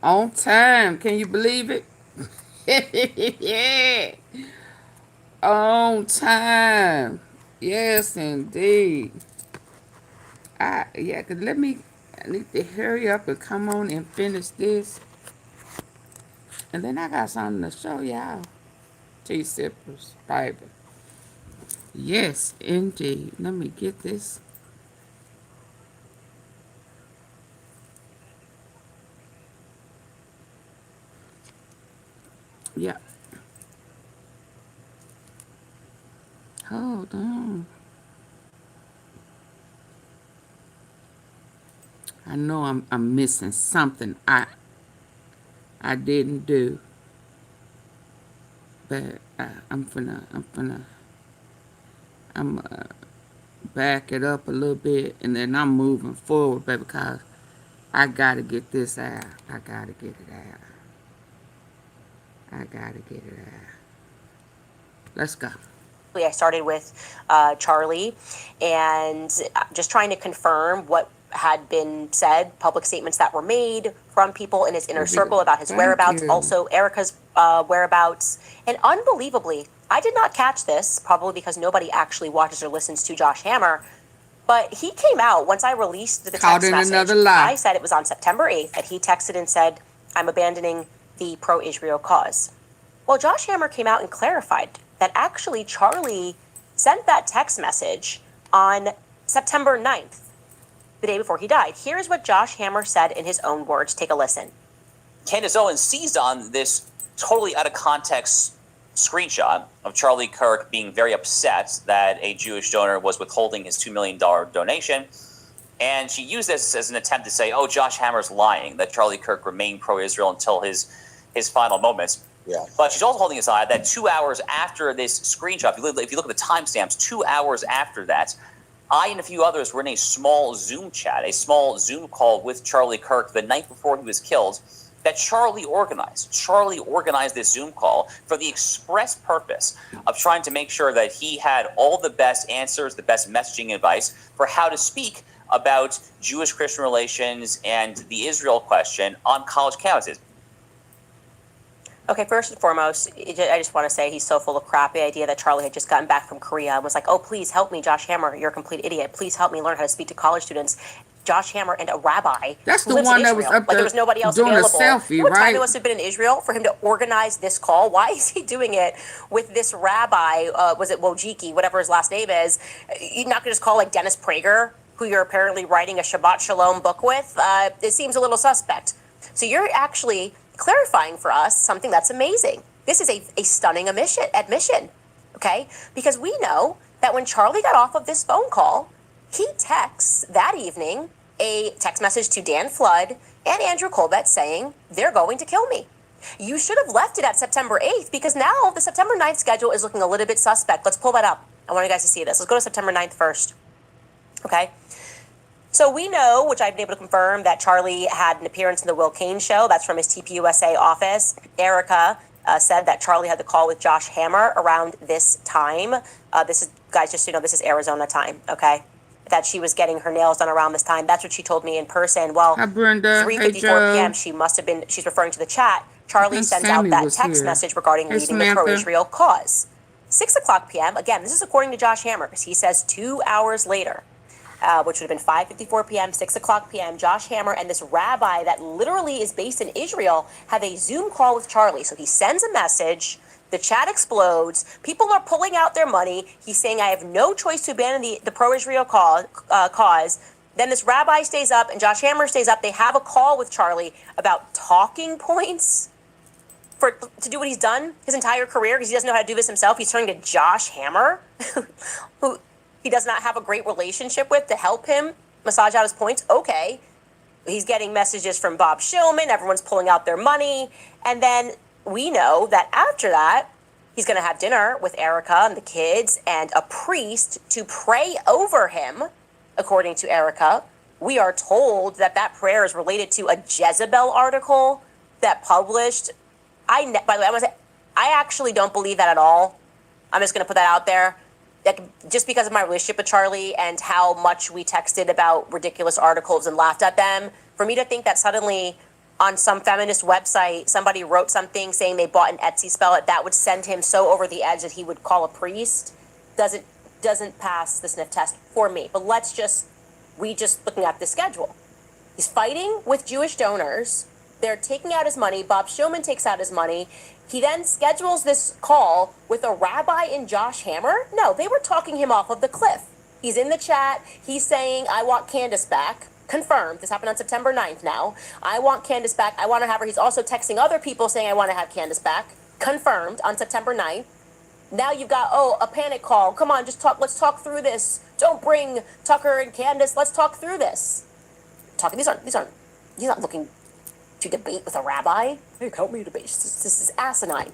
On time. Can you believe it? Yeah. On time. Yes, indeed. Yeah, cause I need to hurry up and come on and finish this. And then I got something to show y'all. Tea sippers, baby. Yes, indeed. Let me get this. Yeah. Hold on. I know I'm missing something I didn't do, but I'm back it up a little bit, and then I'm moving forward, baby, because I gotta get this out. I gotta get it out. I gotta get it out. Let's go. I started with Charlie and just trying to confirm what had been said, public statements that were made from people in his inner circle about his whereabouts, also Erica's whereabouts. And unbelievably, I did not catch this, probably because nobody actually watches or listens to Josh Hammer. But he came out once I released the text message. Another lie. I said it was on September 8th that he texted and said, I'm abandoning the pro-Israel cause. Well, Josh Hammer came out and clarified that actually Charlie sent that text message on September 9th, the day before he died. Here's what Josh Hammer said in his own words. Take a listen. Candace Owens seized on this totally out of context screenshot of Charlie Kirk being very upset that a Jewish donor was withholding his $2 million donation. And she used this as an attempt to say, oh, Josh Hammer's lying, that Charlie Kirk remained pro-Israel until his final moments. Yeah. But she's also holding his eye that 2 hours after this screenshot, if you look at the timestamps, 2 hours after that, I and a few others were in a small Zoom chat, a small Zoom call with Charlie Kirk the night before he was killed that Charlie organized. Charlie organized this Zoom call for the express purpose of trying to make sure that he had all the best answers, the best messaging advice for how to speak about Jewish-Christian relations and the Israel question on college campuses. Okay, first and foremost, I just want to say he's so full of crap. The idea that Charlie had just gotten back from Korea and was like, oh, please help me, Josh Hammer. You're a complete idiot. Please help me learn how to speak to college students. Josh Hammer and a rabbi. That's the one that was up there. There was nobody else doing available. A selfie, what right? time it must have been in Israel for him to organize this call? Why is he doing it with this rabbi? Was it Wojcicki, whatever his last name is? You're not going to just call like Dennis Prager, who you're apparently writing a Shabbat Shalom book with? It seems a little suspect. So you're actually clarifying for us something that's amazing. This is a stunning admission, okay? Because we know that when Charlie got off of this phone call, he texts that evening a text message to Dan Flood and Andrew Colbert saying, they're going to kill me. You should have left it at September 8th because now the September 9th schedule is looking a little bit suspect. Let's pull that up. I want you guys to see this. Let's go to September 9th first, okay? So we know, which I've been able to confirm, that Charlie had an appearance in the Will Kane show. That's from his TPUSA office. Erica said that Charlie had the call with Josh Hammer around this time. This is, guys, just so you know, this is Arizona time, okay? That she was getting her nails done around this time. That's what she told me in person. Well, hi, Brenda. 3:54 p.m., she must have been, she's referring to the chat. Charlie sent out that text message regarding leading the pro-Israel cause. 6 o'clock p.m., again, this is according to Josh Hammer, because he says 2 hours later, which would have been 5:54 p.m., 6 o'clock p.m., Josh Hammer and this rabbi that literally is based in Israel have a Zoom call with Charlie. So he sends a message, the chat explodes, people are pulling out their money. He's saying, I have no choice to abandon the pro-Israel cause. Then this rabbi stays up and Josh Hammer stays up. They have a call with Charlie about talking points to do what he's done his entire career because he doesn't know how to do this himself. He's turning to Josh Hammer, who he does not have a great relationship with, to help him massage out his points. Okay. He's getting messages from Bob Shillman. Everyone's pulling out their money. And then we know that after that, he's going to have dinner with Erica and the kids and a priest to pray over him, according to Erica. We are told that that prayer is related to a Jezebel article that published. By the way, I actually don't believe that at all. I'm just going to put that out there. That just because of my relationship with Charlie and how much we texted about ridiculous articles and laughed at them, for me to think that suddenly on some feminist website, somebody wrote something saying they bought an Etsy spell that would send him so over the edge that he would call a priest, doesn't pass the sniff test for me. But we just looking at the schedule. He's fighting with Jewish donors. They're taking out his money. Bob Shulman takes out his money. He then schedules this call with a rabbi and Josh Hammer. No, they were talking him off of the cliff. He's in the chat. He's saying, I want Candace back. Confirmed. This happened on September 9th now. I want Candace back. I want to have her. He's also texting other people saying, I want to have Candace back. Confirmed on September 9th. Now you've got, a panic call. Come on, just talk. Let's talk through this. Don't bring Tucker and Candace. Let's talk through this. He's not looking to debate with a rabbi. Hey, help me debate. This is asinine.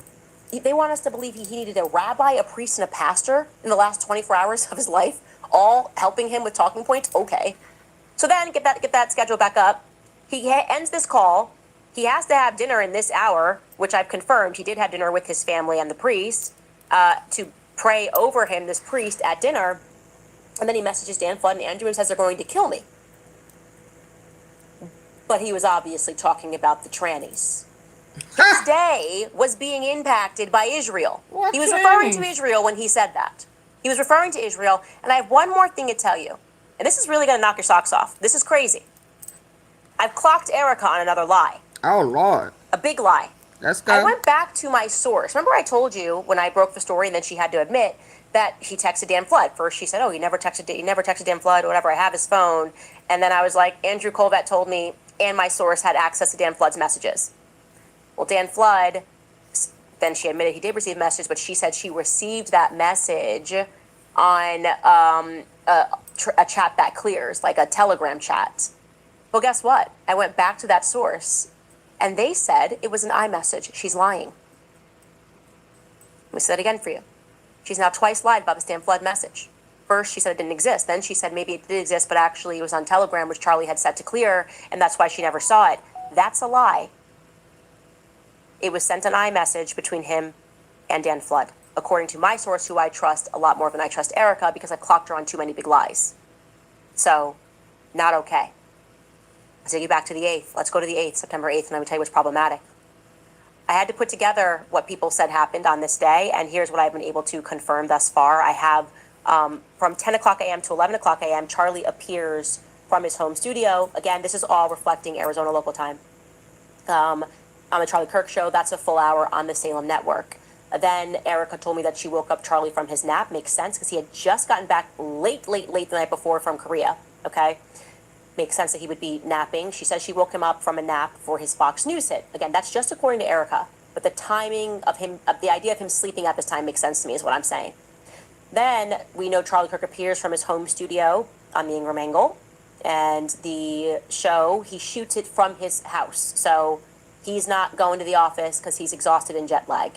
They want us to believe he needed a rabbi, a priest, and a pastor in the last 24 hours of his life, all helping him with talking points. Okay. So then get that schedule back up. He ends this call. He has to have dinner in this hour, which I've confirmed. He did have dinner with his family and the priest to pray over him, this priest, at dinner. And then he messages Dan Flood and Andrew and says they're going to kill me. But he was obviously talking about the trannies. His day was being impacted by Israel. He was referring to Israel when he said that. He was referring to Israel. And I have one more thing to tell you. And this is really going to knock your socks off. This is crazy. I've clocked Erica on another lie. Oh, Lord. A big lie. Let's go. I went back to my source. Remember I told you when I broke the story and then she had to admit that he texted Dan Flood. First she said, he never texted Dan Flood or whatever. I have his phone. And then I was like, Andrew Colvett told me and my source had access to Dan Flood's messages. Well, Dan Flood, then she admitted he did receive a message, but she said she received that message on a chat that clears, like a Telegram chat. Well, guess what? I went back to that source, and they said it was an iMessage. She's lying. Let me say that again for you. She's now twice lied about the Dan Flood message. First, she said it didn't exist. Then she said maybe it did exist, but actually it was on Telegram, which Charlie had set to clear, and that's why she never saw it. That's a lie. It was sent an iMessage between him and Dan Flood, according to my source, who I trust a lot more than I trust Erica, because I clocked her on too many big lies. So, not okay. I'll take you back to the 8th. Let's go to the 8th, September 8th, and I'm going to tell you what's problematic. I had to put together what people said happened on this day, and here's what I've been able to confirm thus far. I have, from 10 o'clock a.m. to 11 o'clock a.m., Charlie appears from his home studio. Again, this is all reflecting Arizona local time. On the Charlie Kirk Show, that's a full hour on the Salem Network. Then Erica told me that she woke up Charlie from his nap. Makes sense, because he had just gotten back late the night before from Korea, okay? Makes sense that he would be napping. She says she woke him up from a nap for his Fox News hit. Again, that's just according to Erica. But the timing of the idea of him sleeping at this time makes sense to me, is what I'm saying. Then we know Charlie Kirk appears from his home studio on the Ingram Angle. And the show, he shoots it from his house. So he's not going to the office because he's exhausted and jet lag.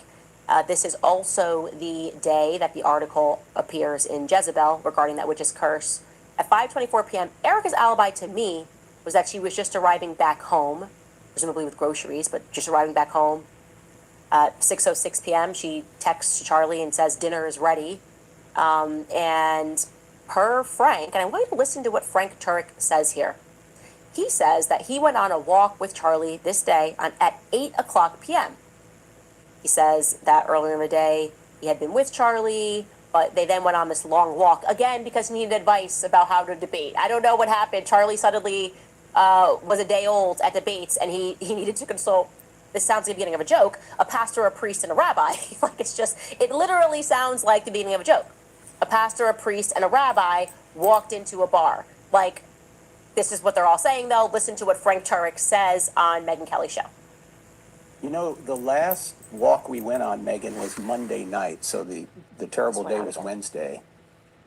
This is also the day that the article appears in Jezebel regarding that witch's curse. At 5:24 p.m., Erica's alibi to me was that she was just arriving back home, presumably with groceries, but just arriving back home. 6:06 p.m., she texts Charlie and says dinner is ready. And per Frank, and I'm going to listen to what Frank Turek says here. He says that he went on a walk with Charlie this day at 8 o'clock p.m. He says that earlier in the day he had been with Charlie, but they then went on this long walk, again, because he needed advice about how to debate. I don't know what happened. Charlie suddenly was a day old at debates, and he needed to consult, this sounds like the beginning of a joke, a pastor, a priest, and a rabbi. It literally sounds like the beginning of a joke. A pastor, a priest, and a rabbi walked into a bar. This is what they're all saying, though. Listen to what Frank Turek says on Megyn Kelly's show. You know, the last walk we went on, Megan, was Monday night, so the terrible day was Wednesday.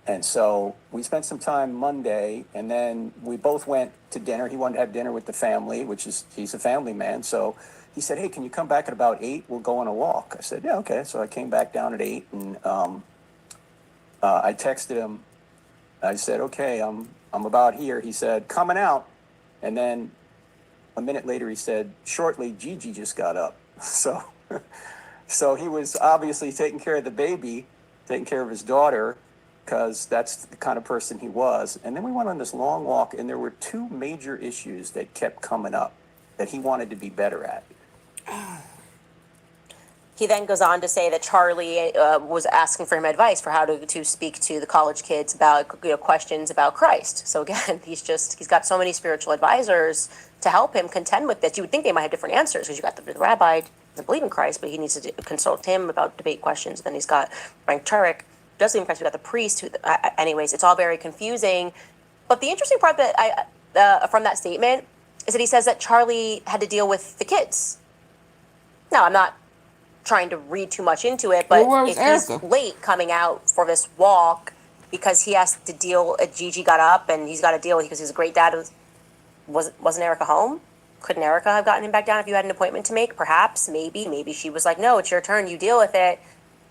And so we spent some time Monday, and then we both went to dinner. He wanted to have dinner with the family, he's a family man. So he said, hey, can you come back at about 8? We'll go on a walk. I said, yeah, okay. So I came back down at 8, and I texted him. I said, okay, I'm about here. He said, coming out. And then a minute later, he said, shortly, Gigi just got up. So he was obviously taking care of the baby, taking care of his daughter, because that's the kind of person he was. And then we went on this long walk, and there were two major issues that kept coming up that he wanted to be better at. He then goes on to say that Charlie was asking for him advice for how to speak to the college kids about questions about Christ. So again, he's got so many spiritual advisors to help him contend with this. You would think they might have different answers because you got the rabbi who doesn't believe in Christ, but he needs to consult him about debate questions. Then he's got Frank Turek, who does believe in Christ. We got the priest. Anyways, it's all very confusing. But the interesting part that from that statement is that he says that Charlie had to deal with the kids. Now, I'm not trying to read too much into it, but if he's late coming out for this walk because he has to deal, Gigi got up and he's got to deal because he's a great dad. Wasn't Erica home? Couldn't Erica have gotten him back down if you had an appointment to make? Perhaps, maybe she was like, no, it's your turn, you deal with it.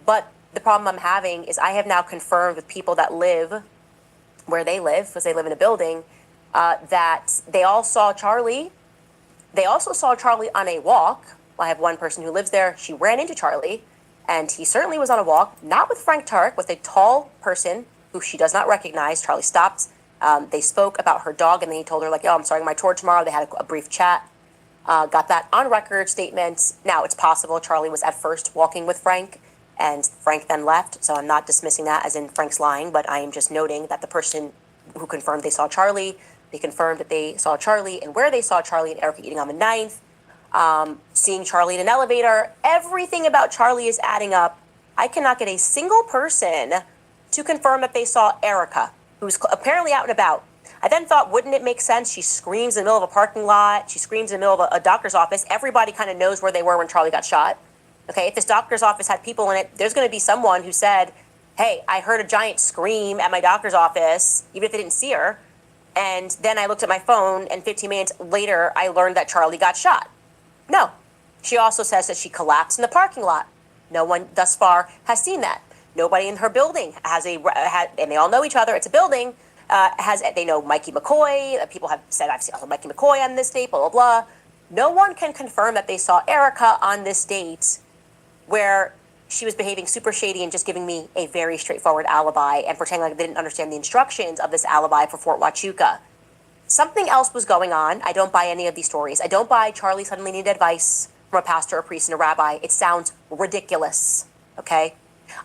But the problem I'm having is I have now confirmed with people that live where they live, because they live in a building, that they all saw Charlie. They also saw Charlie on a walk. I have one person who lives there. She ran into Charlie, and he certainly was on a walk, not with Frank Turek, with a tall person who she does not recognize. Charlie stopped. They spoke about her dog, and then he told her, like, oh, I'm starting my tour tomorrow. They had a brief chat. Got that on record statement. Now, it's possible Charlie was at first walking with Frank, and Frank then left. So I'm not dismissing that as in Frank's lying, but I am just noting that the person who confirmed they saw Charlie, they confirmed that they saw Charlie and where they saw Charlie and Erica eating on the 9th. Seeing Charlie in an elevator, everything about Charlie is adding up. I cannot get a single person to confirm that they saw Erica, who's apparently out and about. I then thought, wouldn't it make sense? She screams in the middle of a parking lot. She screams in the middle of a doctor's office. Everybody kind of knows where they were when Charlie got shot. Okay, if this doctor's office had people in it, there's going to be someone who said, hey, I heard a giant scream at my doctor's office, even if they didn't see her. And then I looked at my phone, and 15 minutes later, I learned that Charlie got shot. No. She also says that she collapsed in the parking lot. No one thus far has seen that. Nobody in her building has and they all know each other. It's a building. They know Mikey McCoy. People have said, I've seen Mikey McCoy on this date, blah, blah, blah. No one can confirm that they saw Erica on this date where she was behaving super shady and just giving me a very straightforward alibi and pretending like they didn't understand the instructions of this alibi for Fort Huachuca. Something else was going on. I don't buy any of these stories. I don't buy Charlie suddenly needed advice from a pastor, a priest, and a rabbi. It sounds ridiculous, okay?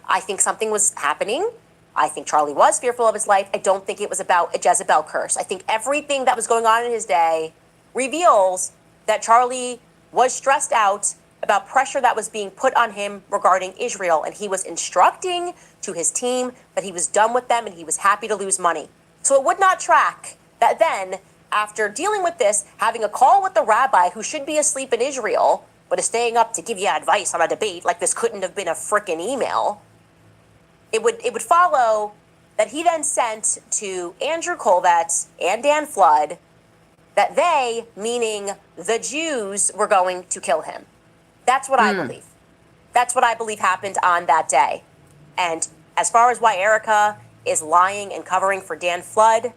I think something was happening. I think Charlie was fearful of his life. I don't think it was about a Jezebel curse. I think everything that was going on in his day reveals that Charlie was stressed out about pressure that was being put on him regarding Israel, and he was instructing to his team that he was done with them and he was happy to lose money. So it would not track that then, after dealing with this, having a call with the rabbi who should be asleep in Israel, but is staying up to give you advice on a debate, like this couldn't have been a frickin' email, it would follow that he then sent to Andrew Colvetz and Dan Flood that they, meaning the Jews, were going to kill him. That's what I believe. That's what I believe happened on that day. And as far as why Erica is lying and covering for Dan Flood,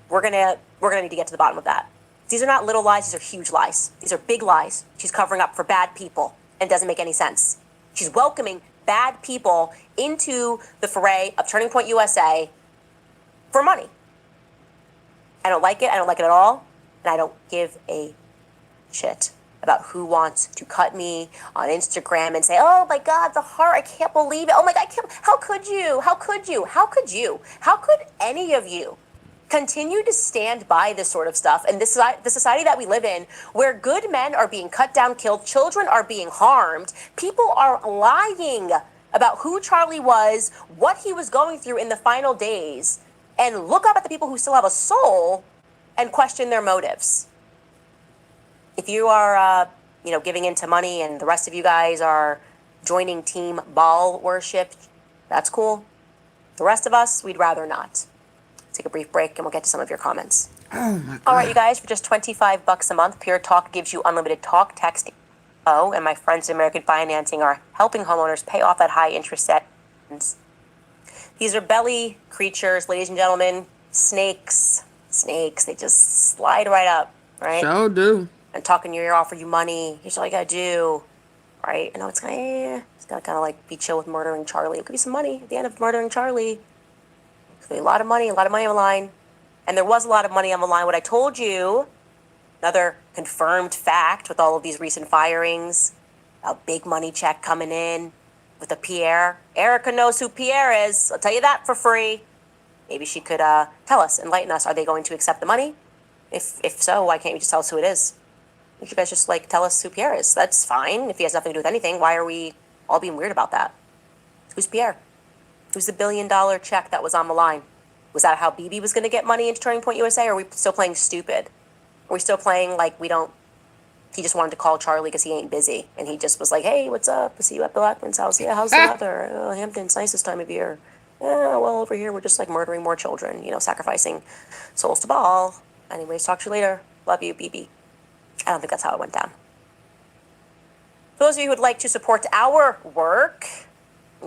we're gonna need to get to the bottom of that. These are not little lies, these are huge lies. These are big lies. She's covering up for bad people, and it doesn't make any sense. She's welcoming bad people into the foray of Turning Point USA for money. I don't like it. I don't like it at all. And I don't give a shit about who wants to cut me on Instagram and say, oh my God, the heart, I can't believe it. Oh my God, how could you? How could you? How could you? How could any of you continue to stand by this sort of stuff? And this the society that we live in, where good men are being cut down, killed, children are being harmed, people are lying about who Charlie was, what he was going through in the final days, and look up at the people who still have a soul and question their motives. If you are, giving into money and the rest of you guys are joining Team Baal worship, that's cool. The rest of us, we'd rather not. Take a brief break and we'll get to some of your comments. Oh my God. All right, you guys, for just $25 a month, Pure Talk gives you unlimited talk, text, and my friends at American Financing are helping homeowners pay off that high interest debt. These are belly creatures, ladies and gentlemen, snakes. Snakes, they just slide right up, right? Sure do. And talking your ear off for you money. Here's all you gotta do, right? I know it's gonna kind of like be chill with murdering Charlie. It could be some money at the end of murdering Charlie. It could be a lot of money on the line. And there was a lot of money on the line. What I told you Another confirmed fact with all of these recent firings, a big money check coming in with a Pierre. Erica knows who Pierre is. I'll tell you that for free. Maybe she could tell us, enlighten us. Are they going to accept the money? If so, why can't you just tell us who it is? Why don't you guys just tell us who Pierre is? That's fine. If he has nothing to do with anything, why are we all being weird about that? Who's Pierre? Who's the $1 billion check that was on the line? Was that how BB was going to get money into Turning Point USA, or are we still playing stupid? Are we still playing like we don't... He just wanted to call Charlie because he ain't busy. And he just was like, hey, what's up? I see you at Bill Ackman's house. Yeah, how's the weather? Oh, Hampton's nice this time of year. Yeah, well, over here we're just murdering more children, sacrificing souls to Baal. Anyways, talk to you later. Love you, BB. I don't think that's how it went down. For those of you who would like to support our work,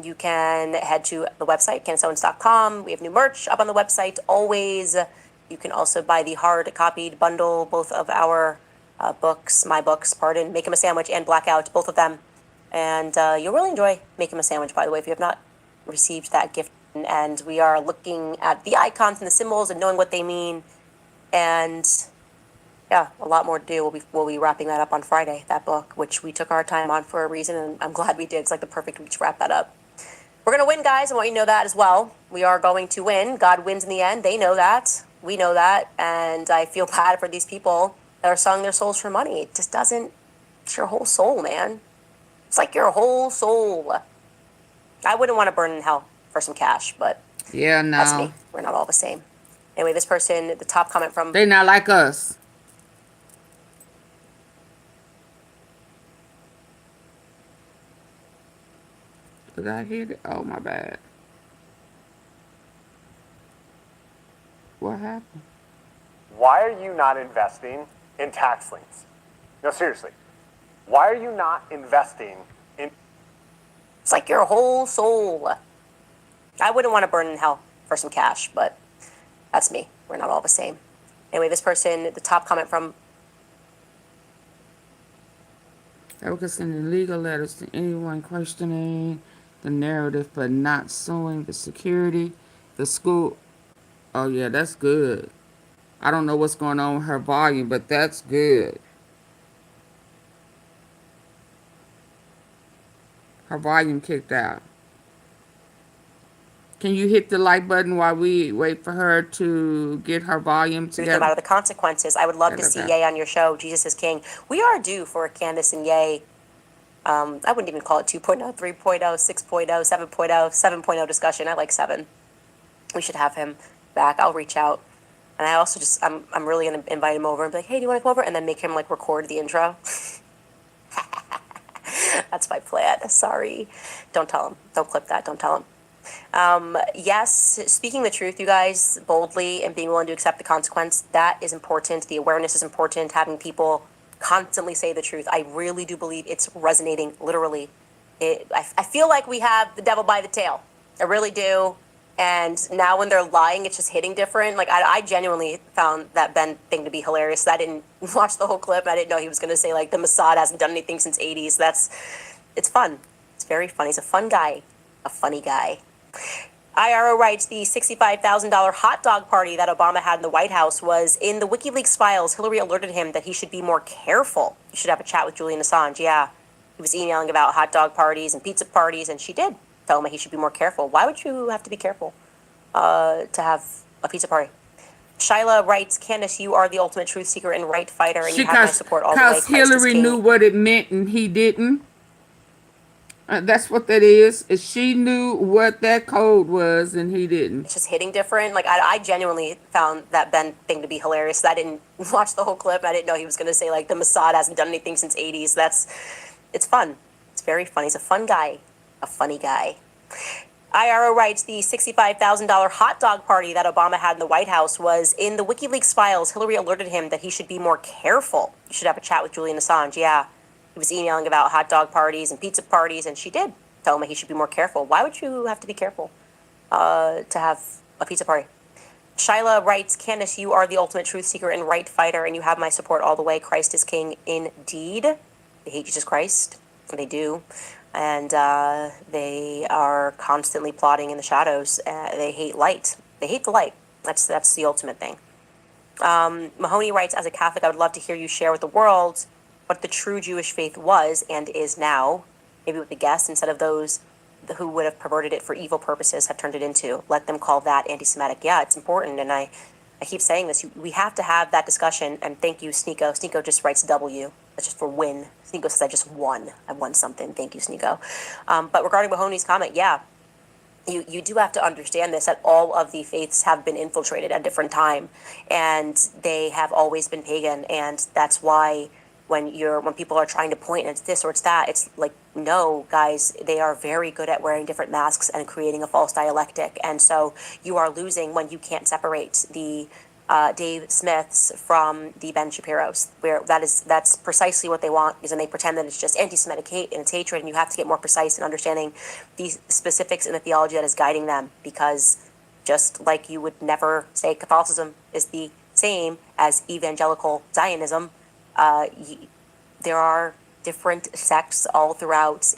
you can head to the website, CandaceOwens.com. We have new merch up on the website always. You can also buy the hard-copied bundle, both of our books, my books, pardon, Make Him a Sandwich and Blackout, both of them. And you'll really enjoy Make Him a Sandwich, by the way, if you have not received that gift. And we are looking at the icons and the symbols and knowing what they mean. And yeah, a lot more to do. We'll be wrapping that up on Friday, that book, which we took our time on for a reason, and I'm glad we did. It's the perfect week to wrap that up. We're going to win, guys. I want you to know that as well. We are going to win. God wins in the end. They know that. We know that. And I feel bad for these people that are selling their souls for money. It just doesn't... It's your whole soul, man. It's your whole soul. I wouldn't want to burn in hell for some cash, but... Yeah, no. That's me. We're not all the same. Anyway, this person, the top comment from... They're not like us. Did I hit it? Oh, my bad. What happened? Why are you not investing in tax liens? No, seriously. Why are you not investing in... It's your whole soul. I wouldn't want to burn in hell for some cash, but that's me. We're not all the same. Anyway, this person, the top comment from... Erica sending legal letters to anyone questioning the narrative but not suing the security, the school. Oh, yeah, that's good. I don't know what's going on with her volume, but that's good. Her volume kicked out. Can you hit the like button while we wait for her to get her volume together? No matter the consequences, I would love to see Ye on your show. Jesus is King. We are due for a Candace and Ye. I wouldn't even call it 2.0, 3.0, 6.0, 7.0, 7.0 discussion. I like 7. We should have him back. I'll reach out. And I also I'm really going to invite him over and be like, hey, do you want to come over? And then make him record the intro. That's my plan. Sorry. Don't tell him. Don't clip that. Don't tell him. Yes, speaking the truth, you guys, boldly and being willing to accept the consequence, that is important. The awareness is important. Having people constantly say the truth. I really do believe it's resonating, literally. I feel like we have the devil by the tail. I really do. And now when they're lying, it's just hitting different. I genuinely found that Ben thing to be hilarious. I didn't watch the whole clip. I didn't know he was going to say, the Mossad hasn't done anything since 80s. It's fun. It's very fun. He's a fun guy. A funny guy. IRO writes, the $65,000 hot dog party that Obama had in the White House was in the WikiLeaks files. Hillary alerted him that he should be more careful. He should have a chat with Julian Assange. Yeah, he was emailing about hot dog parties and pizza parties, and she did tell him that he should be more careful. Why would you have to be careful to have a pizza party? Shyla writes, Candace, you are the ultimate truth seeker and right fighter, and you have my support all the way. Because Hillary knew what it meant and he didn't. That's what that is she knew what that code was and he didn't. It's just hitting different. I genuinely found that Ben thing to be hilarious. I didn't watch the whole clip. I didn't know he was going to say the Mossad hasn't done anything since 80s. It's fun. It's very fun. He's a fun guy. A funny guy. IRO writes, the $65,000 hot dog party that Obama had in the White House was in the WikiLeaks files. Hillary alerted him that he should be more careful. You should have a chat with Julian Assange. Yeah. He was emailing about hot dog parties and pizza parties, and she did tell him that he should be more careful. Why would you have to be careful to have a pizza party? Shyla writes, Candace, you are the ultimate truth seeker and right fighter, and you have my support all the way. Christ is king indeed. They hate Jesus Christ. They do. And they are constantly plotting in the shadows. They hate light. They hate the light. That's the ultimate thing. Mahoney writes, as a Catholic, I would love to hear you share with the world what the true Jewish faith was and is now, maybe with the guests, instead of those who would have perverted it for evil purposes have turned it into. Let them call that anti-Semitic. Yeah, it's important, and I keep saying this. We have to have that discussion, and thank you, Sneeko. Sneeko just writes W. That's just for win. Sneeko says, I just won. I won something. Thank you, Sneeko. But regarding Mahoney's comment, yeah, you do have to understand this, that all of the faiths have been infiltrated at a different time, and they have always been pagan, and that's why when people are trying to point and it's this or it's that, it's like, no, guys, they are very good at wearing different masks and creating a false dialectic, and so you are losing when you can't separate the Dave Smiths from the Ben Shapiros, where that's precisely what they want, is, and they pretend that it's just anti-Semitic hate and it's hatred, and you have to get more precise in understanding the specifics in the theology that is guiding them, because just like you would never say Catholicism is the same as evangelical Zionism, there are different sects all throughout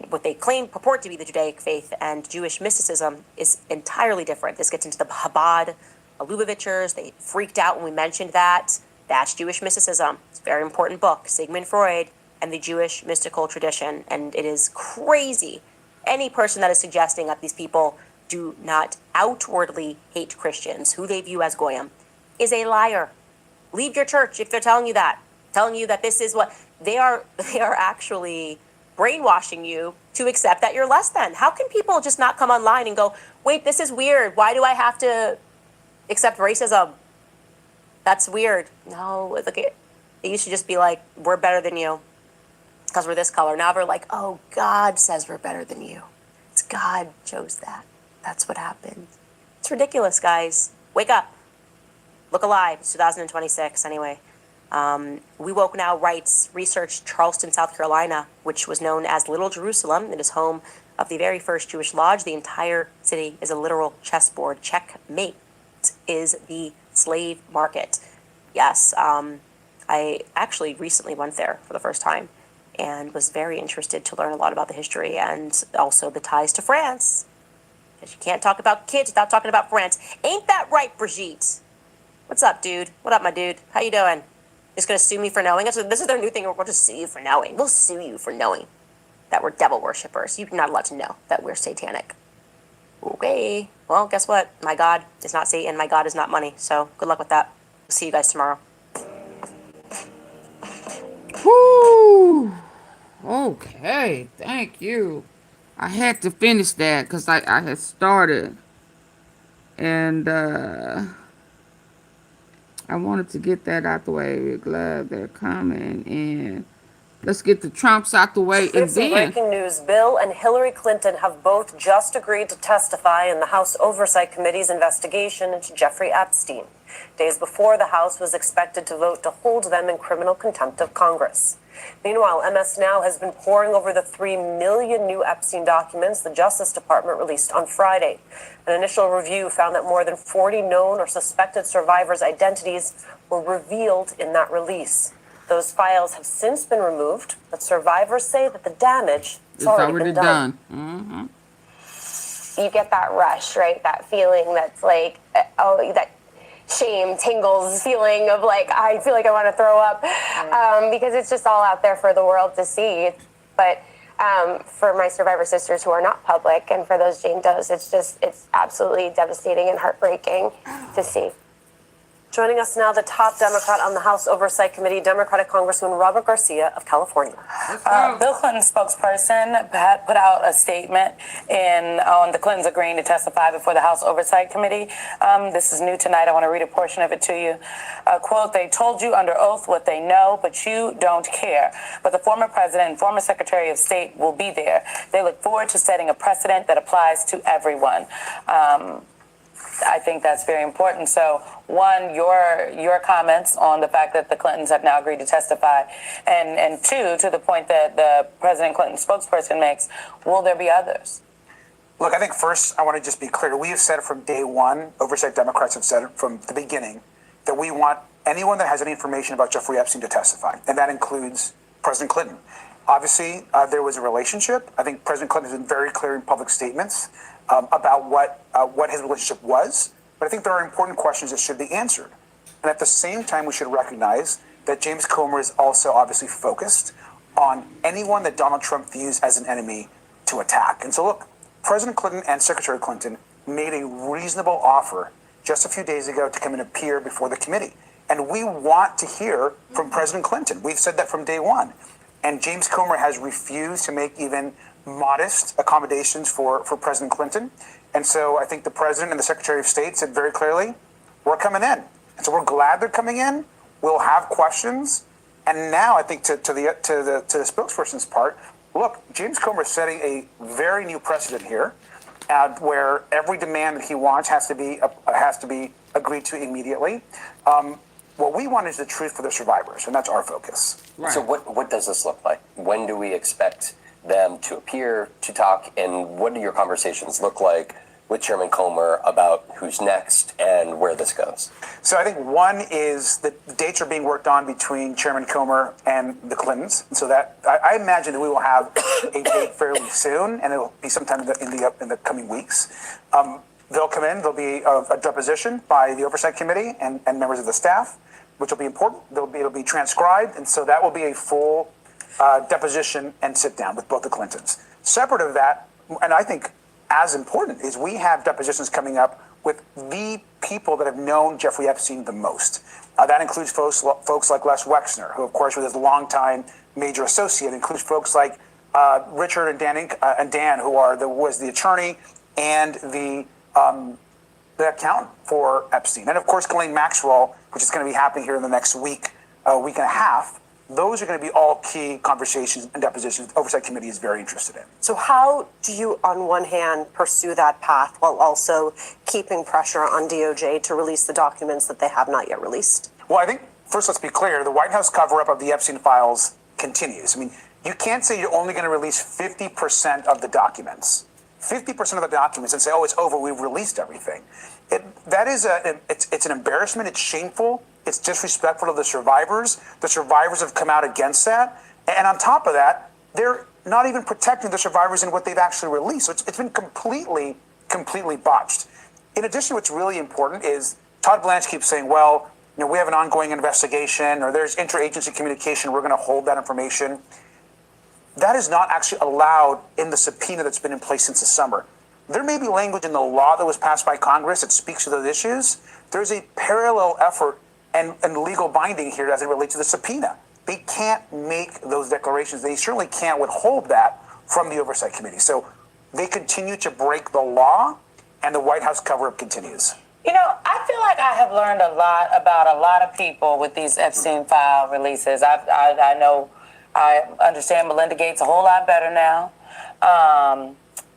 what they purport to be the Judaic faith, and Jewish mysticism is entirely different. This gets into the Chabad, Lubavitchers. They freaked out when we mentioned that. That's Jewish mysticism. It's a very important book, Sigmund Freud and the Jewish mystical tradition, and it is crazy. Any person that is suggesting that these people do not outwardly hate Christians, who they view as goyim, is a liar. Leave your church if they're telling you that this is what they are actually brainwashing you to accept that you're less than. How can people just not come online and go, wait, this is weird. Why do I have to accept racism? That's weird. No, look, it used to just be like, we're better than you because we're this color. Now we're like, oh, God says we're better than you. It's God chose that. That's what happened. It's ridiculous, guys. Wake up. Look alive. It's 2026 anyway. We Woke Now writes, researched Charleston, South Carolina, which was known as Little Jerusalem. It is home of the very first Jewish lodge. The entire city is a literal chessboard. Checkmate is the slave market. Yes, I actually recently went there for the first time and was very interested to learn a lot about the history and also the ties to France. Because you can't talk about kids without talking about France. Ain't that right, Brigitte? What's up, dude? What up, my dude? How you doing? Just gonna sue me for knowing? This is their new thing. We'll just sue you for knowing. We'll sue you for knowing that we're devil worshippers. You're not allowed to know that we're satanic. Okay. Well, guess what? My God is not Satan. My God is not money. So good luck with that. We'll see you guys tomorrow. Whoo! Okay, thank you. I had to finish that because I had started. And I wanted to get that out the way. We're glad they're coming. And let's get the Trumps out the way. We have some breaking news. Bill and Hillary Clinton have both just agreed to testify in the House Oversight Committee's investigation into Jeffrey Epstein, days before the House was expected to vote to hold them in criminal contempt of Congress. Meanwhile, MS Now has been poring over the 3 million new Epstein documents the Justice Department released on Friday. An initial review found that more than 40 known or suspected survivors' identities were revealed in that release. Those files have since been removed, but survivors say that the damage has already been done. Mm-hmm. You get that rush, right? That feeling that's like, oh, that shame tingles feeling of like, I feel like I want to throw up because it's just all out there for the world to see. But for my survivor sisters who are not public and for those Jane Does, it's absolutely devastating and heartbreaking to see. Joining us now, the top Democrat on the House Oversight Committee, Democratic Congressman Robert Garcia of California. Bill Clinton's spokesperson put out a statement on the Clintons agreeing to testify before the House Oversight Committee. This is new tonight. I want to read a portion of it to you. Quote, they told you under oath what they know, but you don't care. But the former president and former secretary of state will be there. They look forward to setting a precedent that applies to everyone. I think that's very important. So, one, your comments on the fact that the Clintons have now agreed to testify, and two, to the point that the President Clinton spokesperson makes, will there be others? Look, I think first I want to just be clear. We have said it from day one, Oversight Democrats have said it from the beginning, that we want anyone that has any information about Jeffrey Epstein to testify, and that includes President Clinton. Obviously, there was a relationship. I think President Clinton has been very clear in public statements about what his relationship was. But I think there are important questions that should be answered. And at the same time, we should recognize that James Comer is also obviously focused on anyone that Donald Trump views as an enemy to attack. And so look, President Clinton and Secretary Clinton made a reasonable offer just a few days ago to come and appear before the committee. And we want to hear from President Clinton. We've said that from day one. And James Comer has refused to make even modest accommodations for President Clinton. And so I think the President and the Secretary of State said very clearly, we're coming in. And so we're glad they're coming in. We'll have questions. And now I think to the spokesperson's part, look, James Comer is setting a very new precedent here, where every demand that he wants has to be agreed to immediately. What we want is the truth for the survivors, and that's our focus. Right. So what does this look like? When do we expect them to appear, to talk, and what do your conversations look like with Chairman Comer about who's next and where this goes? So I think one is that the dates are being worked on between Chairman Comer and the Clintons. And so that I imagine that we will have a date fairly soon, and it'll be sometime in the coming weeks. They'll come in. There'll be a deposition by the Oversight Committee and members of the staff, which will be important. It'll be transcribed, and so that will be a full deposition and sit down with both the Clintons. Separate of that, and I think as important, is we have depositions coming up with the people that have known Jeffrey Epstein the most. That includes folks like Les Wexner, who of course was his longtime major associate. It includes folks like Richard and Dan, who was the attorney and the accountant for Epstein. And of course, Ghislaine Maxwell, which is going to be happening here in the next week and a half. Those are going to be all key conversations and depositions the Oversight Committee is very interested in. So how do you, on one hand, pursue that path while also keeping pressure on DOJ to release the documents that they have not yet released? Well, I think, first, let's be clear. The White House cover-up of the Epstein files continues. I mean, you can't say you're only going to release 50% of the documents. 50% of the documents and say, oh, it's over, we've released everything. It's an embarrassment, it's shameful, it's disrespectful to the survivors. The survivors have come out against that. And on top of that, they're not even protecting the survivors in what they've actually released. So it's been completely botched. In addition, what's really important is Todd Blanche keeps saying, well, we have an ongoing investigation, or there's interagency communication, we're going to hold that information. That is not actually allowed in the subpoena that's been in place since the summer. There may be language in the law that was passed by Congress that speaks to those issues. There's a parallel effort and legal binding here as it relates to the subpoena. They can't make those declarations. They certainly can't withhold that from the Oversight Committee. So they continue to break the law, and the White House cover-up continues. I feel like I have learned a lot about a lot of people with these Epstein file releases. I know, I understand Melinda Gates a whole lot better now.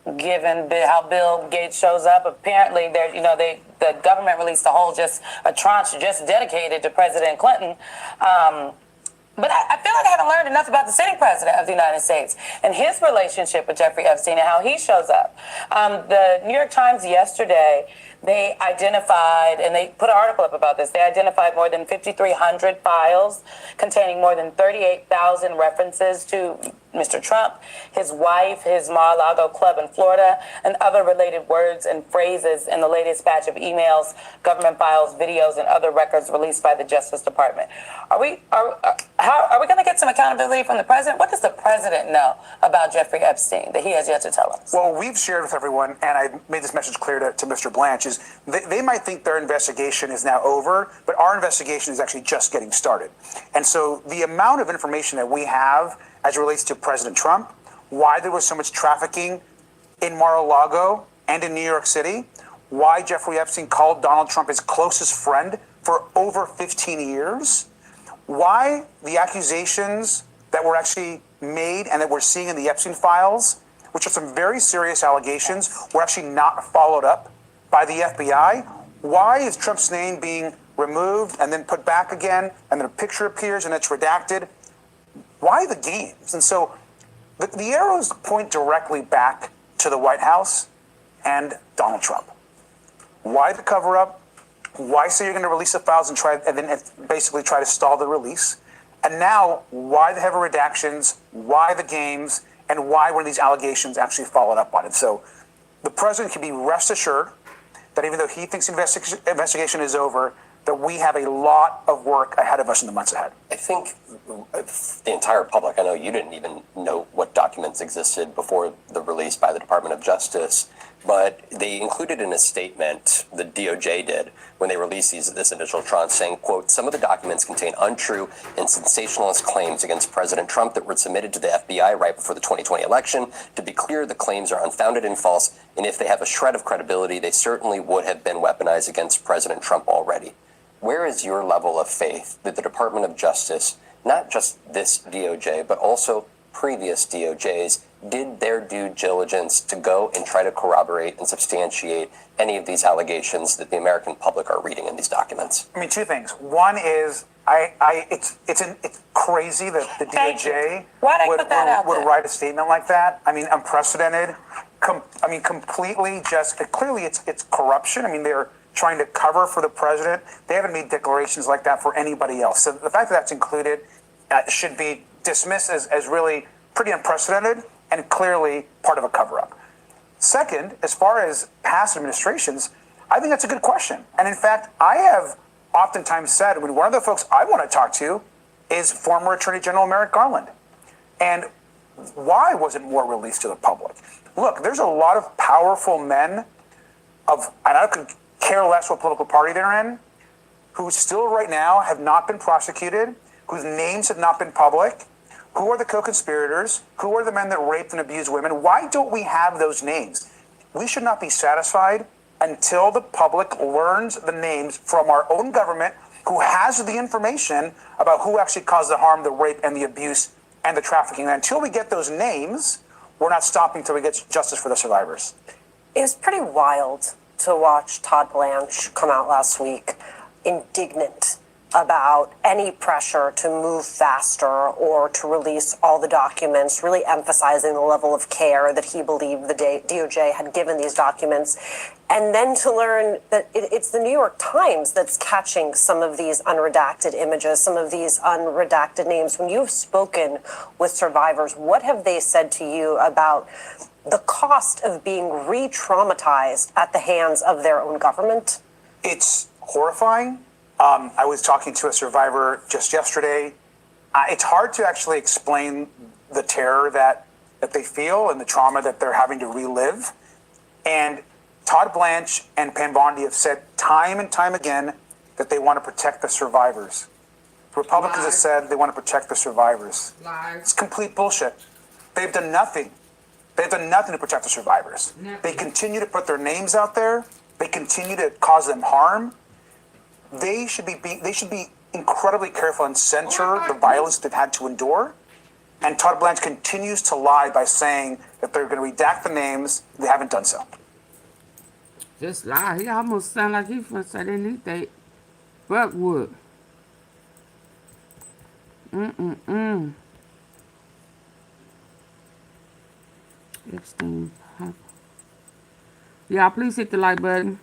Given how Bill Gates shows up, apparently the government released a tranche just dedicated to President Clinton. But I feel like I haven't learned enough about the sitting president of the United States and his relationship with Jeffrey Epstein and how he shows up. The New York Times yesterday, they identified, and they put an article up about this, they identified more than 5,300 files containing more than 38,000 references to Mr. Trump, his wife, his Mar-a-Lago club in Florida, and other related words and phrases in the latest batch of emails, government files, videos, and other records released by the Justice Department. Are we going to get some accountability from the president? What does the president know about Jeffrey Epstein that he has yet to tell us? Well, we've shared with everyone, and I made this message clear to Mr. Blanche, is they might think their investigation is now over, but our investigation is actually just getting started. And so the amount of information that we have as it relates to President Trump, why there was so much trafficking in Mar-a-Lago and in New York City, why Jeffrey Epstein called Donald Trump his closest friend for over 15 years, why the accusations that were actually made and that we're seeing in the Epstein files, which are some very serious allegations, were actually not followed up by the FBI. Why is Trump's name being removed and then put back again, and then a picture appears and it's redacted? Why the games? And so the arrows point directly back to the White House and Donald Trump. Why the cover-up? Why say you're going to release the files and then basically try to stall the release? And now, why the heavy redactions? Why the games? And why were these allegations actually followed up on it? So the president can be rest assured that even though he thinks the investigation is over, that we have a lot of work ahead of us in the months ahead. I think the entire public, I know you didn't even know what documents existed before the release by the Department of Justice, but they included in a statement, the DOJ did, when they released this initial tranche, saying, quote, some of the documents contain untrue and sensationalist claims against President Trump that were submitted to the FBI right before the 2020 election. To be clear, the claims are unfounded and false, and if they have a shred of credibility, they certainly would have been weaponized against President Trump already. Where is your level of faith that the Department of Justice, not just this DOJ, but also previous DOJs, did their due diligence to go and try to corroborate and substantiate any of these allegations that the American public are reading in these documents? I mean, two things. One is, it's crazy that the DOJ would write a statement like that. I mean, unprecedented. Completely just, clearly it's corruption. I mean, they're trying to cover for the president. They haven't made declarations like that for anybody else. So the fact that that's included should be dismissed as really pretty unprecedented and clearly part of a cover-up. Second, as far as past administrations, I think that's a good question. And in fact, I have oftentimes said, one of the folks I want to talk to is former Attorney General Merrick Garland. And why wasn't more released to the public? Look, there's a lot of powerful men and I could care less what political party they're in, who still right now have not been prosecuted, whose names have not been public. Who are the co-conspirators? Who are the men that raped and abused women? Why don't we have those names? We should not be satisfied until the public learns the names from our own government, who has the information about who actually caused the harm, the rape, and the abuse, and the trafficking. And until we get those names, we're not stopping until we get justice for the survivors. It was pretty wild to watch Todd Blanche come out last week indignant about any pressure to move faster or to release all the documents, really emphasizing the level of care that he believed the DOJ had given these documents. And then to learn that it's the New York Times that's catching some of these unredacted images, some of these unredacted names. When you've spoken with survivors, what have they said to you about the cost of being re-traumatized at the hands of their own government? It's horrifying. I was talking to a survivor just yesterday. It's hard to actually explain the terror that they feel and the trauma that they're having to relive. And Todd Blanche and Pam Bondi have said time and time again that they want to protect the survivors. Republicans have said they want to protect the survivors. It's complete bullshit. They've done nothing. They've done nothing to protect the survivors. They continue to put their names out there. They continue to cause them harm. They should be incredibly careful and censor the violence they've had to endure. And Todd Blanche continues to lie by saying that they're going to redact the names. They haven't done so. Just lie. He almost sound like he finna say they need that. But what? Epstein. Yeah, please hit the like button.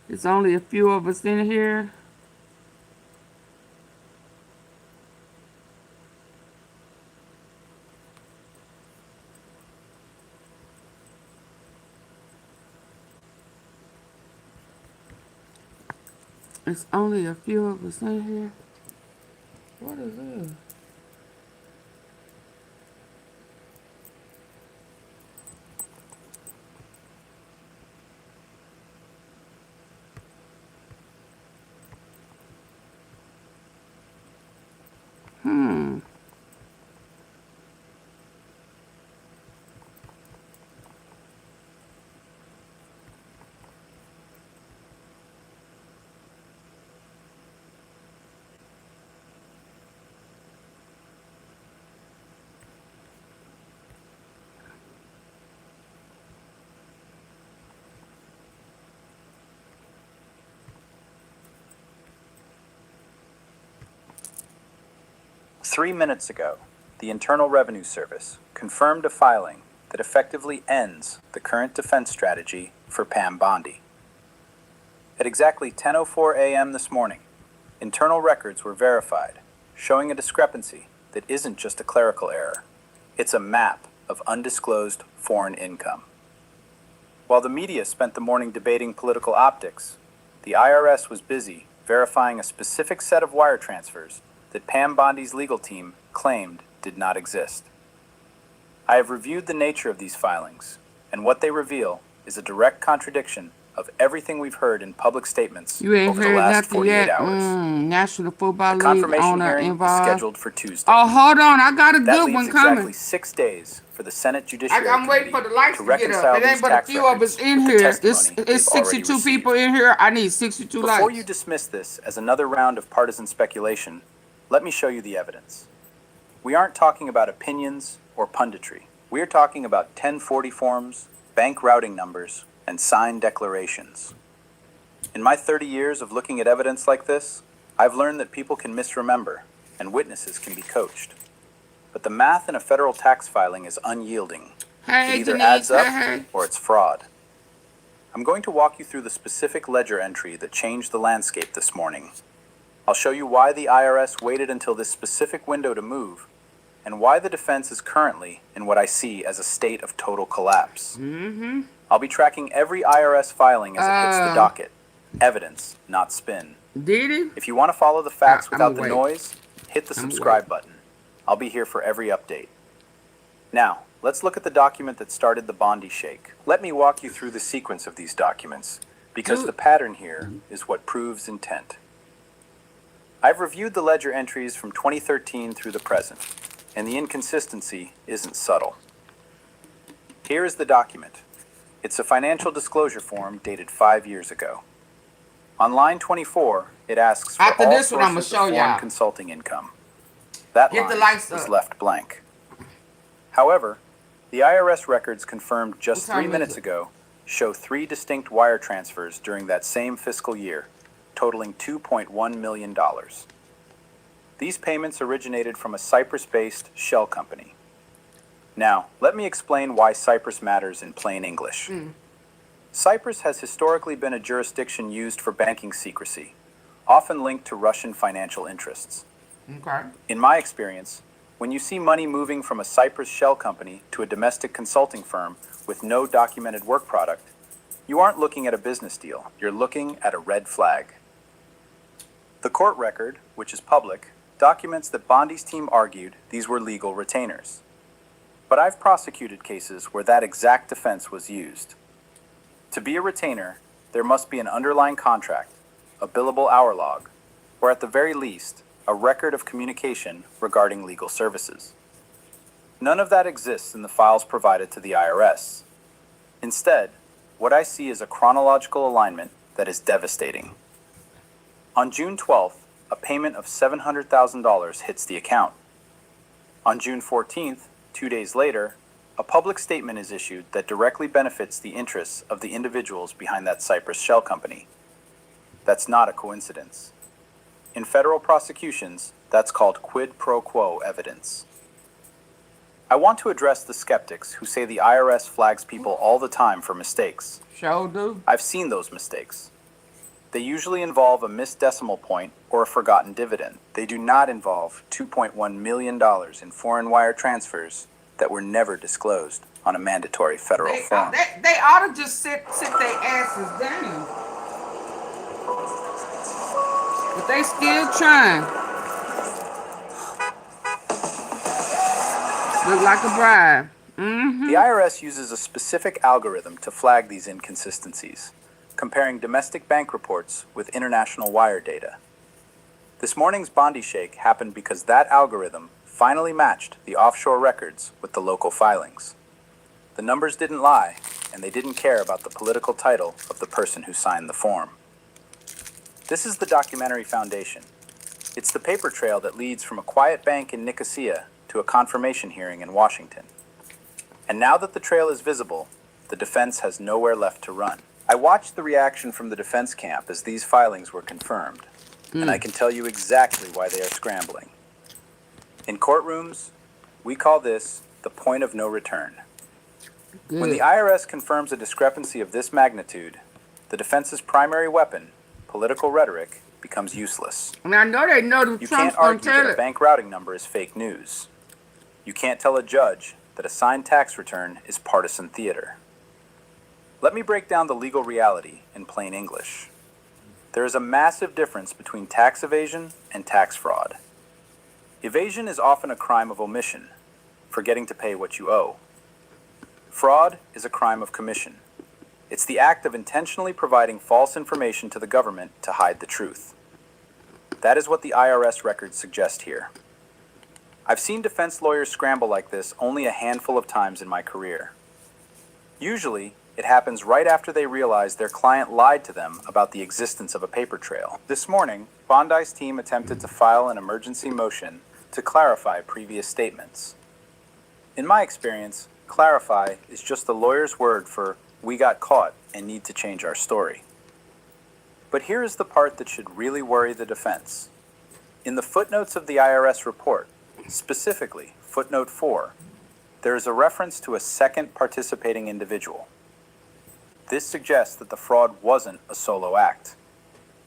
It's only a few of us in here. It's only a few of us in here. What is this? Three minutes ago, the Internal Revenue Service confirmed a filing that effectively ends the current defense strategy for Pam Bondi. At exactly 10:04 a.m. this morning, internal records were verified, showing a discrepancy that isn't just a clerical error. It's a map of undisclosed foreign income. While the media spent the morning debating political optics, the IRS was busy verifying a specific set of wire transfers that Pam Bondi's legal team claimed did not exist. I have reviewed the nature of these filings, and what they reveal is a direct contradiction of everything we've heard in public statements You ain't over the heard last nothing 48 yet. hours. National Football The League confirmation owner hearing is involved. scheduled for Tuesday. Oh, hold on. I got a That good leaves one exactly coming. 6 days for the Senate Judiciary I'm waiting for Committee the lights to to get up. reconcile It these ain't but a tax few of us records in with the here. It's testimony they've already 62 received. people in here. I need 62 Before you lights. dismiss this as another round of partisan speculation, let me show you the evidence. We aren't talking about opinions or punditry. We are talking about 1040 forms, bank routing numbers, and signed declarations. In my 30 years of looking at evidence like this, I've learned that people can misremember and witnesses can be coached. But the math in a federal tax filing is unyielding. Hey, It either Denise. adds up Hey. or it's fraud. I'm going to walk you through the specific ledger entry that changed the landscape this morning. I'll show you why the IRS waited until this specific window to move, and why the defense is currently in what I see as a state of total collapse. I'll be tracking every IRS filing as it hits the docket. Evidence, not spin. Diddy? If you want to follow the facts I'ma without the wait. noise, hit the I'ma subscribe wait. button. I'll be here for every update. Now, let's look at the document that started the Bondi shake. Let me walk you through the sequence of these documents, because the pattern here is what proves intent. I've reviewed the ledger entries from 2013 through the present, and the inconsistency isn't subtle. Here is the document. It's a financial disclosure form dated 5 years ago. On line 24, it asks for After all this one, I'ma sources of show foreign y'all. consulting income. That Get the line lights was up. left blank. However, the IRS records confirmed just What time 3 is minutes it? ago show 3 distinct wire transfers during that same fiscal year, totaling $2.1 million. These payments originated from a Cyprus-based shell company. Now, let me explain why Cyprus matters in plain English. Cyprus has historically been a jurisdiction used for banking secrecy, often linked to Russian financial interests. Okay. In my experience, when you see money moving from a Cyprus shell company to a domestic consulting firm with no documented work product, you aren't looking at a business deal, you're looking at a red flag. The court record, which is public, documents that Bondi's team argued these were legal retainers. But I've prosecuted cases where that exact defense was used. To be a retainer, there must be an underlying contract, a billable hour log, or at the very least, a record of communication regarding legal services. None of that exists in the files provided to the IRS. Instead, what I see is a chronological alignment that is devastating. On June 12th, a payment of $700,000 hits the account. On June 14th, 2 days later, a public statement is issued that directly benefits the interests of the individuals behind that Cyprus shell company. That's not a coincidence. In federal prosecutions, that's called quid pro quo evidence. I want to address the skeptics who say the IRS flags people all the time for mistakes. Sure do. I've seen those mistakes. They usually involve a missed decimal point or a forgotten dividend. They do not involve $2.1 million in foreign wire transfers that were never disclosed on a mandatory federal form. They ought to just sit their asses down. But they still trying. Look like a bribe. The IRS uses a specific algorithm to flag these inconsistencies, comparing domestic bank reports with international wire data. This morning's Bondi shake happened because that algorithm finally matched the offshore records with the local filings. The numbers didn't lie, and they didn't care about the political title of the person who signed the form. This is the documentary foundation. It's the paper trail that leads from a quiet bank in Nicosia to a confirmation hearing in Washington. And now that the trail is visible, the defense has nowhere left to run. I watched the reaction from the defense camp as these filings were confirmed, and I can tell you exactly why they are scrambling. In courtrooms, we call this the point of no return. When the IRS confirms a discrepancy of this magnitude, the defense's primary weapon, political rhetoric, becomes useless. And I know they know the You Trump's can't gonna argue tell that a it. bank routing number is fake news. You can't tell a judge that a signed tax return is partisan theater. Let me break down the legal reality in plain English. There is a massive difference between tax evasion and tax fraud. Evasion is often a crime of omission, forgetting to pay what you owe. Fraud is a crime of commission. It's the act of intentionally providing false information to the government to hide the truth. That is what the IRS records suggest here. I've seen defense lawyers scramble like this only a handful of times in my career. Usually, it happens right after they realize their client lied to them about the existence of a paper trail. This morning, Bondi's team attempted to file an emergency motion to clarify previous statements. In my experience, clarify is just the lawyer's word for we got caught and need to change our story. But here is the part that should really worry the defense. In the footnotes of the IRS report, specifically footnote 4, there is a reference to a second participating individual. This suggests that the fraud wasn't a solo act.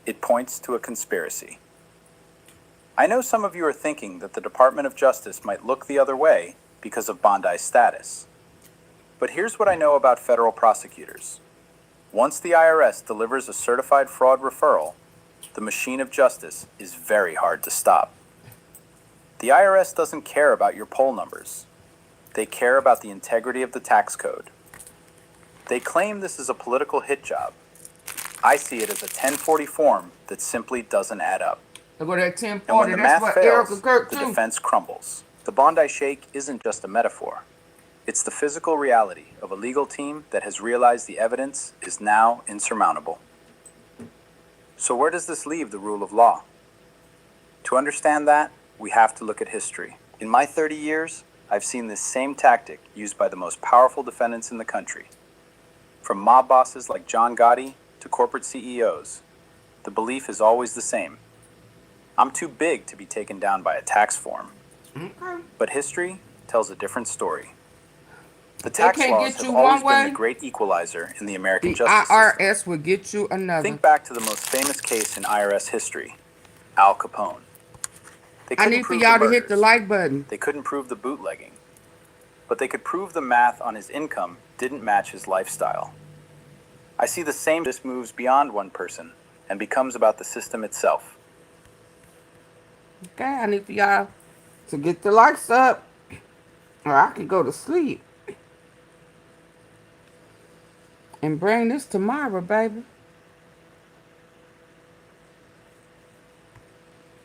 It points to a conspiracy. I know some of you are thinking that the Department of Justice might look the other way because of Bondi's status. But here's what I know about federal prosecutors. Once the IRS delivers a certified fraud referral, the machine of justice is very hard to stop. The IRS doesn't care about your poll numbers. They care about the integrity of the tax code. They claim this is a political hit job. I see it as a 1040 form that simply doesn't add up. Look at that 1040, And when the that's math what fails, Erica Kirk the too. defense crumbles. The Bondi Shake isn't just a metaphor. It's the physical reality of a legal team that has realized the evidence is now insurmountable. So where does this leave the rule of law? To understand that, we have to look at history. In my 30 years, I've seen this same tactic used by the most powerful defendants in the country. From mob bosses like John Gotti to corporate CEOs, the belief is always the same. I'm too big to be taken down by a tax form. Okay. But history tells a different story. The tax can't laws get have you always one way, been the great equalizer in the American The justice system. IRS will get you another. Think back to the most famous case in IRS history, Al Capone. They I couldn't need for prove y'all the to hit the murders. like button. They couldn't prove the bootlegging. But they could prove the math on his income didn't match his lifestyle. I see the same. This moves beyond one person and becomes about the system itself. Okay, I need for y'all to get the likes up, or I can go to sleep. And bring this tomorrow, baby.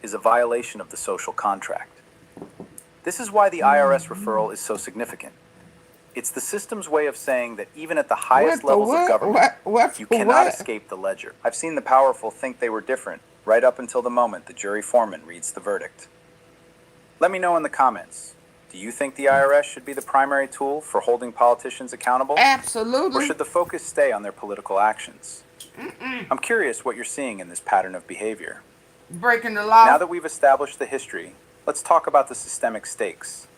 Is a violation of the social contract. This is why the IRS referral is so significant. It's the system's way of saying that even at the highest What the levels of what? government, What you for cannot what? escape the ledger. I've seen the powerful think they were different right up until the moment the jury foreman reads the verdict. Let me know in the comments. Do you think the IRS should be the primary tool for holding politicians accountable? Absolutely. Or should the focus stay on their political actions? I'm curious what you're seeing in this pattern of behavior. Breaking the law. Now that we've established the history, let's talk about the systemic stakes.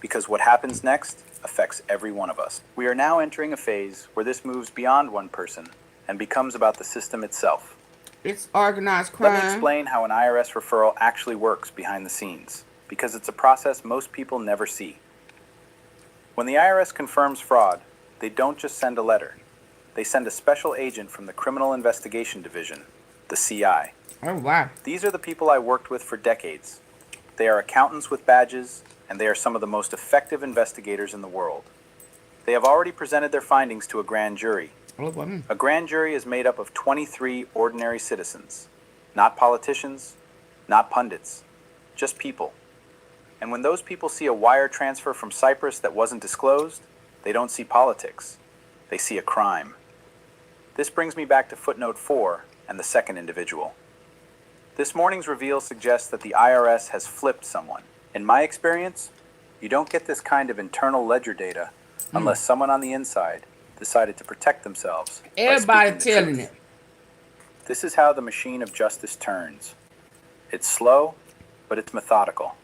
Because what happens next affects every one of us. We are now entering a phase where this moves beyond one person and becomes about the system itself. It's organized crime. Let me explain how an IRS referral actually works behind the scenes, because it's a process most people never see. When the IRS confirms fraud, they don't just send a letter. They send a special agent from the Criminal Investigation Division, the CI. Oh, wow. These are the people I worked with for decades. They are accountants with badges, and they are some of the most effective investigators in the world. They have already presented their findings to a grand jury. Oh, wow. A grand jury is made up of 23 ordinary citizens, not politicians, not pundits, just people. And when those people see a wire transfer from Cyprus that wasn't disclosed, they don't see politics. They see a crime. This brings me back to footnote 4 and the second individual. This morning's reveal suggests that the IRS has flipped someone. In my experience, you don't get this kind of internal ledger data unless someone on the inside decided to protect themselves. by Everybody speaking the telling truth. it. This is how the machine of justice turns. It's slow, but it's methodical.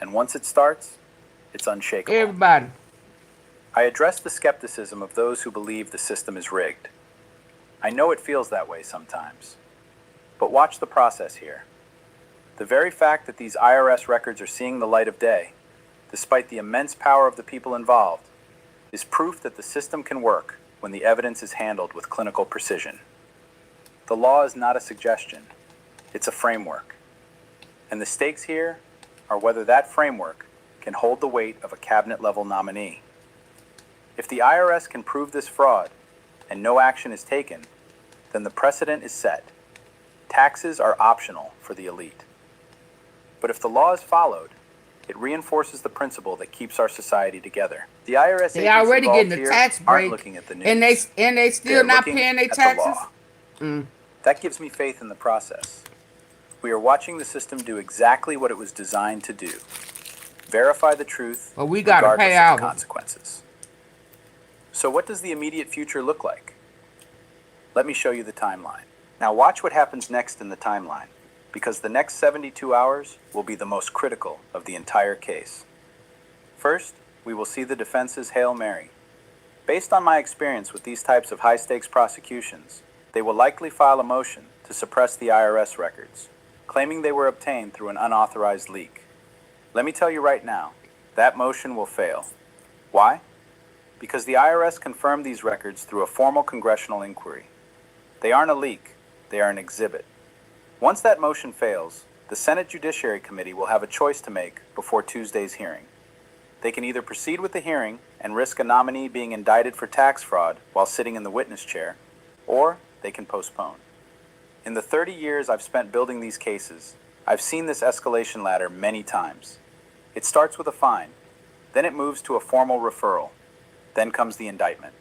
And once it starts, it's unshakable. Everybody. I address the skepticism of those who believe the system is rigged. I know it feels that way sometimes. But watch the process here. The very fact that these IRS records are seeing the light of day, despite the immense power of the people involved, is proof that the system can work when the evidence is handled with clinical precision. The law is not a suggestion, it's a framework. And the stakes here are whether that framework can hold the weight of a cabinet-level nominee. If the IRS can prove this fraud and no action is taken, then the precedent is set. Taxes are optional for the elite. But if the law is followed, it reinforces the principle that keeps our society together. The IRS They agents already involved getting a here tax aren't break, looking at the news. and they still They're not looking paying their at the taxes. law. That gives me faith in the process. We are watching the system do exactly what it was designed to do. Verify the truth, But we gotta regardless pay of ours. the consequences. So what does the immediate future look like? Let me show you the timeline. Now watch what happens next in the timeline, because the next 72 hours will be the most critical of the entire case. First, we will see the defense's Hail Mary. Based on my experience with these types of high-stakes prosecutions, they will likely file a motion to suppress the IRS records, claiming they were obtained through an unauthorized leak. Let me tell you right now, that motion will fail. Why? Because the IRS confirmed these records through a formal congressional inquiry. They aren't a leak, they are an exhibit. Once that motion fails, the Senate Judiciary Committee will have a choice to make before Tuesday's hearing. They can either proceed with the hearing and risk a nominee being indicted for tax fraud while sitting in the witness chair, or they can postpone. In the 30 years I've spent building these cases, I've seen this escalation ladder many times. It starts with a fine, then it moves to a formal referral, then comes the indictment.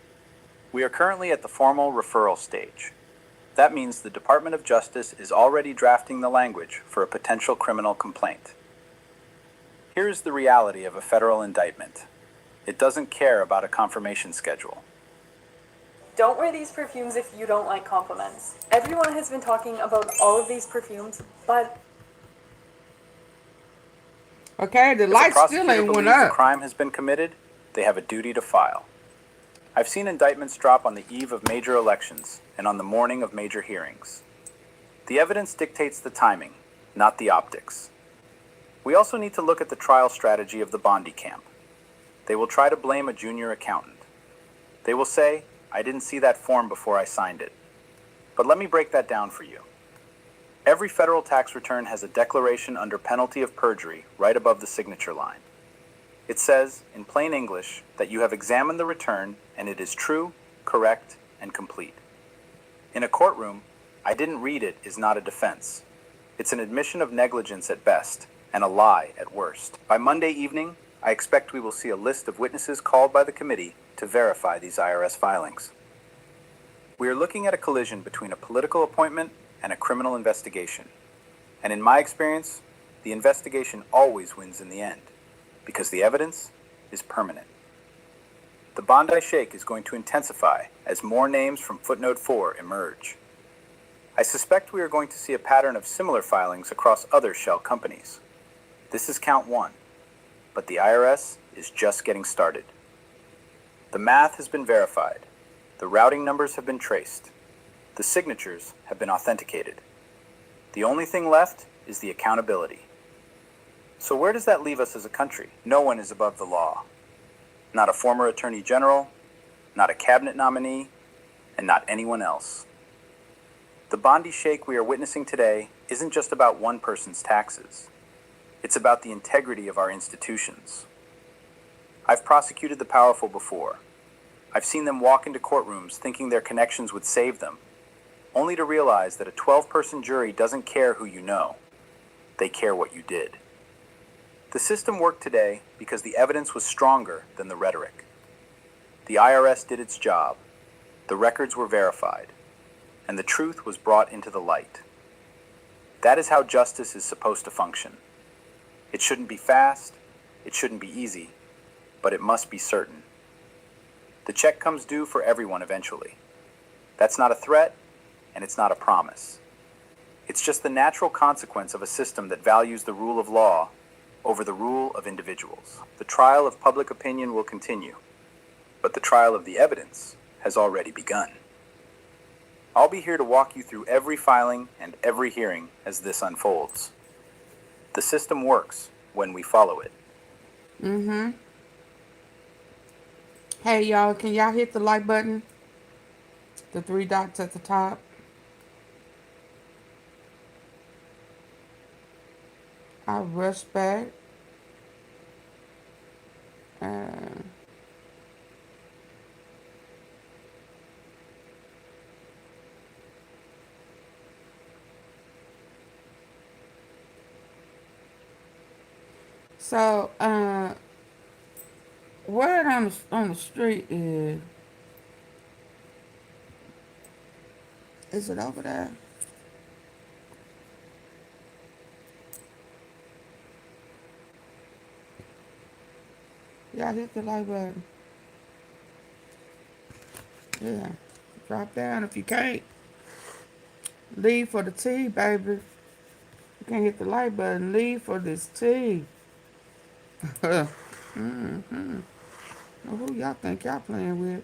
We are currently at the formal referral stage. That means the Department of Justice is already drafting the language for a potential criminal complaint. Here's the reality of a federal indictment. It doesn't care about a confirmation schedule. Don't wear these perfumes if you don't like compliments. Everyone has been talking about all of these perfumes, but... Okay, the If a light still prosecutor ain't went believes a up. crime has been committed, they have a duty to file. I've seen indictments drop on the eve of major elections and on the morning of major hearings. The evidence dictates the timing, not the optics. We also need to look at the trial strategy of the Bondi camp. They will try to blame a junior accountant. They will say, I didn't see that form before I signed it. But let me break that down for you. Every federal tax return has a declaration under penalty of perjury right above the signature line. It says, in plain English, that you have examined the return and it is true, correct, and complete. In a courtroom, I didn't read it is not a defense. It's an admission of negligence at best and a lie at worst. By Monday evening, I expect we will see a list of witnesses called by the committee to verify these IRS filings. We are looking at a collision between a political appointment and a criminal investigation. And in my experience, the investigation always wins in the end, because the evidence is permanent. The Bondi Shake is going to intensify as more names from footnote 4 emerge. I suspect we are going to see a pattern of similar filings across other shell companies. This is count 1, but the IRS is just getting started. The math has been verified. The routing numbers have been traced. The signatures have been authenticated. The only thing left is the accountability. So where does that leave us as a country? No one is above the law. Not a former attorney general, not a cabinet nominee, and not anyone else. The Bondi Shake we are witnessing today isn't just about one person's taxes. It's about the integrity of our institutions. I've prosecuted the powerful before. I've seen them walk into courtrooms thinking their connections would save them, only to realize that a 12-person jury doesn't care who you know. They care what you did. The system worked today because the evidence was stronger than the rhetoric. The IRS did its job, the records were verified, and the truth was brought into the light. That is how justice is supposed to function. It shouldn't be fast, it shouldn't be easy, but it must be certain. The check comes due for everyone eventually. That's not a threat, and it's not a promise. It's just the natural consequence of a system that values the rule of law over the rule of individuals. The trial of public opinion will continue, but the trial of the evidence has already begun. I'll be here to walk you through every filing and every hearing as this unfolds. The system works when we follow it. Hey, y'all, can y'all hit the like button? The 3 dots at the top. I rushed back. Uh, so, word on the street is it over there? Y'all hit the like button. Yeah. Drop down if you can't. Leave for the tea, baby. You can't hit the like button. Leave for this tea. Mm-hmm. Well, who y'all think y'all playing with?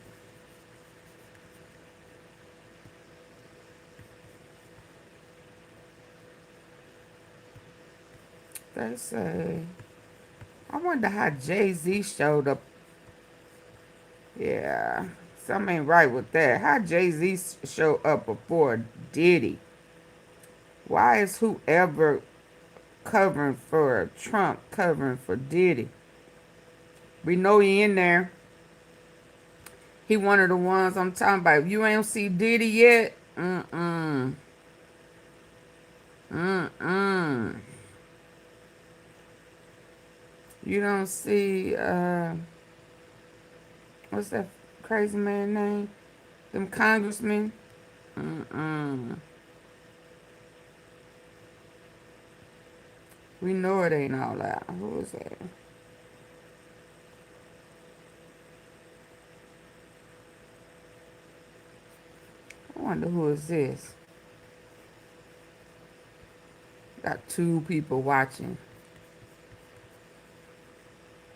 They say. I wonder how Jay-Z showed up. Yeah. Something ain't right with that. How Jay-Z show up before Diddy? Why is whoever covering for Trump covering for Diddy? We know he in there. He one of the ones I'm talking about. If you ain't see Diddy yet, you don't see, what's that crazy man name? Them congressmen? We know it ain't all out. Who is that? I wonder who is this? Got 2 people watching.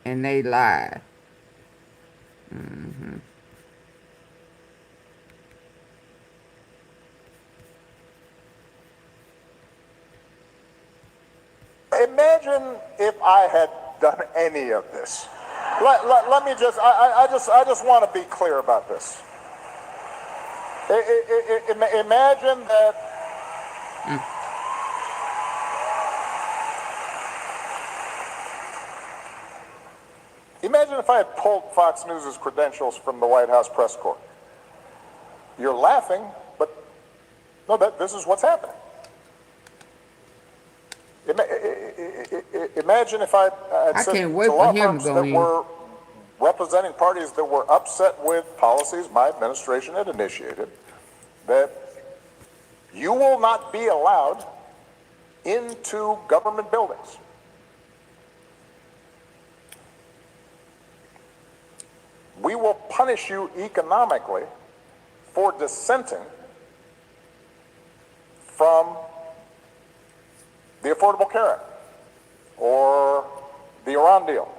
And they live. Imagine if I had done any of this. Let me I just want to be clear about this. Imagine that. Imagine if I had pulled Fox News' credentials from the White House press corps. You're laughing, but no, this is what's happening. Imagine if I said can't wait to law for him firms to go that in. were representing parties that were upset with policies my administration had initiated, that you will not be allowed into government buildings. We will punish you economically for dissenting from the Affordable Care Act or the Iran deal.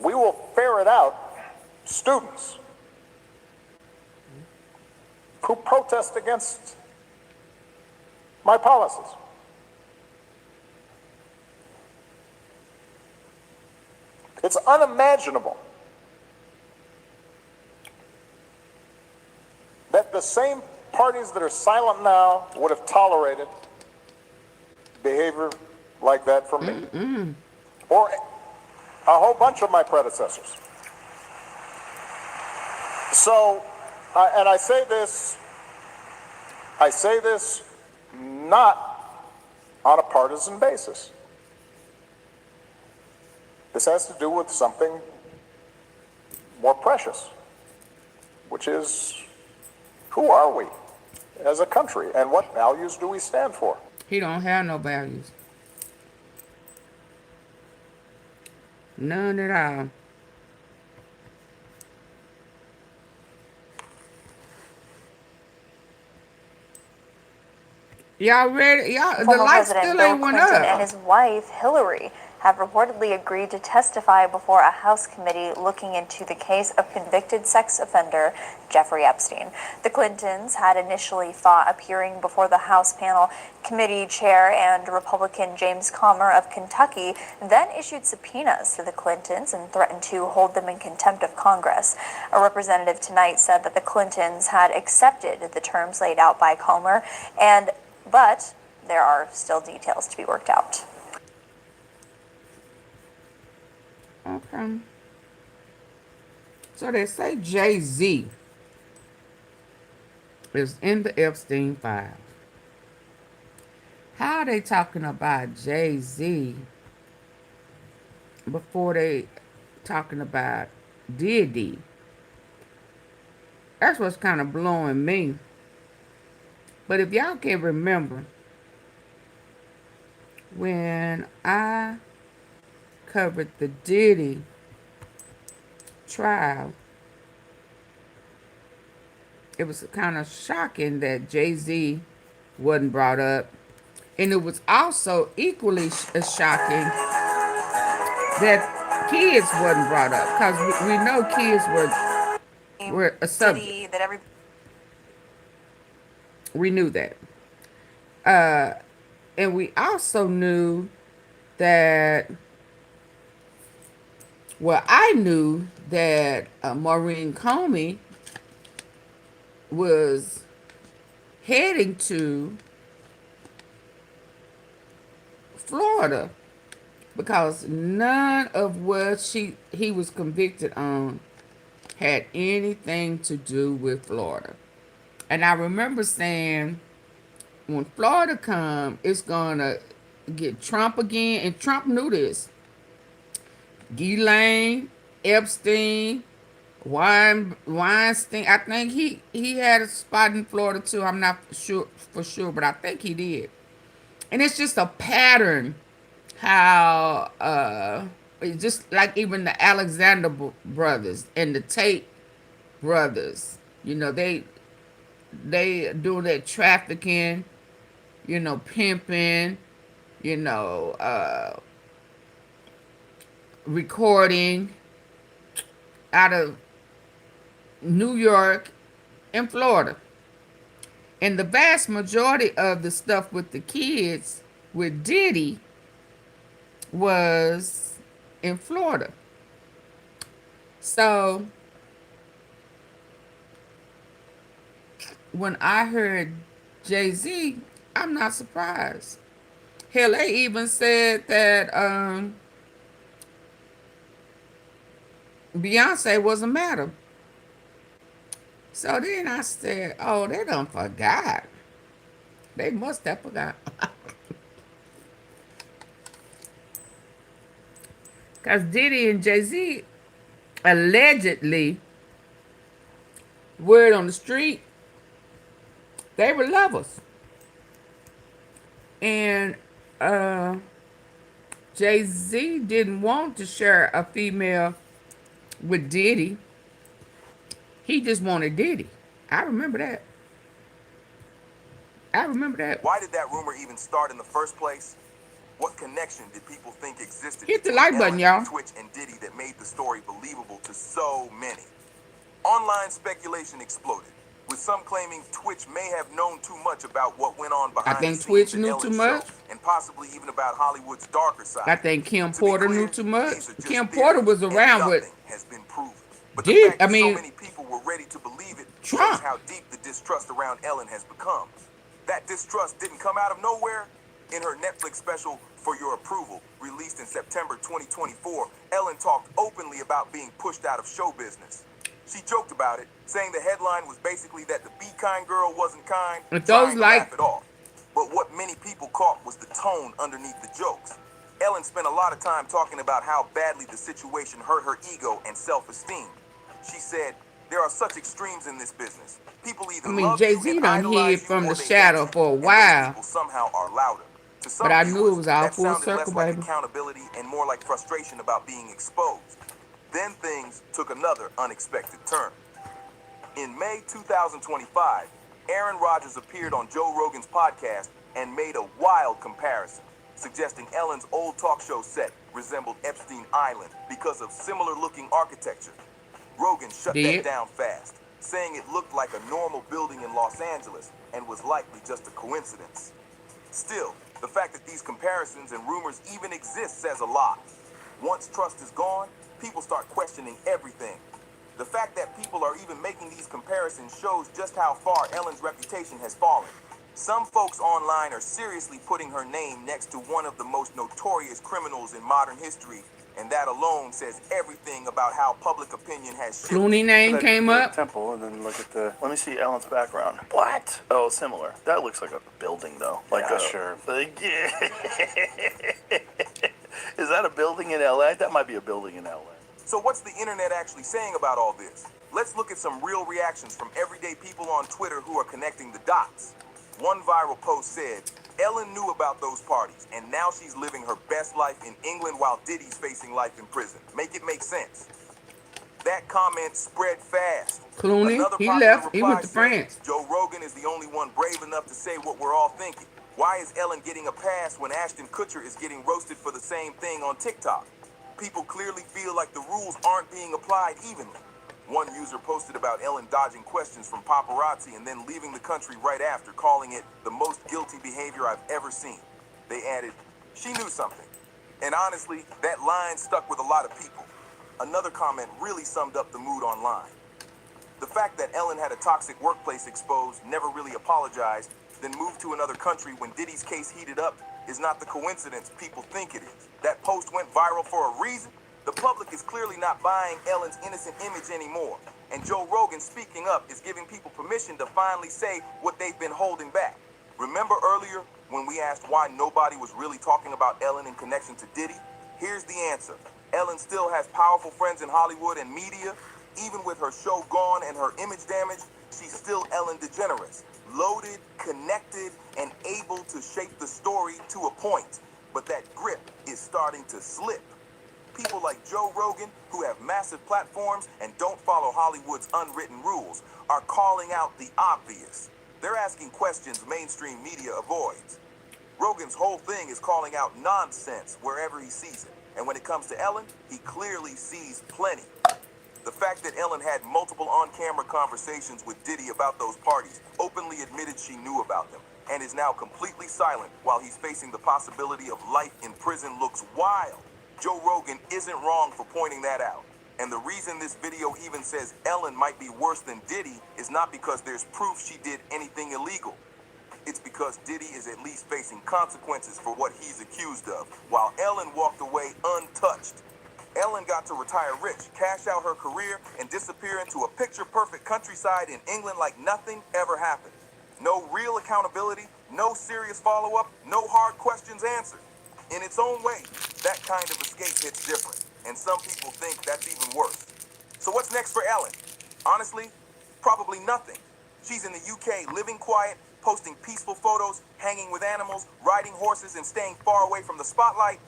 We will ferret out students who protest against my policies. It's unimaginable that the same parties that are silent now would have tolerated behavior like that from me or a whole bunch of my predecessors. So, and I say this not on a partisan basis. This has to do with something more precious, which is, who are we as a country and what values do we stand for? He don't have no values. None at all. Y'all ready? Y'all, the Former lights President still Bill ain't went Clinton up. and his wife, Hillary, have reportedly agreed to testify before a House committee looking into the case of convicted sex offender Jeffrey Epstein. The Clintons had initially fought appearing before the House panel. Committee chair and Republican James Comer of Kentucky then issued subpoenas to the Clintons and threatened to hold them in contempt of Congress. A representative tonight said that the Clintons had accepted the terms laid out by Comer and but there are still details to be worked out. Okay. So they say Jay-Z is in the Epstein file. How are they talking about Jay-Z before they talking about Diddy? That's what's kind of blowing me. But if y'all can remember, when I covered the Diddy trial, it was kind of shocking that Jay-Z wasn't brought up. And it was also equally as shocking that kids wasn't brought up, because we know kids were a subject. We knew that. And we also knew that, well, I knew that Maureen Comey was heading to Florida, because none of what he was convicted on had anything to do with Florida. And I remember saying, when Florida come, it's gonna get Trump again, and Trump knew this. Ghislaine, Epstein, Weinstein. I think he had a spot in Florida too. I'm not sure for sure, but I think he did. And it's just a pattern how just like even the Alexander brothers and the Tate brothers, you know, they do that trafficking, you know, pimping, you know, recording out of New York and Florida. And the vast majority of the stuff with the kids with Diddy was in Florida. So when I heard Jay-Z, I'm not surprised. Hell, they even said that Beyonce wasn't matter. So then I said, oh, they done forgot. They must have forgot. Because Diddy and Jay-Z allegedly, word on the street, they were lovers. And Jay-Z didn't want to share a female with Diddy. He just wanted Diddy. I remember that. Why did that rumor even start in the first place? What connection did people think existed Hit the between like button, Ellen, y'all. Twitch, and Diddy that made the story believable to so many? Online speculation exploded, with some claiming Twitch may have known too much about what went on behind I think the Twitch scenes in knew Ellen's too much. show, and possibly even about Hollywood's darker side. I think Kim To be Porter clear, knew too much. these are just Kim theories, Porter was and around with nothing has been proven. But Did the fact I that mean so many people were ready to believe it Trump. shows how deep the distrust around Ellen has become. That distrust didn't come out of nowhere. In her Netflix special, For Your Approval, released in September 2024, Ellen talked openly about being pushed out of show business. She joked about it, saying the headline was basically that the Be Kind girl wasn't kind, If trying those to like laugh it off. But what many people caught was the tone underneath the jokes. Ellen spent a lot of time talking about how badly the situation hurt her ego and self-esteem. She said, there are such extremes in this business. People either love you Jay-Z and done idolize hid you, from or the they hate shadow you, for a and those while. people somehow are louder. To some But I knew it viewers, was all that full sounded circle, less like baby. accountability and more like frustration about being exposed. Then things took another unexpected turn. In May 2025, Aaron Rodgers appeared on Joe Rogan's podcast and made a wild comparison, suggesting Ellen's old talk show set resembled Epstein Island because of similar-looking architecture. Rogan shut that down fast, saying it looked like a normal building in Los Angeles and was likely just a coincidence. Still, the fact that these comparisons and rumors even exist says a lot. Once trust is gone, people start questioning everything. The fact that people are even making these comparisons shows just how far Ellen's reputation has fallen. Some folks online are seriously putting her name next to one of the most notorious criminals in modern history, and that alone says everything about how public opinion has shifted. Clooney name came up. Temple, and then look at the. Let me see Ellen's background. What? Oh, similar. That looks like a building, though. Like Yeah, a sure. Like, is that a building in LA? That might be a building in LA. So what's the internet actually saying about all this? Let's look at some real reactions from everyday people on Twitter who are connecting the dots. One viral post said, Ellen knew about those parties, and now she's living her best life in England while Diddy's facing life in prison. Make it make sense. That comment spread fast. Clooney, Another he popular left. He reply went to said, France. Joe Rogan is the only one brave enough to say what we're all thinking. Why is Ellen getting a pass when Ashton Kutcher is getting roasted for the same thing on TikTok? People clearly feel like the rules aren't being applied evenly. One user posted about Ellen dodging questions from paparazzi and then leaving the country right after, calling it the most guilty behavior I've ever seen. They added, she knew something. And honestly, that line stuck with a lot of people. Another comment really summed up the mood online. The fact that Ellen had a toxic workplace exposed, never really apologized, then moved to another country when Diddy's case heated up is not the coincidence people think it is. That post went viral for a reason. The public is clearly not buying Ellen's innocent image anymore. And Joe Rogan speaking up is giving people permission to finally say what they've been holding back. Remember earlier when we asked why nobody was really talking about Ellen in connection to Diddy? Here's the answer. Ellen still has powerful friends in Hollywood and media. Even with her show gone and her image damaged, she's still Ellen DeGeneres. Loaded, connected, and able to shape the story to a point. But that grip is starting to slip. People like Joe Rogan, who have massive platforms and don't follow Hollywood's unwritten rules, are calling out the obvious. They're asking questions mainstream media avoids. Rogan's whole thing is calling out nonsense wherever he sees it. And when it comes to Ellen, he clearly sees plenty. The fact that Ellen had multiple on-camera conversations with Diddy about those parties, openly admitted she knew about them, and is now completely silent while he's facing the possibility of life in prison looks wild. Joe Rogan isn't wrong for pointing that out. And the reason this video even says Ellen might be worse than Diddy is not because there's proof she did anything illegal. It's because Diddy is at least facing consequences for what he's accused of, while Ellen walked away untouched. Ellen got to retire rich, cash out her career, and disappear into a picture-perfect countryside in England like nothing ever happened. No real accountability, no serious follow-up, no hard questions answered. In its own way, that kind of escape hits different, and some people think that's even worse. So what's next for Ellen? Honestly, probably nothing. She's in the UK, living quiet, posting peaceful photos, hanging with animals, riding horses, and staying far away from the spotlight.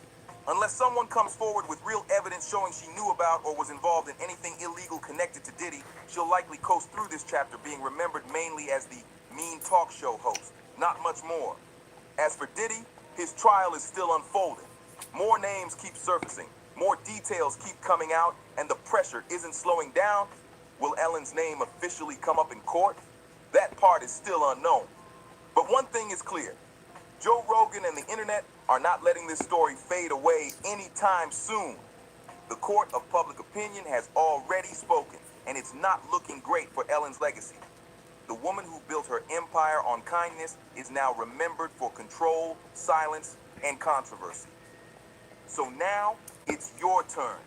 Unless someone comes forward with real evidence showing she knew about or was involved in anything illegal connected to Diddy, she'll likely coast through this chapter being remembered mainly as the mean talk show host, not much more. As for Diddy, his trial is still unfolding. More names keep surfacing, more details keep coming out, and the pressure isn't slowing down. Will Ellen's name officially come up in court? That part is still unknown. But one thing is clear. Joe Rogan and the internet are not letting this story fade away anytime soon. The court of public opinion has already spoken, and it's not looking great for Ellen's legacy. The woman who built her empire on kindness is now remembered for control, silence, and controversy. So now, it's your turn.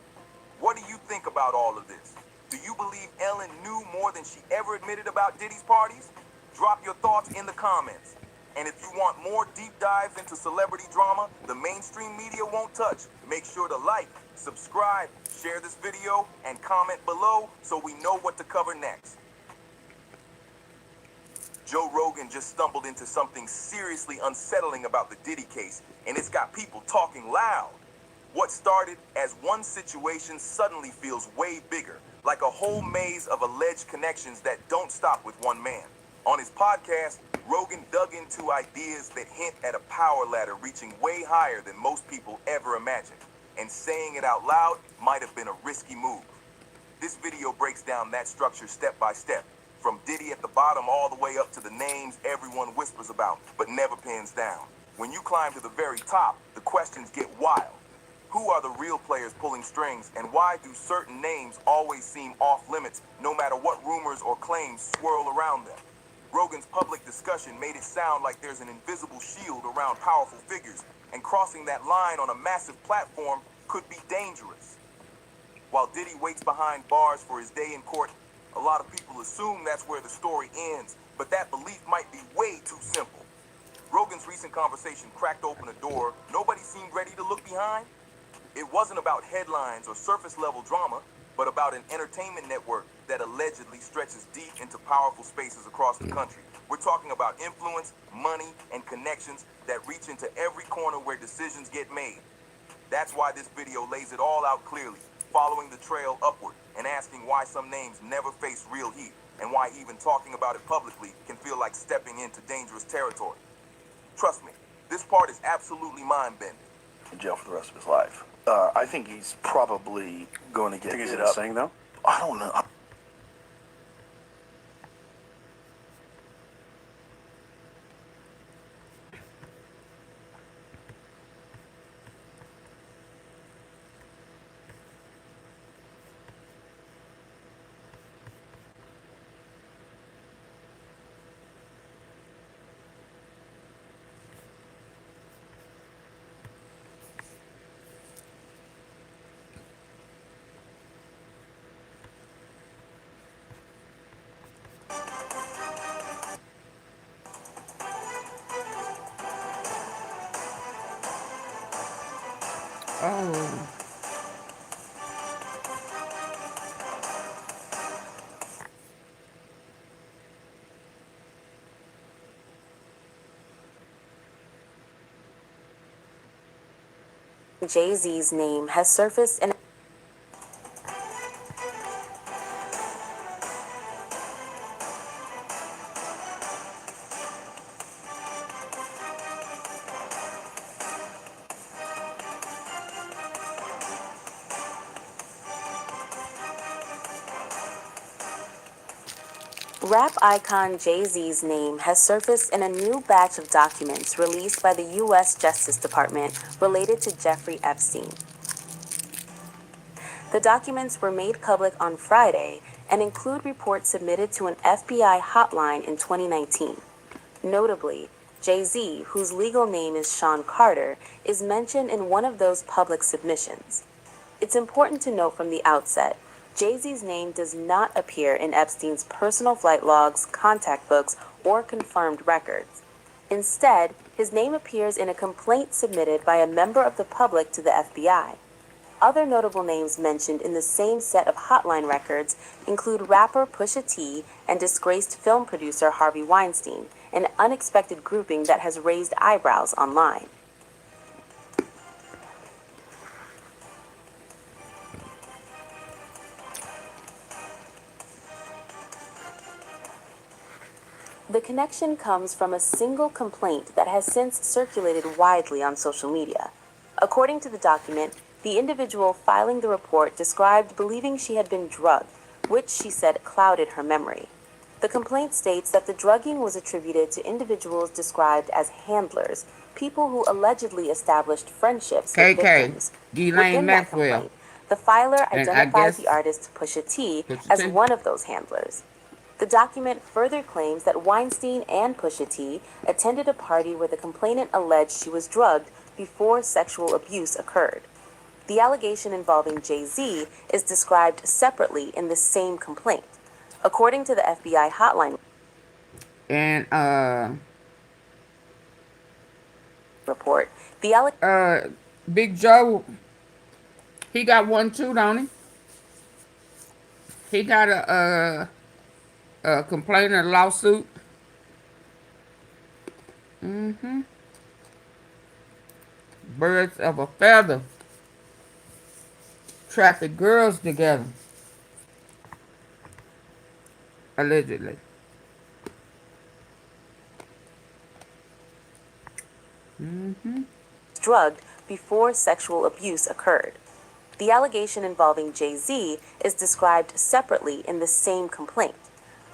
What do you think about all of this? Do you believe Ellen knew more than she ever admitted about Diddy's parties? Drop your thoughts in the comments. And if you want more deep dives into celebrity drama the mainstream media won't touch, make sure to like, subscribe, share this video, and comment below so we know what to cover next. Joe Rogan just stumbled into something seriously unsettling about the Diddy case, and it's got people talking loud. What started as one situation suddenly feels way bigger, like a whole maze of alleged connections that don't stop with one man. On his podcast, Rogan dug into ideas that hint at a power ladder reaching way higher than most people ever imagined, and saying it out loud might have been a risky move. This video breaks down that structure step by step, from Diddy at the bottom all the way up to the names everyone whispers about, but never pins down. When you climb to the very top, the questions get wild. Who are the real players pulling strings, and why do certain names always seem off limits no matter what rumors or claims swirl around them? Rogan's public discussion made it sound like there's an invisible shield around powerful figures, and crossing that line on a massive platform could be dangerous. While Diddy waits behind bars for his day in court, a lot of people assume that's where the story ends, but that belief might be way too simple. Rogan's recent conversation cracked open a door nobody seemed ready to look behind. It wasn't about headlines or surface-level drama, but about an entertainment network that allegedly stretches deep into powerful spaces across the country. We're talking about influence, money, and connections that reach into every corner where decisions get made. That's why this video lays it all out clearly, following the trail upward and asking why some names never face real heat and why even talking about it publicly can feel like stepping into dangerous territory. Trust me, this part is absolutely mind-bending. In jail for the rest of his life. I think he's probably going to get Think he's hit up. insane though? I don't know. Oh. Jay-Z's name has surfaced in rap icon Jay-Z's name has surfaced in a new batch of documents released by the U.S. Justice Department related to Jeffrey Epstein. The documents were made public on Friday and include reports submitted to an FBI hotline in 2019. Notably, Jay-Z, whose legal name is Sean Carter, is mentioned in one of those public submissions. It's important to note from the outset, Jay-Z's name does not appear in Epstein's personal flight logs, contact books, or confirmed records. Instead, his name appears in a complaint submitted by a member of the public to the FBI. Other notable names mentioned in the same set of hotline records include rapper Pusha T and disgraced film producer Harvey Weinstein, an unexpected grouping that has raised eyebrows online. The connection comes from a single complaint that has since circulated widely on social media. According to the document, the individual filing the report described believing she had been drugged, which she said clouded her memory. The complaint states that the drugging was attributed to individuals described as handlers, people who allegedly established friendships with victims. Within that complaint, the filer identified the artist Pusha T as one of those handlers. The document further claims that Weinstein and Pusha T attended a party where the complainant alleged she was drugged before sexual abuse occurred. The allegation involving Jay-Z is described separately in the same complaint. According to the FBI hotline And report, the Big Joe, he got one too, don't he? He got a complaint, lawsuit. Birds of a feather traffic girls together, allegedly. drugged before sexual abuse occurred. The allegation involving Jay-Z is described separately in the same complaint.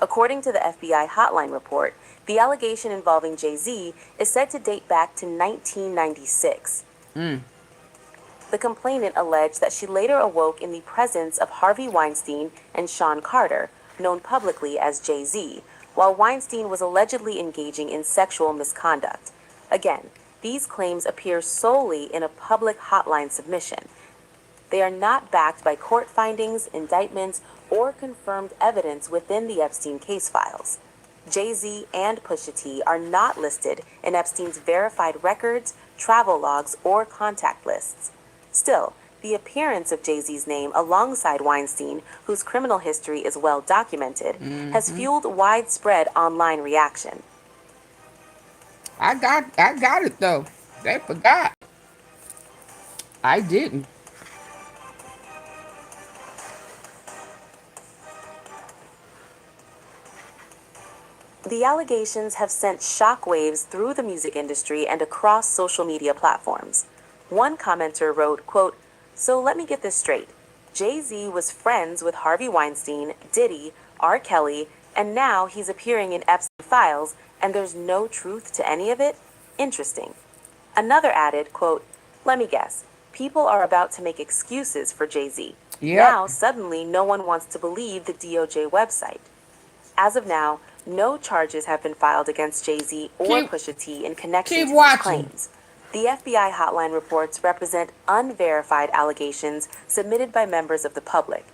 According to the FBI hotline report, the allegation involving Jay-Z is said to date back to 1996. The complainant alleged that she later awoke in the presence of Harvey Weinstein and Sean Carter, known publicly as Jay-Z, while Weinstein was allegedly engaging in sexual misconduct. Again, these claims appear solely in a public hotline submission. They are not backed by court findings, indictments, or confirmed evidence within the Epstein case files. Jay-Z and Pusha T are not listed in Epstein's verified records, travel logs, or contact lists. Still, the appearance of Jay-Z's name alongside Weinstein, whose criminal history is well documented, has fueled widespread online reaction. I got it though. They forgot. I didn't. The allegations have sent shockwaves through the music industry and across social media platforms. One commenter wrote, quote, "So let me get this straight. Jay-Z was friends with Harvey Weinstein, Diddy, R. Kelly, and now he's appearing in Epstein files, and there's no truth to any of it? Interesting." Another added, quote, "Let me guess. People are about to make excuses for Jay-Z. Yep. Now suddenly no one wants to believe the DOJ website." As of now, no charges have been filed against Jay-Z or Pusha T in connection to these claims. The FBI hotline reports represent unverified allegations submitted by members of the public.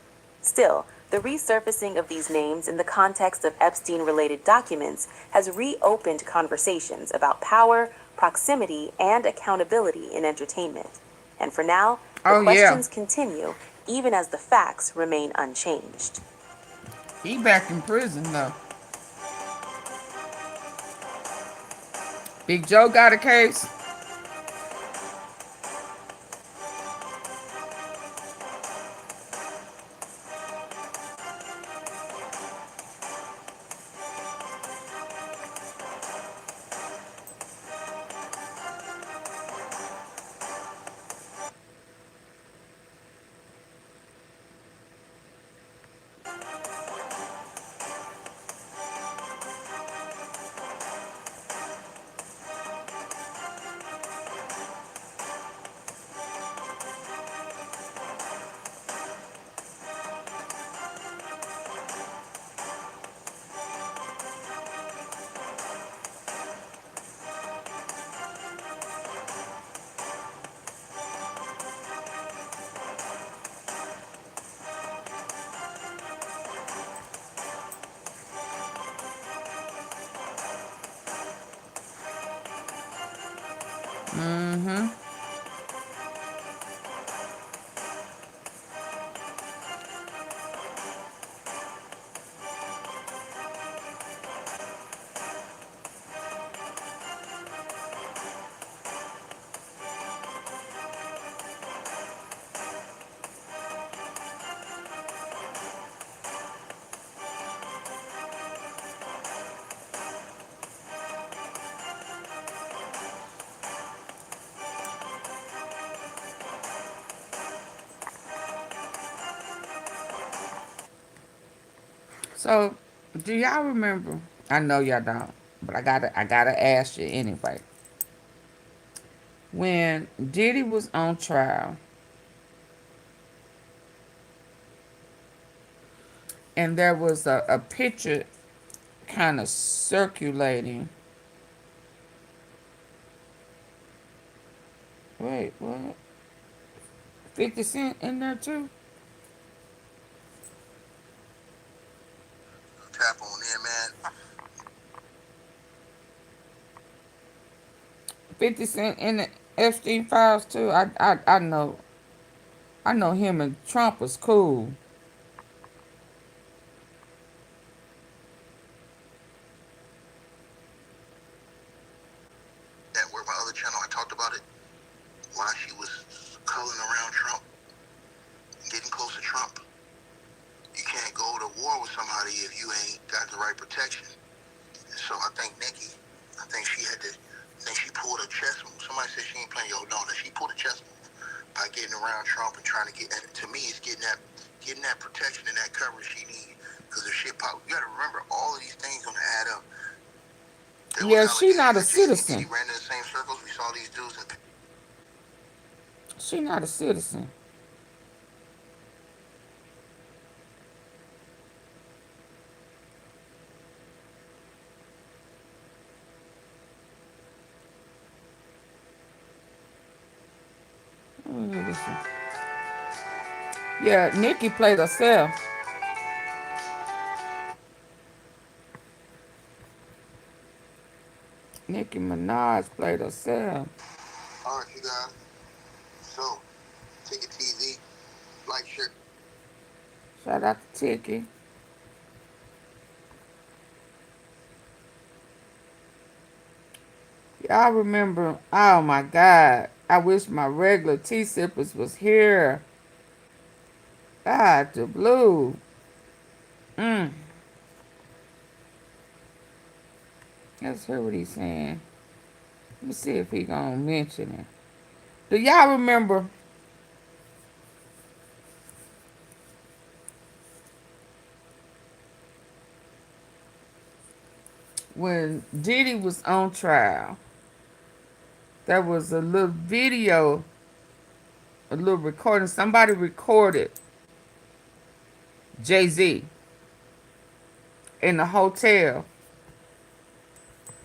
Still, the resurfacing of these names in the context of Epstein-related documents has reopened conversations about power, proximity, and accountability in entertainment. And for now, the questions continue, even as the facts remain unchanged. He back in prison though. Big Joe got a case. So, do y'all remember? I know y'all don't, but I gotta ask you anyway. When Diddy was on trial, and there was a picture kind of circulating. Wait, what? 50 Cent in there too? Tap on in, man. 50 Cent in the Epstein files too. I know him and Trump was cool. That were my other channel, I talked about it. Why she was culling around Trump, getting close to Trump. You can't go to war with somebody if you ain't got the right protection. And so I think she pulled a chess move. Somebody said she ain't playing, that she pulled a chess move by getting around Trump and trying to get, and to me, it's getting that protection and that coverage she needs. Because if shit pop, you got to remember, all of these things gonna add up. Yeah, she not a citizen. She ran in the same circles. We saw these dudes. She not a citizen. Listen. Yeah, Nikki played herself. Nicki Minaj played herself. All right, you guys. So, take it easy. Like, share. Shout out to Tiki. Y'all remember, oh my God, I wish my regular tea sippers was here. God, the blue. Let's hear what he's saying. Let me see if he gonna mention it. Do y'all remember when Diddy was on trial? There was a little video, a little recording. Somebody recorded Jay-Z in the hotel.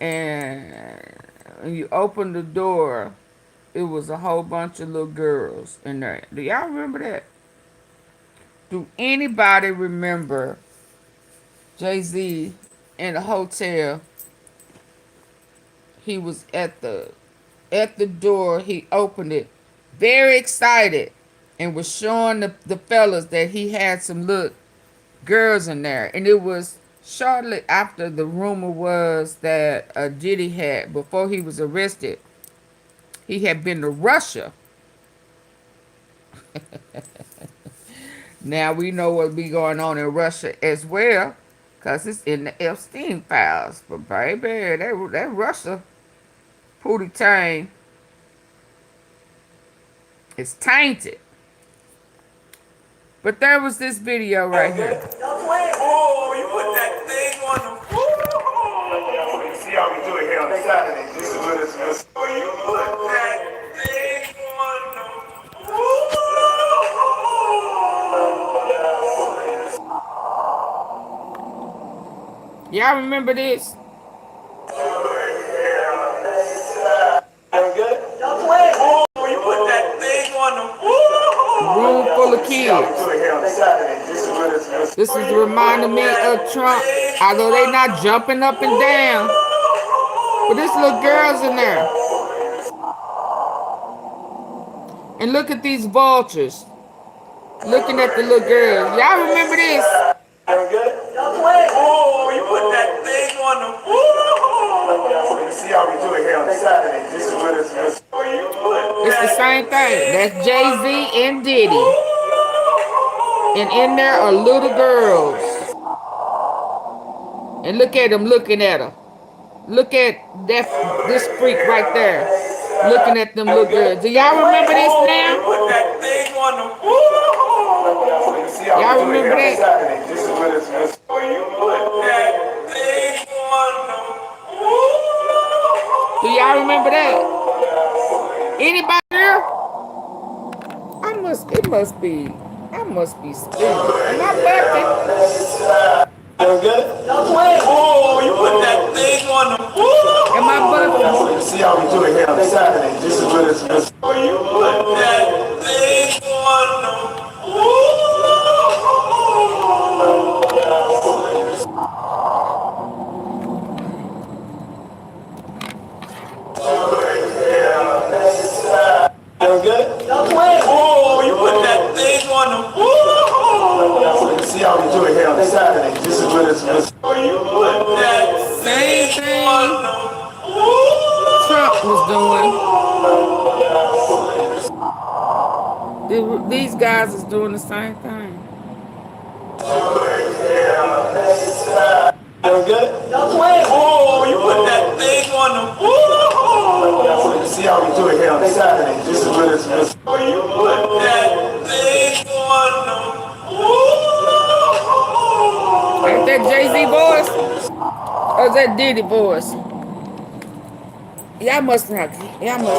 And when you open the door, it was a whole bunch of little girls in there. Do y'all remember that? Do anybody remember Jay-Z in the hotel? He was at the door. He opened it, very excited, and was showing the fellas that he had some little girls in there. And it was shortly after the rumor was that Diddy had, before he was arrested, he had been to Russia. Now we know what be going on in Russia as well, because it's in the Epstein files. But baby, that Russia pootie tang is tainted. But there was this video right here. Oh, you put that thing on the floor. See how we do it here on Saturday. This is what it's supposed to be. Oh, you put that thing on the floor. Y'all remember this? Oh, you put that thing on the floor. Room full of kids. This is reminding me of Trump, although they not jumping up and down. But there's little girls in there. And look at these vultures looking at the little girls. Y'all remember this? Oh, you put that thing on the floor. See how we do it here on Saturday. This is what it's supposed to be. It's the same thing. That's Jay-Z and Diddy. And in there are little girls. And look at them looking at her. Look at this freak right there. Looking at them little girls. Do y'all remember this now? Y'all remember that? Do y'all remember that? Anybody here? I must be speaking. Am I bucking? Oh, you put that thing on the floor. Am I bucking? See how we do it here on Saturday. This is what it's supposed to be. Oh, you put that thing on the floor. Oh, you put that thing on the floor. See how we do it here on Saturday. This is what it's supposed to be. Oh, you put that thing on the floor. Trump was doing. These guys is doing the same thing. Oh, you put that thing on the floor. See how we do it here on Saturday. This is what it's supposed to be. Oh, you put that thing on the floor. Ain't that Jay-Z voice? Or is that Diddy voice? Y'all must not be able to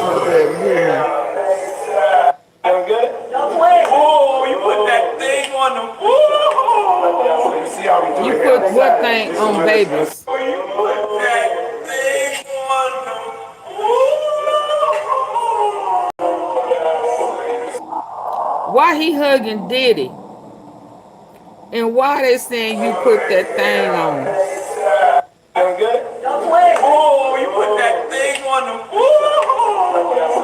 hear me. Oh, you put that thing on the floor. See how we do You it here put what thing on babies? Oh, you put that thing on the floor. Why he hugging Diddy? And why they saying you put that thing on him? Good? Oh, you put that thing on the.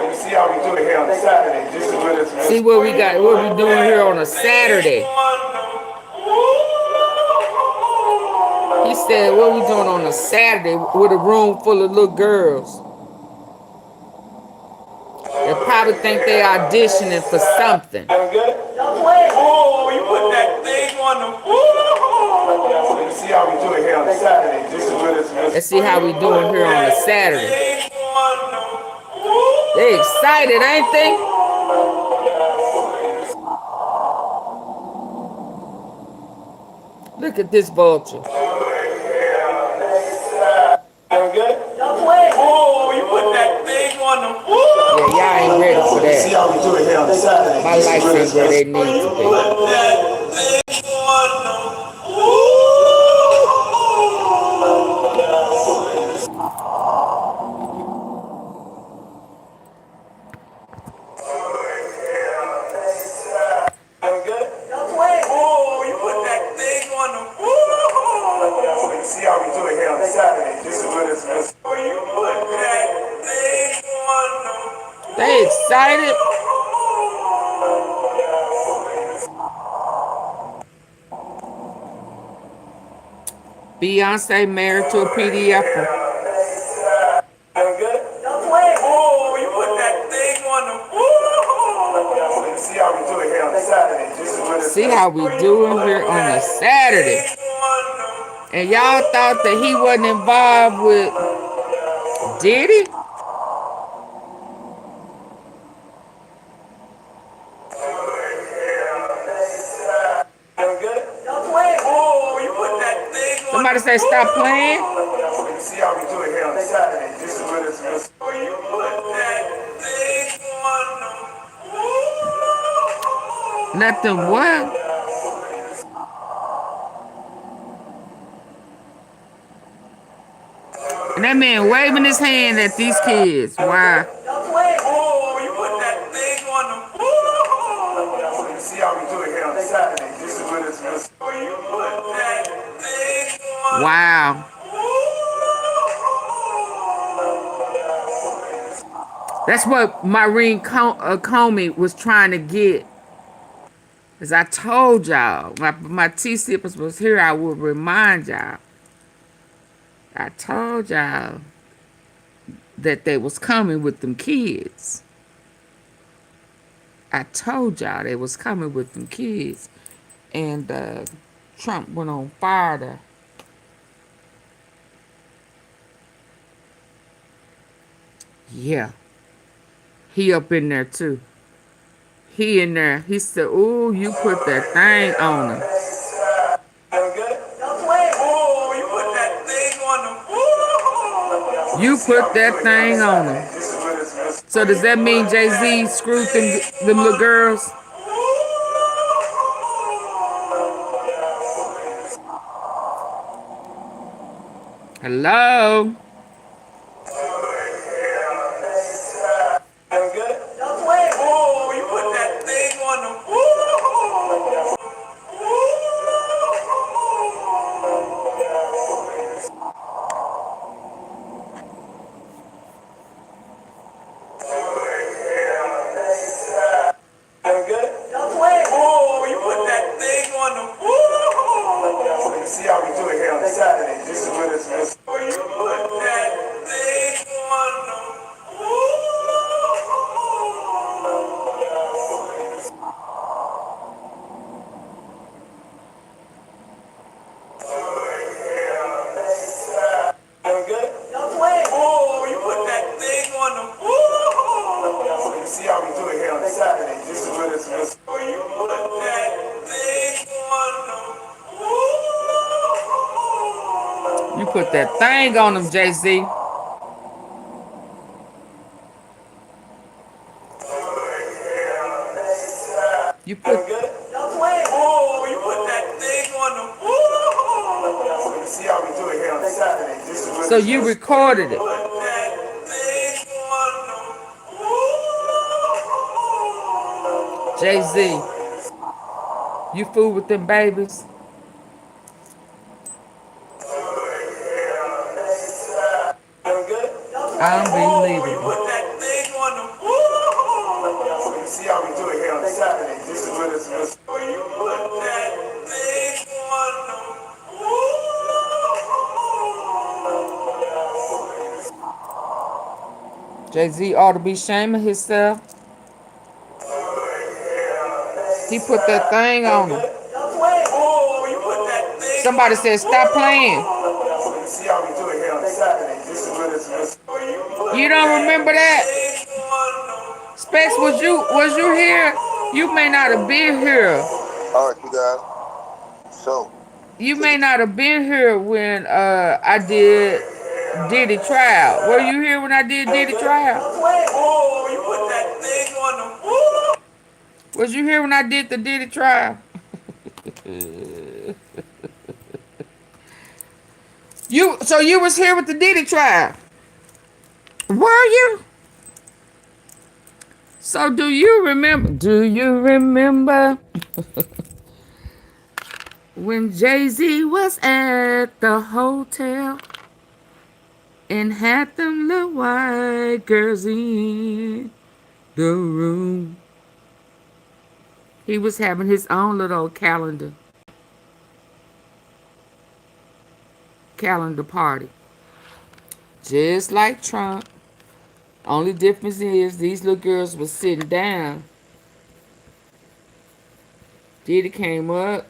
You see how we do it here on Saturday. This is what it's. See what we got, what we doing here on a Saturday. He said, what we doing on a Saturday with a room full of little girls? They probably think they auditioning for something. Good? Oh, you put that thing on the. You see how we do it here on Saturday. This is what it's. Let's see how we doing here on a Saturday. They excited, ain't they? Look at this vulture. Good? Oh, you put that thing on the. Yeah, y'all ain't ready for that. See how we do it here on Saturday. My life ain't where they need to be. See how we do it here on Saturday. This is what it's. They excited. Beyonce married to a PDFer. Oh, you put that thing on the. See how we do it here on Saturday. This is what it's. See how we doing here on a Saturday. And y'all thought that he wasn't involved with Diddy? Somebody say stop playing. See how we do it here on Saturday. This is what it's. You put that thing on the. Nothing what? And that man waving his hand at these kids. Wow. Oh, you put that thing on the. See how we do it here on Saturday. This is what it's. You put that thing on. Wow. That's what Maureen Comey was trying to get. As I told y'all, my tea sippers was here, I will remind y'all. I told y'all that they was coming with them kids. I told y'all they was coming with them kids. And Trump went on fire there. Yeah. He up in there too. He in there. He said, ooh, you put that thing on him. You put that thing on him. So does that mean Jay-Z screwed them little girls? Hello? See how we do it here on Saturday. This is what it's. You put that thing on Oh, you put that thing on the. See how we do it here on Saturday. This is what it's. You put that thing on You put that thing on him, Jay-Z. You put. Oh, you put that thing on the. See how we do it here on Saturday. This is what So you recorded it. Jay-Z, you fool with them babies? Unbelievable. Put that thing on the wall. You see how we do it here on Saturday. This is what it's supposed to be. You put that thing on the wall. Jay-Z ought to be shaming himself. He put that thing on him. Somebody said, stop playing. See how we do it here on Saturday. This is what it's supposed to be. You don't remember that? Specs, was you here? You may not have been here. All right, you guys. So. You may not have been here when I did Diddy trial. Were you here when I did Diddy trial? Was you here when I did the Diddy trial? So you was here with the Diddy trial? Were you? So do you remember? Do you remember when Jay-Z was at the hotel and had them little white girls in the room? He was having his own little calendar party. Just like Trump. Only difference is these little girls were sitting down. Diddy came up,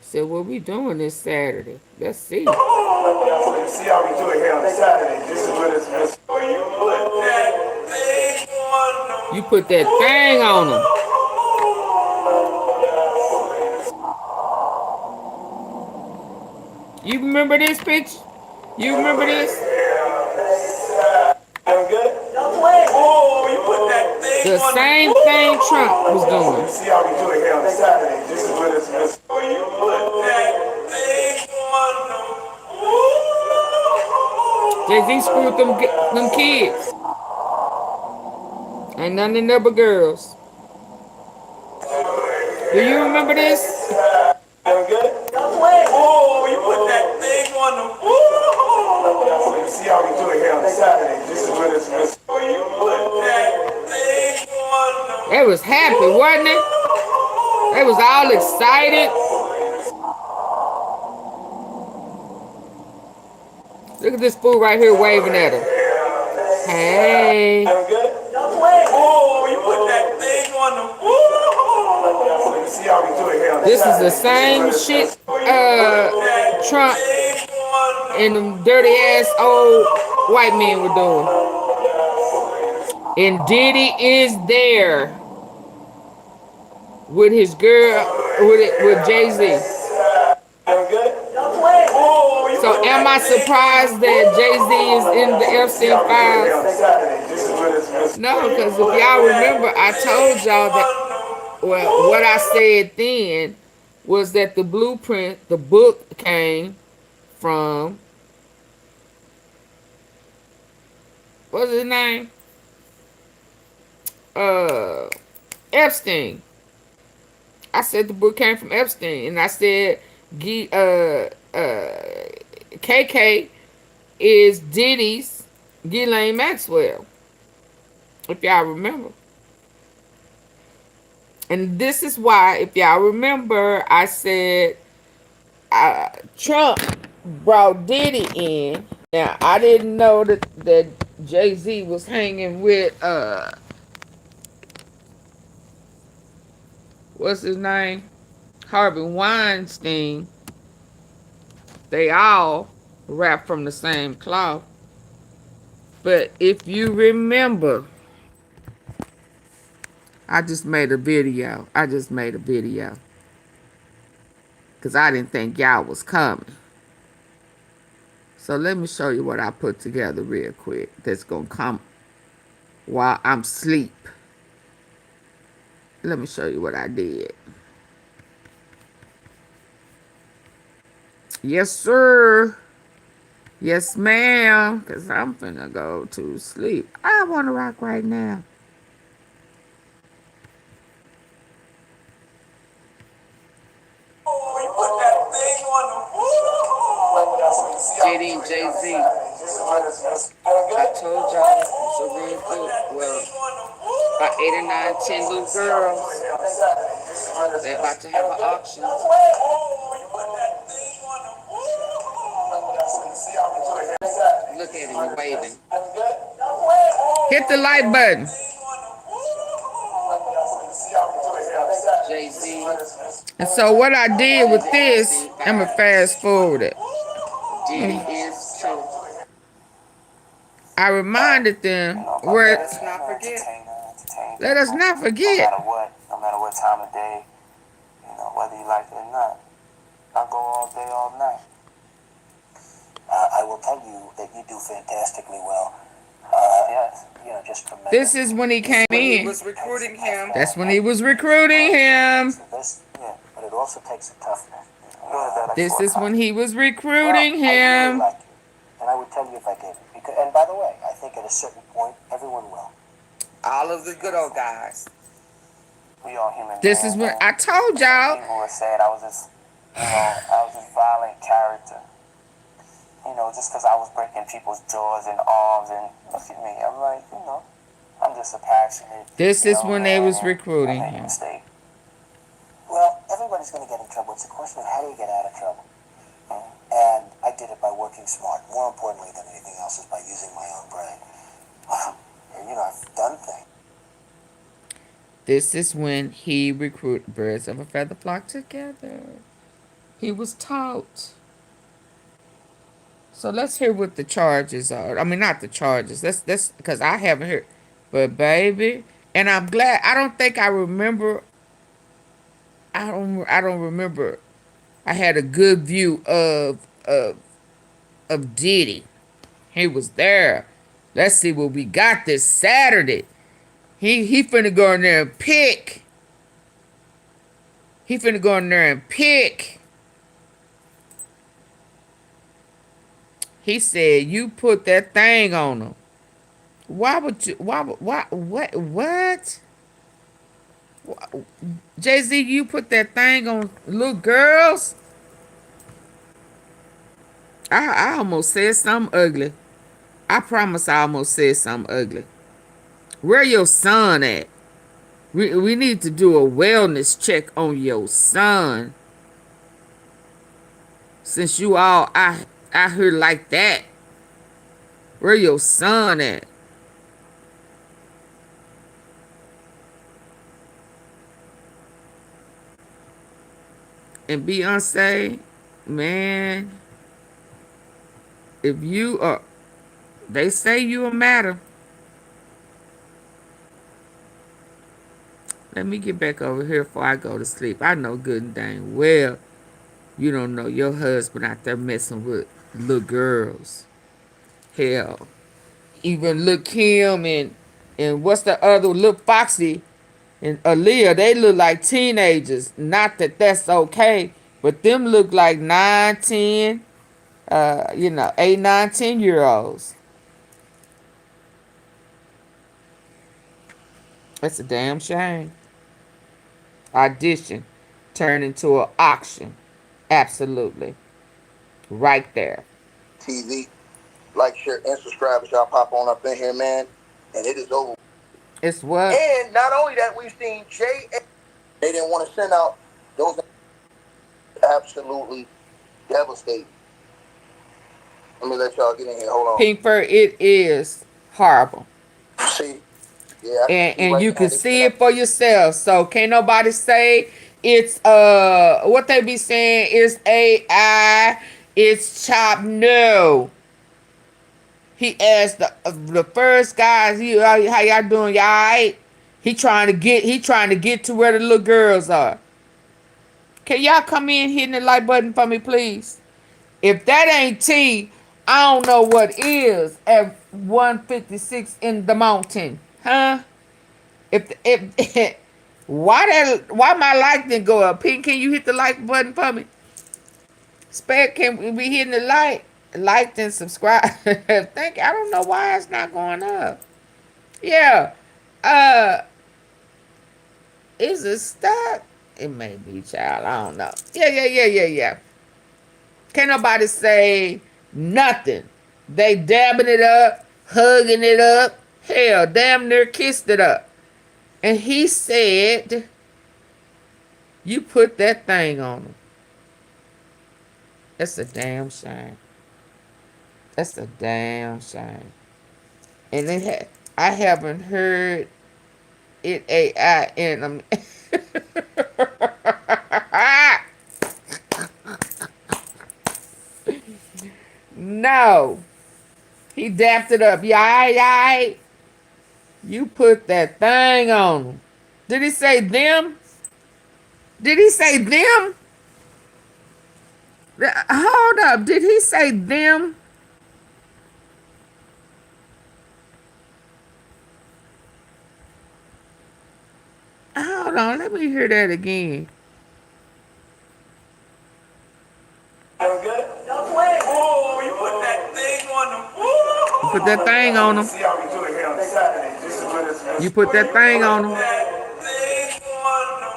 said, what we doing this Saturday? Let's see. See how we do it here on Saturday. This is what it's supposed to be. You put that thing on them. You remember this picture? You remember this? The same thing Trump was doing. See how we do it here on Saturday. This is what it's supposed to be. Jay-Z screwed them kids. Ain't nothing there but girls. Do you remember this? See how we do it here on Saturday. This is what it's supposed to be. They was happy, wasn't it? They was all excited. Look at this fool right here waving at him. Hey. This is the same shit Trump and them dirty ass old white men were doing. And Diddy is there with his girl, with Jay-Z. So am I surprised that Jay-Z is in the Epstein files? No, because if y'all remember, I told y'all that, well, what I said then was that the blueprint, the book came from, what's his name? Epstein. I said the book came from Epstein, and I said KK is Diddy's Ghislaine Maxwell, if y'all remember. And this is why, if y'all remember, I said Trump brought Diddy in. Now, I didn't know that Jay-Z was hanging with, what's his name? Harvey Weinstein. They all rap from the same cloth. But if you remember, I just made a video. Because I didn't think y'all was coming. So let me show you what I put together real quick. That's going to come while I'm asleep. Let me show you what I did. Yes, sir. Yes, ma'am. Because I'm finna go to sleep. I want to rock right now. mean Jay-Z. I told y'all it's a real good, well, about 8 or 9, 10 little girls. They're about to have an auction. Look at him waving. Hit the like button. Jay-Z. And so what I did with this, I'm going to fast forward it. Diddy is too. I reminded them where. Let us not forget. Let us not forget. No matter what time of day, whether you like it or not. I go all day, all night. I will tell you that you do fantastically well. Yes, just tremendous. This is when he came in. He was recruiting him. That's when he was recruiting him. But it also takes a toughness. This is when he was recruiting him. And I would tell you if I didn't. And by the way, I think at a certain point, everyone will. All of the good old guys. We all human. This is what I told y'all. People were saying I was this violent character. Just because I was breaking people's jaws and arms and look at me. I'm like, I'm just a passionate. This is when they was recruiting him. Well, everybody's going to get in trouble. It's a question of how do you get out of trouble. And I did it by working smart. More importantly than anything else is by using my own brain. And, I've done things. This is when he recruited birds of a feather flock together. He was taught. So let's hear what the charges are. I mean, not the charges. That's because I haven't heard. But baby, and I'm glad. I don't think I remember. I don't remember. I had a good view of Diddy. He was there. Let's see what we got this Saturday. He finna go in there and pick. He finna go in there and pick. He said, you put that thing on him. Why would you, what? Jay-Z, you put that thing on little girls? I almost said something ugly. I promise I almost said something ugly. Where your son at? We need to do a wellness check on your son. Since you all out here like that. Where your son at? And Beyonce, man, if you are, they say you a matter. Let me get back over here before I go to sleep. I know good and dang well you don't know your husband out there messing with little girls. Hell, even Lil Kim and what's the other, Lil Foxy and Aaliyah, they look like teenagers. Not that that's okay, but them look like 9, 10, 8, 9, 10-year-olds. That's a damn shame. Audition turned into an auction. Absolutely. Right there. TV, like, share, and subscribe as y'all pop on up in here, man. And it is over. It's what? And not only that, we've seen Jay. They didn't want to send out those. Absolutely devastating. Let me let y'all get in here. Hold on. Pink Fur, it is horrible. See? Yeah. And right you now, can see it for yourself. So can't nobody say it's what they be saying is AI, it's chopped. No. He asked the first guys, how y'all doing? Y'all alright? He trying to get to where the little girls are. Can y'all come in hitting the like button for me, please? If that ain't T, I don't know what is at 156 in the mountain. Huh? If why my like didn't go up? Pink, can you hit the like button for me? Spec, can we be hitting the like and subscribe? Thank you. I don't know why it's not going up. Yeah. Is it stuck? It may be, child. I don't know. Yeah. Can't nobody say Nothing. They dabbing it up, hugging it up. Hell, damn near kissed it up. And he said, you put that thing on him. That's a damn shame. That's a damn shame. And I haven't heard it AI in them. No. He dapped it up. Yeah. You put that thing on him. Did he say them? Did he say them? Hold up. Did he say them? Hold on. Let me hear that again. Oh, you put that thing on them. You put that thing on him. See how we do it here on Saturday. Just as good as You put that thing on him. that thing on them.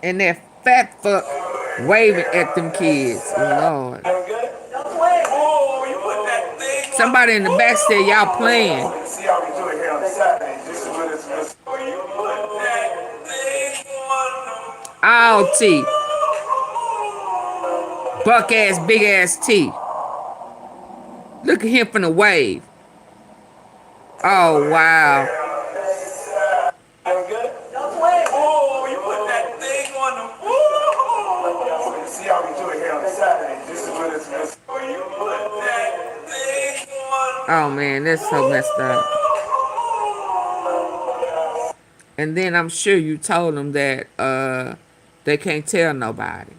And that fat fuck waving at them kids. Lord. Oh, you put that thing Somebody in the back said y'all playing. See how we do it here on Saturday. Just as good as you put that thing on them. All teeth. Buck ass, big ass teeth. Look at him from the wave. Oh, wow. Oh, you put that thing on them. See how we do it here on Saturday. Just as good as you put that thing on them. Oh, man, that's so messed up. And then I'm sure you told them that they can't tell nobody.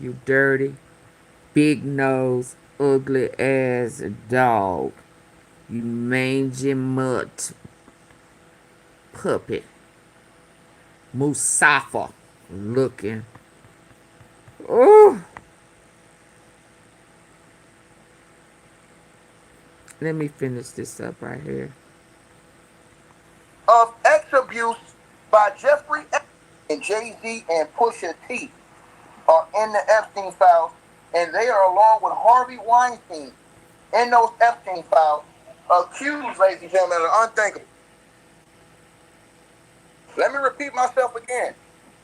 You dirty, big nose, ugly ass dog. You mangy mutt puppet. Musafa looking. Oh. Let me finish this up right here. Of ex abuse by Jeffrey Epstein and Jay-Z and Pusha T are in the Epstein files, and they are along with Harvey Weinstein in those Epstein files, accused, ladies and gentlemen, of unthinkable. Let me repeat myself again.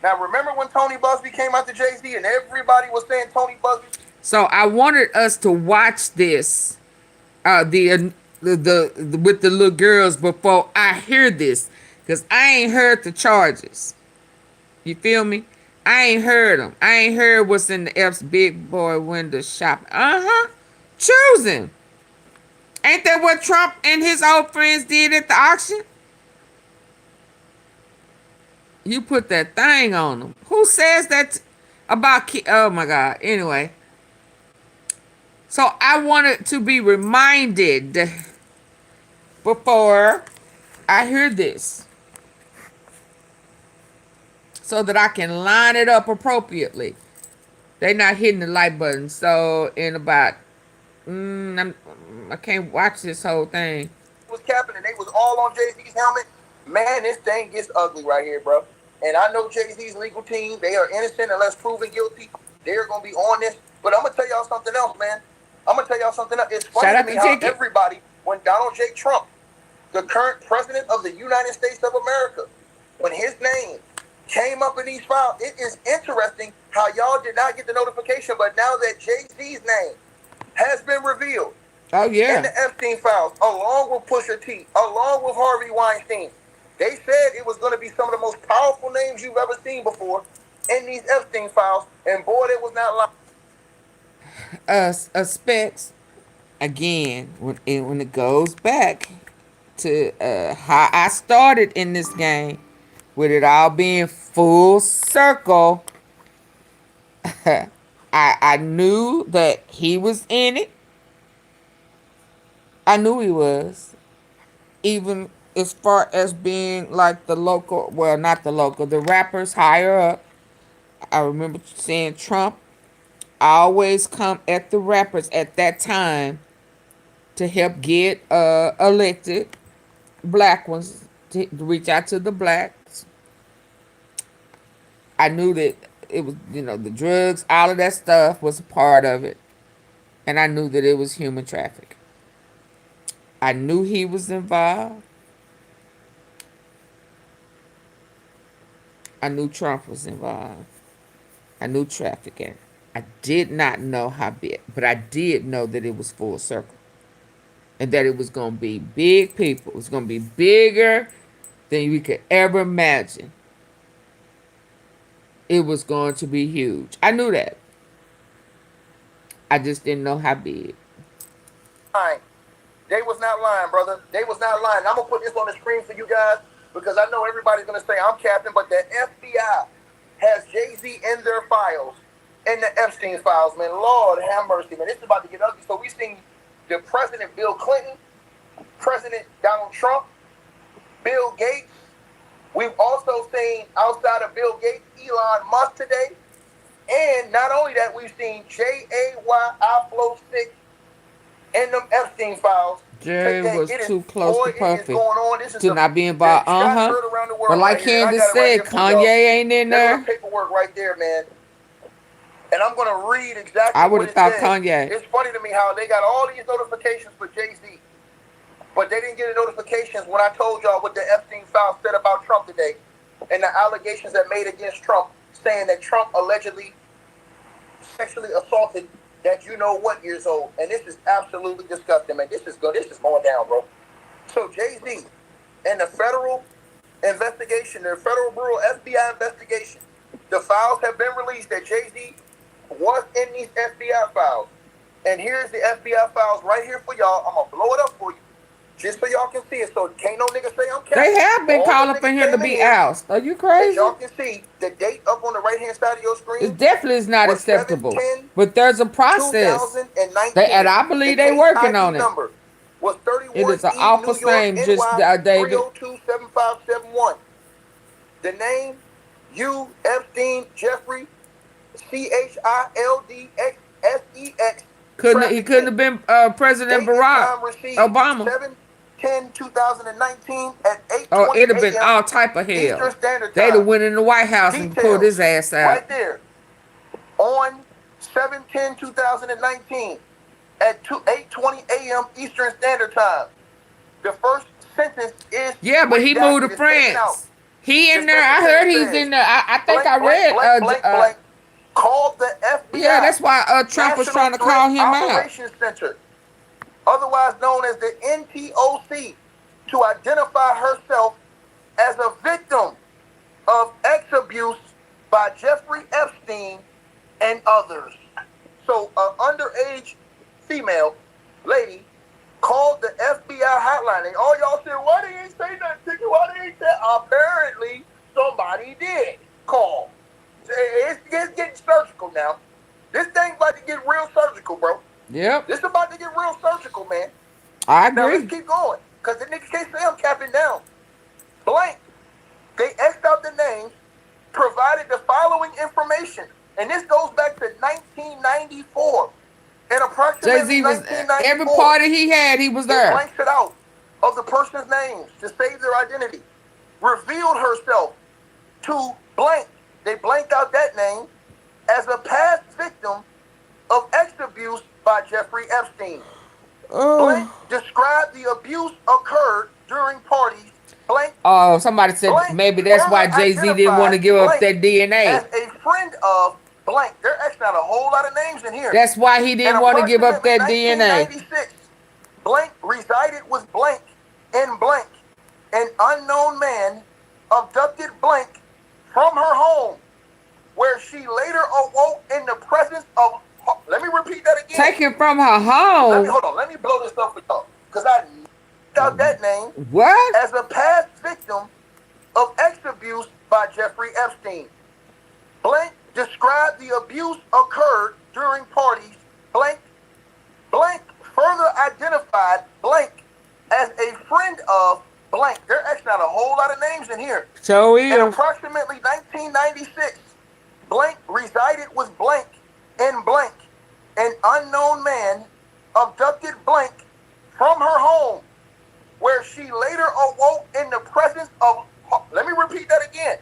Now, remember when Tony Busby came out to Jay-Z and everybody was saying Tony Busby? So I wanted us to watch this, the with the little girls before I hear this, because I ain't heard the charges. You feel me? I ain't heard them. I ain't heard what's in the F's big boy window shopping. Choosing. Ain't that what Trump and his old friends did at the auction? You put that thing on them. Who says that about oh my God. Anyway. So I wanted to be reminded before I hear this, so that I can line it up appropriately. They're not hitting the like button. So in about, I can't watch this whole thing. Was capping and they was all on Jay-Z's helmet. Man, this thing gets ugly right here, bro. And I know Jay-Z's legal team, they are innocent unless proven guilty. They're going to be on this. But I'm going to tell y'all something else, man. I'm going to tell y'all something else. It's funny to me how everybody, when Donald J. Trump, the current president of the United States of America, when his name came up in these files, it is interesting how y'all did not get the notification, but now that Jay-Z's name has been revealed in the Epstein files, along with Pusha T, along with Harvey Weinstein, they said it was going to be some of the most powerful names you've ever seen before in these Epstein files, and boy, they was not lying. Specs, again, when it goes back to how I started in this game, with it all being full circle, I knew that he was in it. I knew he was. Even as far as being like the local, well, not the local, the rappers higher up. I remember seeing Trump always come at the rappers at that time to help get elected black ones, to reach out to the blacks. I knew that it was, you know, the drugs, all of that stuff was a part of it. And I knew that it was human trafficking. I knew he was involved. I knew Trump was involved. I knew trafficking. I did not know how big, but I did know that it was full circle. And that it was going to be big people. It was going to be bigger than we could ever imagine. It was going to be huge. I knew that. I just didn't know how big. They was not lying, brother. They was not lying. I'm going to put this on the screen for you guys because I know everybody's going to say I'm captain, but the FBI has Jay-Z in their files, in the Epstein files, man. Lord have mercy, man. This is about to get ugly. So we've seen the President Bill Clinton, President Donald Trump, Bill Gates. We've also seen, outside of Bill Gates, Elon Musk today. And not only that, we've seen JAY-I-Flow 6 in them Epstein files. Jerry was too close to perfect to not be involved. But like Candace said, Kanye ain't in there. Paperwork right there, man. And I'm going to read exactly I would have thought Kanye. It's funny to me how they got all these notifications for Jay-Z, but they didn't get the notifications when I told y'all what the Epstein files said about Trump today and the allegations that made against Trump, saying that Trump allegedly sexually assaulted that you know what years old. And this is absolutely disgusting, man. This is going down, bro. So Jay-Z and the federal investigation, the Federal Bureau FBI investigation, the files have been released that Jay-Z was in these FBI files. And here's the FBI files right here for y'all. I'm going to blow it up for you just so y'all can see it. So can't no nigga say I'm captain. They have been called up in here to be ousted. Are you crazy? Y'all can see the date up on the right-hand side of your screen. It definitely is not acceptable. But there's a process. And I believe they're working on it. Was 31 it is an awful shame, just David. 302-7571. The name, U. Epstein Jeffrey, CHILDXSEX. He couldn't have been President Barack Obama. 7/10/2019 at 8:20 Oh, it'd have been all type of hell. They'd have went in the White House and pulled his ass out. Right there. On 7/10/2019 at 8:20 a.m. Eastern Standard Time. The first sentence is... Yeah, but he moved to France. He in there. I heard he's in there. I think I read... called the FBI. Yeah, that's why Trump was trying to call him out. Center, otherwise known as the NTOC, to identify herself as a victim of ex abuse by Jeffrey Epstein and others. So, an underage female lady called the FBI hotline. And all y'all said, why they ain't say nothing? Why they ain't say? Apparently, somebody did call. It's getting surgical now. This thing's about to get real surgical, bro. Yep. This is about to get real surgical, man. I agree. Now, let's keep going. Because the niggas can't say I'm capping down. Blank. They X'd out the names, provided the following information. And this goes back to 1994. And approximately Jay-Z was, 1994. every party he had, he was there. They blanked it out of the person's names to save their identity. Revealed herself to blank. They blanked out that name as a past victim of ex abuse by Jeffrey Epstein. Blank described the abuse occurred during parties. Blank. Oh, somebody said maybe that's why Jay-Z didn't want to give up that DNA. As a friend of blank. They're Xing out a whole lot of names in here. That's why he didn't want to give up that DNA. Blank resided with blank in blank. An unknown man abducted blank from her home, where she later awoke in the presence of... Let me repeat that again. Taken from her home? Hold on. Let me blow this up for y'all. Because I out that name. What? As a past victim of ex abuse by Jeffrey Epstein. Blank described the abuse occurred during parties. Blank further identified blank as a friend of blank. They're Xing out a whole lot of names in here. So in approximately 1996, blank resided with blank in blank. An unknown man abducted blank from her home, where she later awoke in the presence of, let me repeat that again.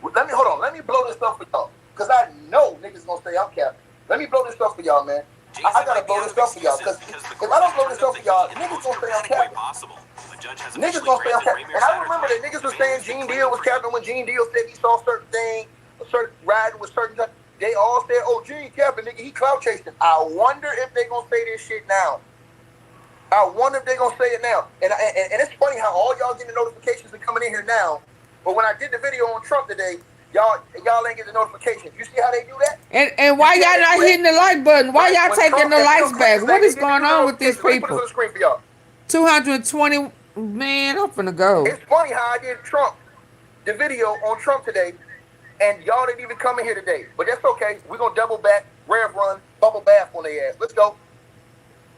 Let me blow this stuff for y'all. Because I know niggas gonna say I'm capping. Let me blow this stuff for y'all, man. I gotta blow this stuff for y'all. Because if I don't blow this stuff for y'all, niggas gonna say I'm capping. Niggas gonna say I'm capping. And I remember that niggas was saying Gene Deal was capping when Gene Deal said he saw certain things, certain riding with certain. They all said, oh, Gene capping, nigga, he clout chasing. I wonder if they gonna say this shit now. I wonder if they gonna say it now. And it's funny how all y'all getting the notifications are coming in here now. But when I did the video on Trump today, y'all ain't get the notifications. You see how they do that? And why y'all not hitting the like button? Why y'all taking the likes back? What is going on with these people? Let me put it on the screen for y'all. 220, man, I'm finna go. It's funny how I did Trump, the video on Trump today, and y'all didn't even come in here today. But that's okay. We're gonna double back, rev run, bubble bath on their ass. Let's go.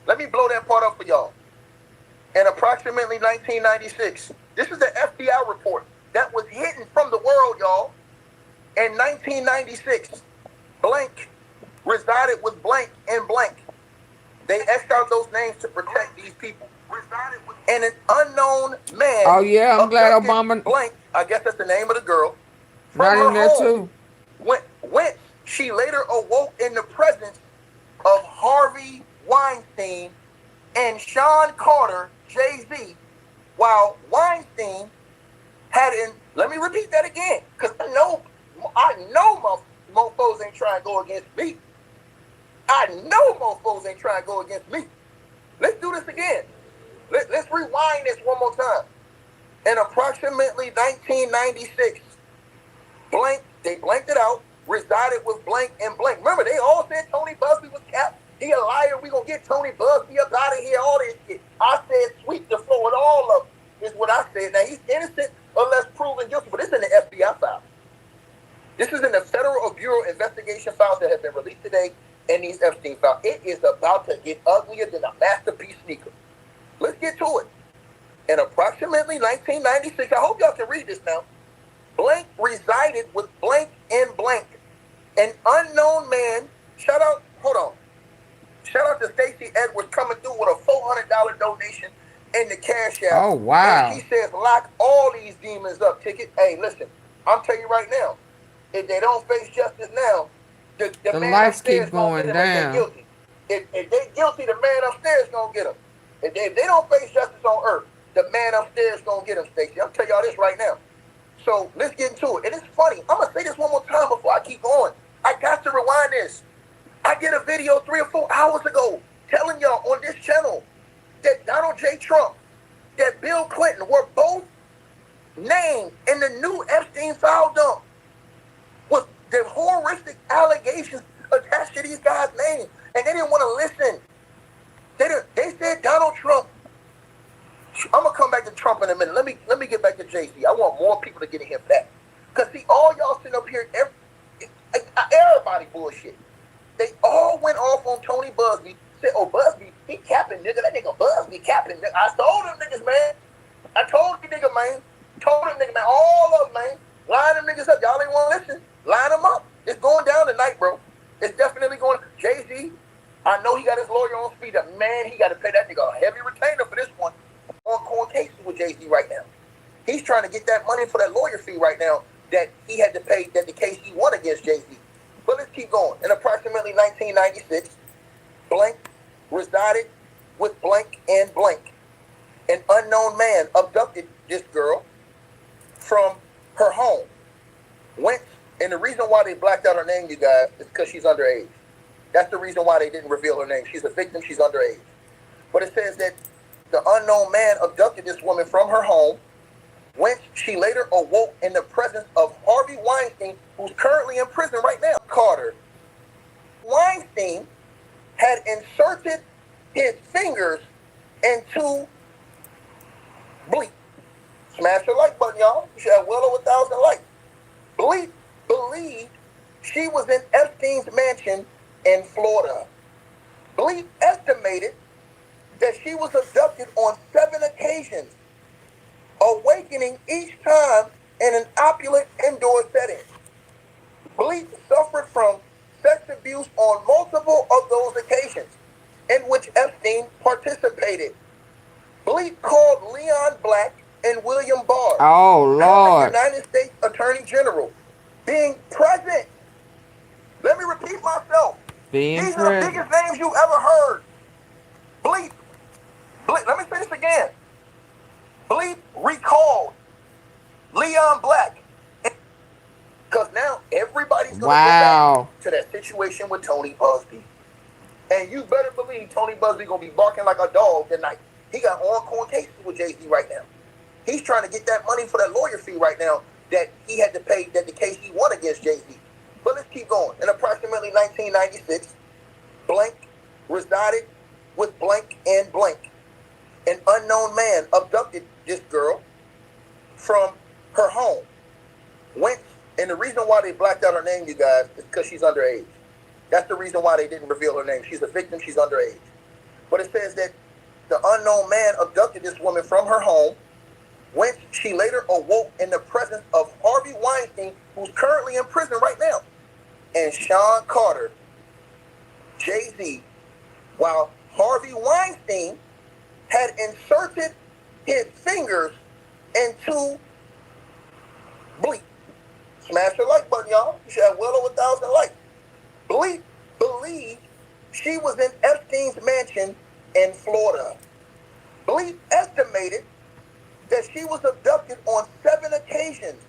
Let me blow that part up for y'all. In approximately 1996, this is the FBI report that was hidden from the world, y'all. In 1996, blank resided with blank and blank. They X'd out those names to protect these people. And an unknown man. Oh yeah, I'm glad Obama. Blank, I guess that's the name of the girl. Right in there too. Went. She later awoke in the presence of Harvey Weinstein and Sean Carter, Jay-Z, while Weinstein had in. Let me repeat that again, because I know mofos ain't trying to go against me. I know mofos ain't trying to go against me. Let's do this again. Let's rewind this one more time. In approximately 1996, blank, they blanked it out, resided with blank and blank. Remember, they all said Tony Busby was capped. He a liar. We gonna get Tony Busby up out of here. All this shit. I said sweep the floor with all of them. Is what I said. Now he's innocent unless proven guilty. But this is in the FBI file. This is in the Federal Bureau investigation files that have been released today in these Epstein files. It is about to get uglier than a masterpiece sneaker. Let's get to it. In approximately 1996, I hope y'all can read this now. Blank resided with blank and blank. An unknown man. Shout out to Stacey Edwards coming through with a $400 donation in the cash app. Oh, wow. And he says, lock all these demons up, Ticket. Hey, listen, I'm telling you right now, if they don't face justice now, the man lights upstairs keep going gonna get down. them if they guilty. If they guilty, the man upstairs gonna get them. If they don't face justice on earth, the man upstairs gonna get them, Stacey. I'm telling y'all this right now. So let's get into it. And it's funny. I'm gonna say this one more time before I keep going. I got to rewind this. I did a video 3 or 4 hours ago telling y'all on this channel that Donald J. Trump, that Bill Clinton were both named in the new Epstein file dump with the horrific allegations attached to these guys' names. And they didn't want to listen. They said Donald Trump. I'm going to come back to Trump in a minute. Let me get back to Jay-Z. I want more people to get in here for that. Because see, all y'all sitting up here, everybody bullshit. They all went off on Tony Busby. Said, oh, Busby, he capping, nigga. That nigga Busby capping. Nigga. I told them niggas, man. I told you nigga, man. Told them nigga, man. All of them, man. Line them niggas up. Y'all ain't want to listen. Line them up. It's going down tonight, bro. It's definitely going. Jay-Z, I know he got his lawyer on speed up. Man, he got to pay that nigga a heavy retainer for this one. On court cases with Jay-Z right now. He's trying to get that money for that lawyer fee right now that he had to pay, that the case he won against Jay-Z. But let's keep going. In approximately 1996, blank resided with blank and blank. An unknown man abducted this girl from her home. Went, and the reason why they blacked out her name, you guys, is because she's underage. That's the reason why they didn't reveal her name. She's a victim, she's underage. But it says that the unknown man abducted this woman from her home, whence she later awoke in the presence of Harvey Weinstein, who's currently in prison right now. Carter. Weinstein had inserted his fingers into Bleep. Smash the like button, y'all. You should have well over 1,000 likes. Bleep believed she was in Epstein's mansion in Florida. Bleep estimated that she was abducted on 7 occasions, awakening each time in an opulent indoor setting. Bleep suffered from sex abuse on multiple of those occasions in which Epstein participated. Oh, Lord. United States Attorney General being present. Let me repeat myself. Being These are the present. biggest names you ever heard. Bleep. Bleep. Let me say this again. Bleep recalled Leon Black. Because now everybody's going to go back to that situation with Tony Busby. And you better believe Tony Busby going to be barking like a dog tonight. He got on-court cases with Jay-Z right now. He's trying to get that money for that lawyer fee right now that he had to pay, that the case he won against Jay-Z. But let's keep going. In approximately 1996, Blank resided with Blank and Blank. An unknown man abducted this girl from her home. And the reason why they blacked out her name, you guys, is because she's underage. That's the reason why they didn't reveal her name. She's a victim, she's underage. But it says that the unknown man abducted this woman from her home, whence she later awoke in the presence of Harvey Weinstein, who's currently in prison right now, and Sean Carter, Jay-Z, while Harvey Weinstein had inserted his fingers into Bleep. Smash the like button, y'all. You should have well over 1,000 likes. Bleep believed she was in Epstein's mansion in Florida. Bleep estimated that she was abducted on 7 occasions,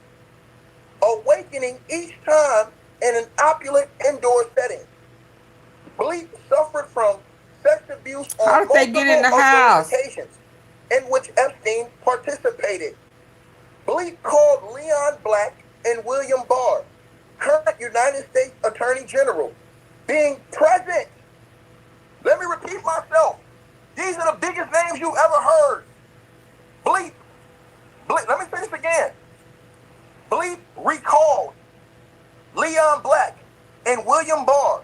awakening each time in an opulent indoor setting. Bleep suffered from sex abuse on multiple occasions in which Epstein participated. Bleep called Leon Black and William Barr, current United States Attorney General, being present. Let me repeat myself. These are the biggest names you ever heard. Bleep. Let me say this again. Bleep recalled Leon Black and William Barr,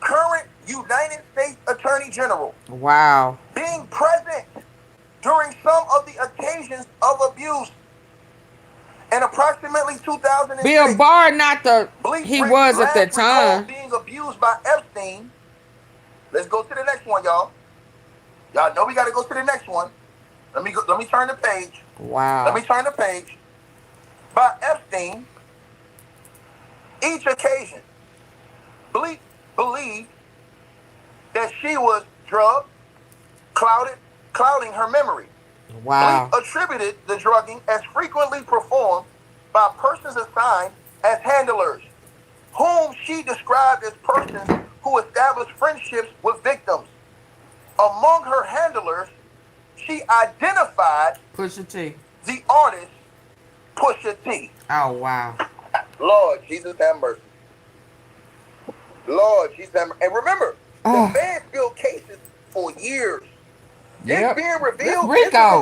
current United States Attorney General. Wow. Being present during some of the occasions of abuse. In approximately 2006, Bill Barr, not the he was at that time. Being abused by Epstein. Let's go to the next one, y'all. Y'all know we got to go to the next one. Let me turn the page. Wow. Let me turn the page. By Epstein, each occasion, Bleep believed that she was drugged, clouding her memory. Wow. Bleep attributed the drugging as frequently performed by persons assigned as handlers, whom she described as persons who established friendships with victims. Among her handlers, she identified Pusha T, the artist Pusha T. Oh, wow. Lord Jesus have mercy. Lord Jesus have mercy. And remember, the feds built cases for years. Yep. It's being revealed. This Rico.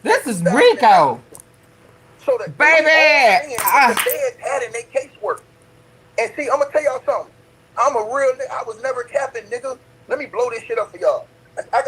This is Rico. So the baby. The feds had in their casework. And see, I'm gonna tell y'all something. I'm a real nigga. I was never capping, nigga. Let me blow this shit up for y'all. I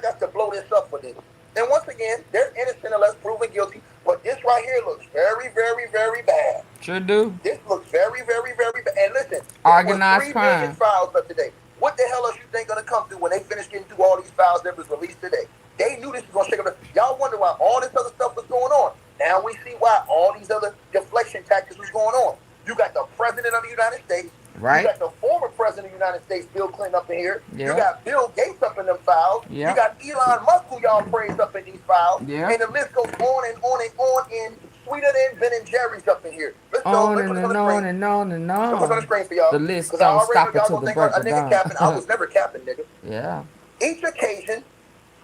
got to blow this up for this. And once again, they're innocent unless proven guilty. But this right here looks very, very, very bad. Sure do. This looks very, very, very bad. And listen, organized crime. 3 million files up today. What the hell else you think gonna come through when they finish getting through all these files that was released today? They knew this was gonna shake up. Y'all wonder why all this other stuff was going on. Now we see why all these other deflection tactics was going on. You got the president of the United States. Right. You got the former president of the United States, Bill Clinton, up in here. Yeah. You got Bill Gates up in them files. Yeah. You got Elon Musk, who y'all praise, up in these files. Yeah. And the list goes on and on and on, and sweeter than Ben and Jerry's up in here. Let's go. On and on and on and on. Let's put on the screen for y'all. The list 'Cause I don't already stop know y'all until gonna the think break a of nigga capping. I dawn. was never capping, nigga. Yeah. Each occasion,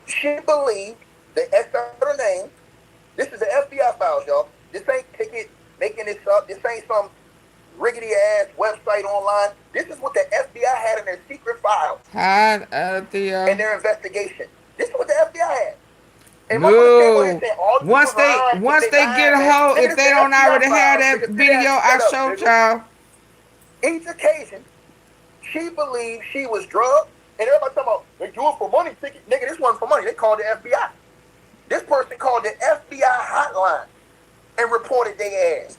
she believed the her name. This is the FBI files, y'all. This ain't Pickett making this up. This ain't some riggedy ass website online. This is what the FBI had in their secret files. Had in their investigation. This is what the FBI had. And no. Once they get a hold, if they don't already have that video I showed y'all. Each occasion, she believed she was drugged, and everybody talking about they do it for money. Nigga, this wasn't for money. They called the FBI. This person called the FBI hotline and reported their ass.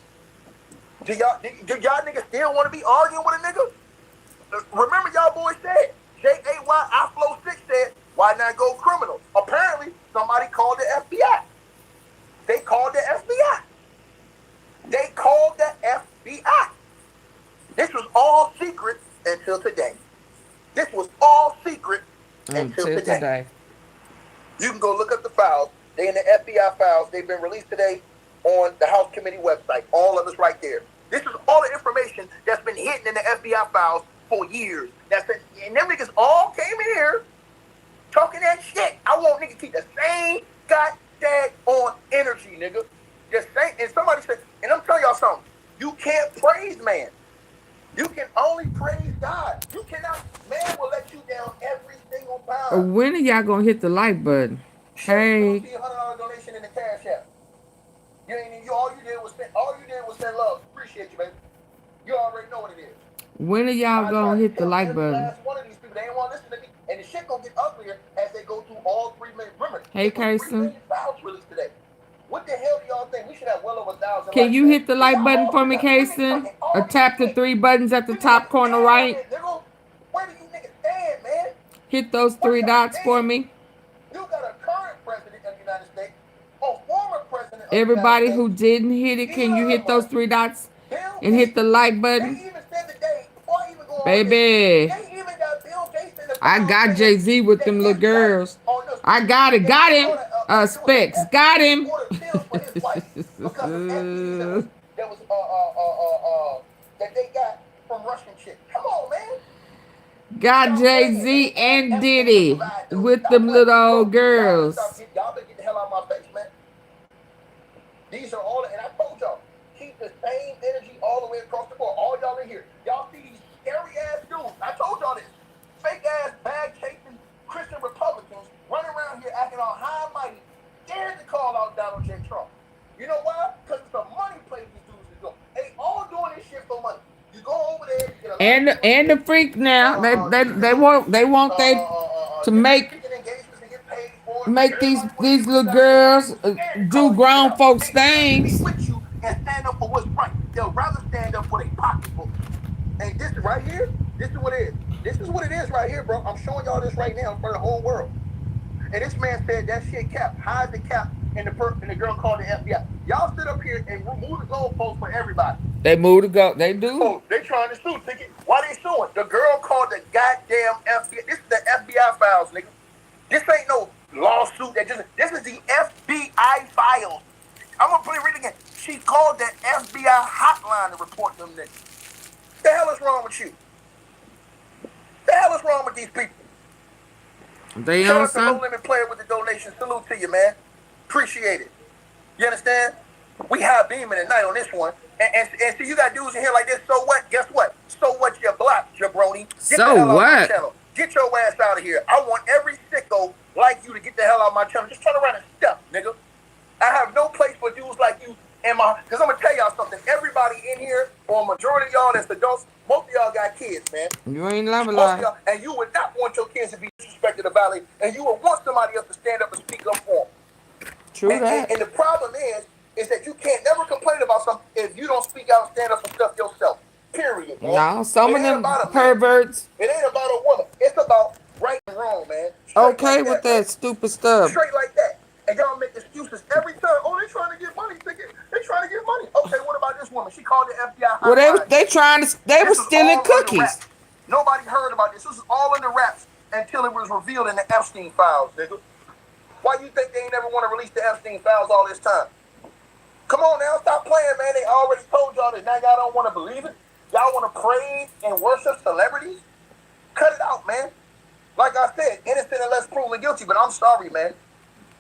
Do y'all niggas still want to be arguing with a nigga? Remember y'all boys said, J-A-Y, I Flow 6 said, why not go criminal? Apparently, somebody called the FBI. They called the all secret until today. This was all secret until today. You can go look up the files. They in the FBI files. They've been released today on the House Committee website. All of it's right there. This is all the information that's been hidden in the FBI files for years. And them niggas all came in here talking that shit. I want niggas to keep the same goddamn on energy, nigga. The same. And somebody said, and I'm telling y'all something. You can't praise man. You can only praise God. You cannot. Man will let you down every single time. When are y'all gonna hit the like button? Hey. See $100 donation in the cash app. All you did was send love. Appreciate you, baby. You already know what it is. When are y'all gonna hit the like button? Last one of these people, they ain't want to listen to me, and the shit gonna get uglier as they go through all 3 million. Remember, hey, Kirsten. Files released today. What the hell do y'all think? We should have well over 1,000. Can you hit the like button for me, Kirsten? Or tap the 3 buttons at the top corner right. Where do you niggas stand, man? Hit those 3 dots for me. You got a current president of the United States, a former president of everybody who didn't hit it, can you hit those 3 dots and hit the like button? Baby, I got Jay-Z with them little girls. I got it. Got him. Specs. Got him. That they got from Russian chick. Come on, man. Got Jay-Z and Diddy with them little old girls. Y'all better get the hell out of my face, man. These are all, and I told y'all, keep the same energy all the way across the board. All y'all in here. Y'all see these scary ass dudes. I told y'all this. Fake ass, bag chasing Christian Republicans running around here acting all high and mighty, scared to call out Donald J. Trump. You know why? Because it's a money play these dudes is doing. They all doing this shit for money. You go over there, you get and the freak now. They want to make these little girls do grown folks things. With you and stand up for what's right. They'll rather stand up for their pocketbook. And this right here, this is what it is. This is what it is right here, bro. I'm showing y'all this right now in front of the whole world. And this man said that shit cap. How is it cap? And the girl called the FBI. Y'all sit up here and remove the goalposts for everybody. They move to go. They do. Oh, they trying to sue. Why they suing? The girl called the goddamn FBI. This is the FBI files, nigga. This ain't no lawsuit. This is the FBI files. I'm gonna read it again. She called the FBI hotline to report them niggas. The hell is wrong with you? The hell is wrong with these people? They Shout on out to No Limit Player with the donation. Salute to you, man. Appreciate it. You understand? We have beaming tonight on this one. And see, you got dudes in here like this. So what? Guess what? So what? You're blocked, jabroni. Get the hell out of my channel. Get your ass out of here. I want every sicko like you to get the hell out of my channel. Just turn around and step, nigga. I have no place for dudes like you in my... Because I'm going to tell y'all something. Everybody in here, or a majority of y'all that's adults, most of y'all got kids, man. You ain't lying, lie. And you would not want your kids to be disrespected or violated. And you would want somebody else to stand up and speak up for them. True that. And the problem is that you can't never complain about something if you don't speak out and stand up for stuff yourself. Period, man. No, some of them perverts. It ain't about a woman. It's about right and wrong, man. Okay with that stupid stuff. Straight like that. And y'all make excuses every time. Oh, they trying to get money. They trying to get money. Okay, what about this woman? She called the FBI. Well, they were stealing cookies. Nobody heard about this. This was all in the wraps until it was revealed in the Epstein files, nigga. Why you think they ain't never want to release the Epstein files all this time? Come on now, stop playing, man. They already told y'all this. Now y'all don't want to believe it. Y'all want to praise and worship celebrities? Cut it out, man. Like I said, innocent unless proven guilty, but I'm sorry, man.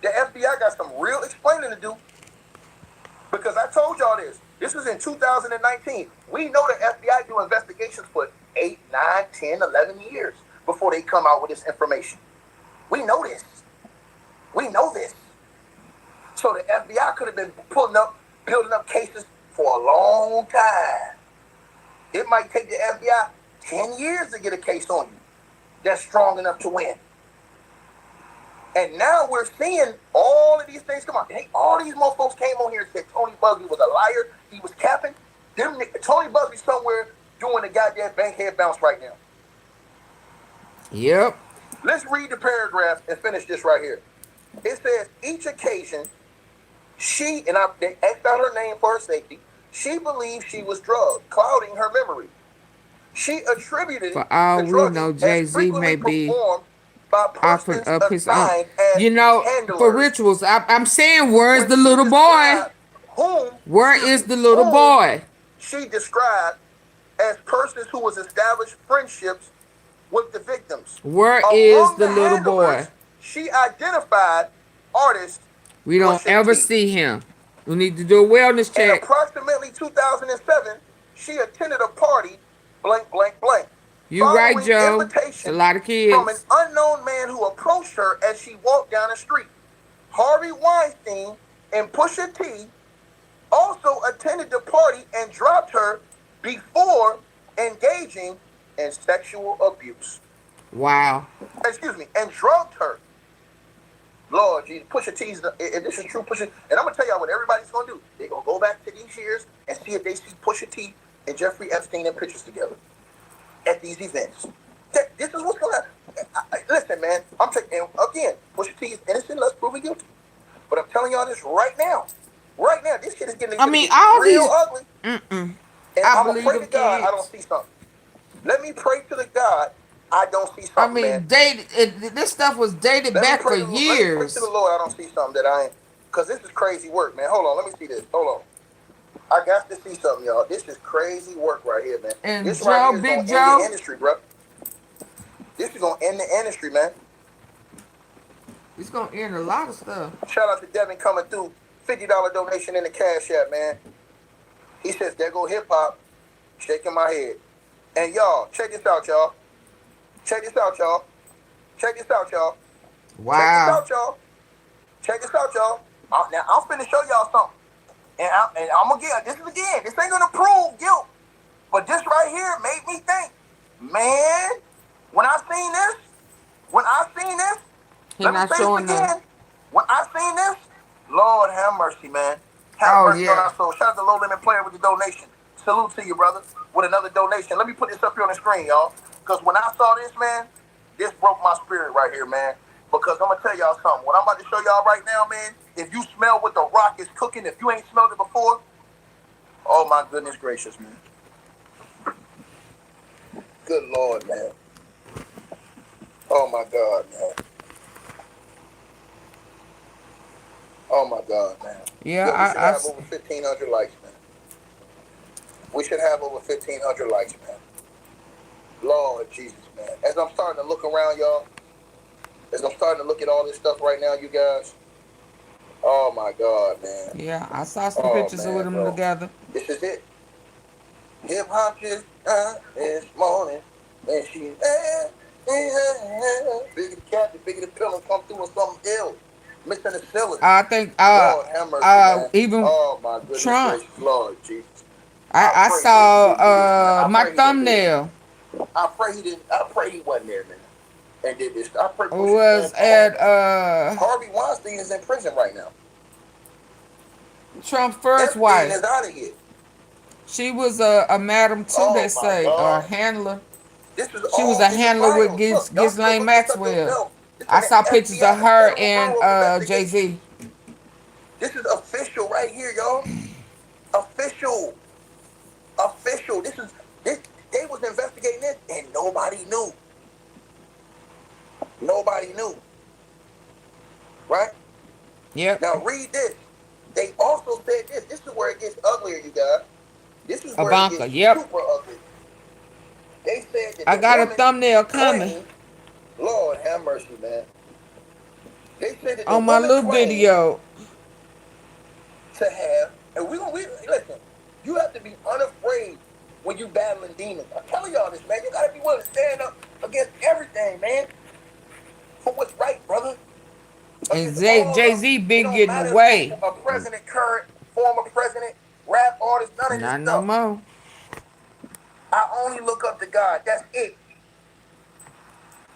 The FBI got some real explaining to do. Because I told y'all this. This was in 2019. We know the FBI do investigations for 8, 9, 10, 11 years before they come out with this information. We know this. We know this. So the FBI could have been building up cases for a long time. It might take the FBI 10 years to get a case on you that's strong enough to win. And now we're seeing all of these things come on. All these motherfuckers came on here and said Tony Bugby was a liar. He was capping. Tony Bugby's somewhere doing the goddamn bankhead bounce right now. Yep. Let's read the paragraph and finish this right here. It says, each occasion, they X'd out her name for her safety, she believed she was drugged, clouding her memory. She attributed For it all to we drugging know, as Jay-Z may frequently be performed by offering persons up his own. assigned as You know, for handlers. rituals, I'm saying, where's When the she little boy? described whom, Where excuse is me, the little whom boy? she described as persons who was established friendships with the victims. Where is Among the the little boy? handlers, she identified artist We don't Pusha ever T. see him. We need to do a wellness In check. approximately 2007, she attended a party, blank, blank, blank, You right, following Joe. It's a invitation lot of from an kids. unknown man who approached her as she walked down the street. Harvey Weinstein and Pusha T also attended the party and dropped her before engaging in sexual abuse. Wow. Excuse me, and drugged her. Lord Jesus, Pusha T's, if this is true, Pusha, and I'm gonna tell y'all what everybody's gonna do. They're gonna go back to these years and see if they see Pusha T and Jeffrey Epstein in pictures together at these events. This is what's gonna happen. Listen, man, I'm taking, again, Pusha T is innocent, let's prove it guilty. But I'm telling y'all this right now. Right now, this shit is getting I mean, all real these. ugly. Mm-mm. And I I'm gonna believe pray them to God I don't kids. see something. Let me pray to the God I don't see I something, man. mean, this stuff was dated back for Let me pray to the years. Lord I don't see something that I ain't. Because this is crazy work, man. Hold on, let me see this. Hold on. I got to see something, y'all. This is crazy work right here, man. And This right Joe, here is Big going to end the Joe, industry, bro. This is going to end the industry, man. it's gonna end a lot of stuff. Shout out to Devin coming through. $50 donation in the Cash App, man. He says, there go hip hop. Shaking my head. And y'all, check this out, y'all. Check this out, y'all. Check this out, y'all. Wow. Check this out, y'all. Check this out, y'all. Now, I'm finna show y'all something. And I'm gonna get this ain't gonna prove guilt. But this right here made me think, man, when I seen this, He let me not say this showing the. again. When I seen this, Lord have mercy, man. Have Oh mercy on yeah. our soul. Shout out to Low Limit Player with the donation. Salute to you, brother, with another donation. Let me put this up here on the screen, y'all. Because when I saw this, man, this broke my spirit right here, man. Because I'm going to tell y'all something. What I'm about to show y'all right now, man, if you smell what The Rock is cooking, if you ain't smelled it before, oh my goodness gracious, man. Good Lord, man. Oh my God, man. Oh my God, man. Yeah, Yo, we should have over 1,500 likes, man. We should have over 1,500 likes, man. Lord Jesus, man. As I'm starting to look around, y'all, as I'm starting to look at all this stuff right now, you guys, oh my God, man. Yeah, I saw some pictures of them together. This is it. Hip hop just this morning, and she bigger the cat, the bigger the pillow come through with something ill. Missing the ceiling. I think Lord have mercy, man. even Oh my goodness Trump. gracious, Lord Jesus. I pray Jay-Z didn't do this, man. saw I my pray he wasn't there. thumbnail I pray he didn't. I pray he wasn't there, man. And did this. I pray Pusha was stand at tall. Harvey Weinstein is in prison right now. Trump's first Epstein wife. is out of here. She was a madam too, Oh they my say, or a God. handler. This is She was all a in the handler with files. Look, y'all can go Ghislaine look this up Maxwell. yourself. This I is saw the pictures FBI, of her Federal and Bureau of Investigation. Jay-Z. This is official right here, y'all. Official. Official. This. They was investigating this and nobody knew. Nobody knew. Right? Yep. Now read this. They also said this. This is where it gets uglier, you guys. This is where Ivanka, it gets yep. super ugly. They said that I the got a woman thumbnail coming claimed, Lord have mercy, man. They said that the on my woman little claimed video. to have, and we listen, you have to be unafraid when you battling demons. I'm telling y'all this, man. You gotta be willing to stand up against everything, man. For what's right, brother. And Against all of Jay-Z it been don't getting matter away. if a president, current, former president, rap artist, none of this Not no stuff. more. I only look up to God. That's it.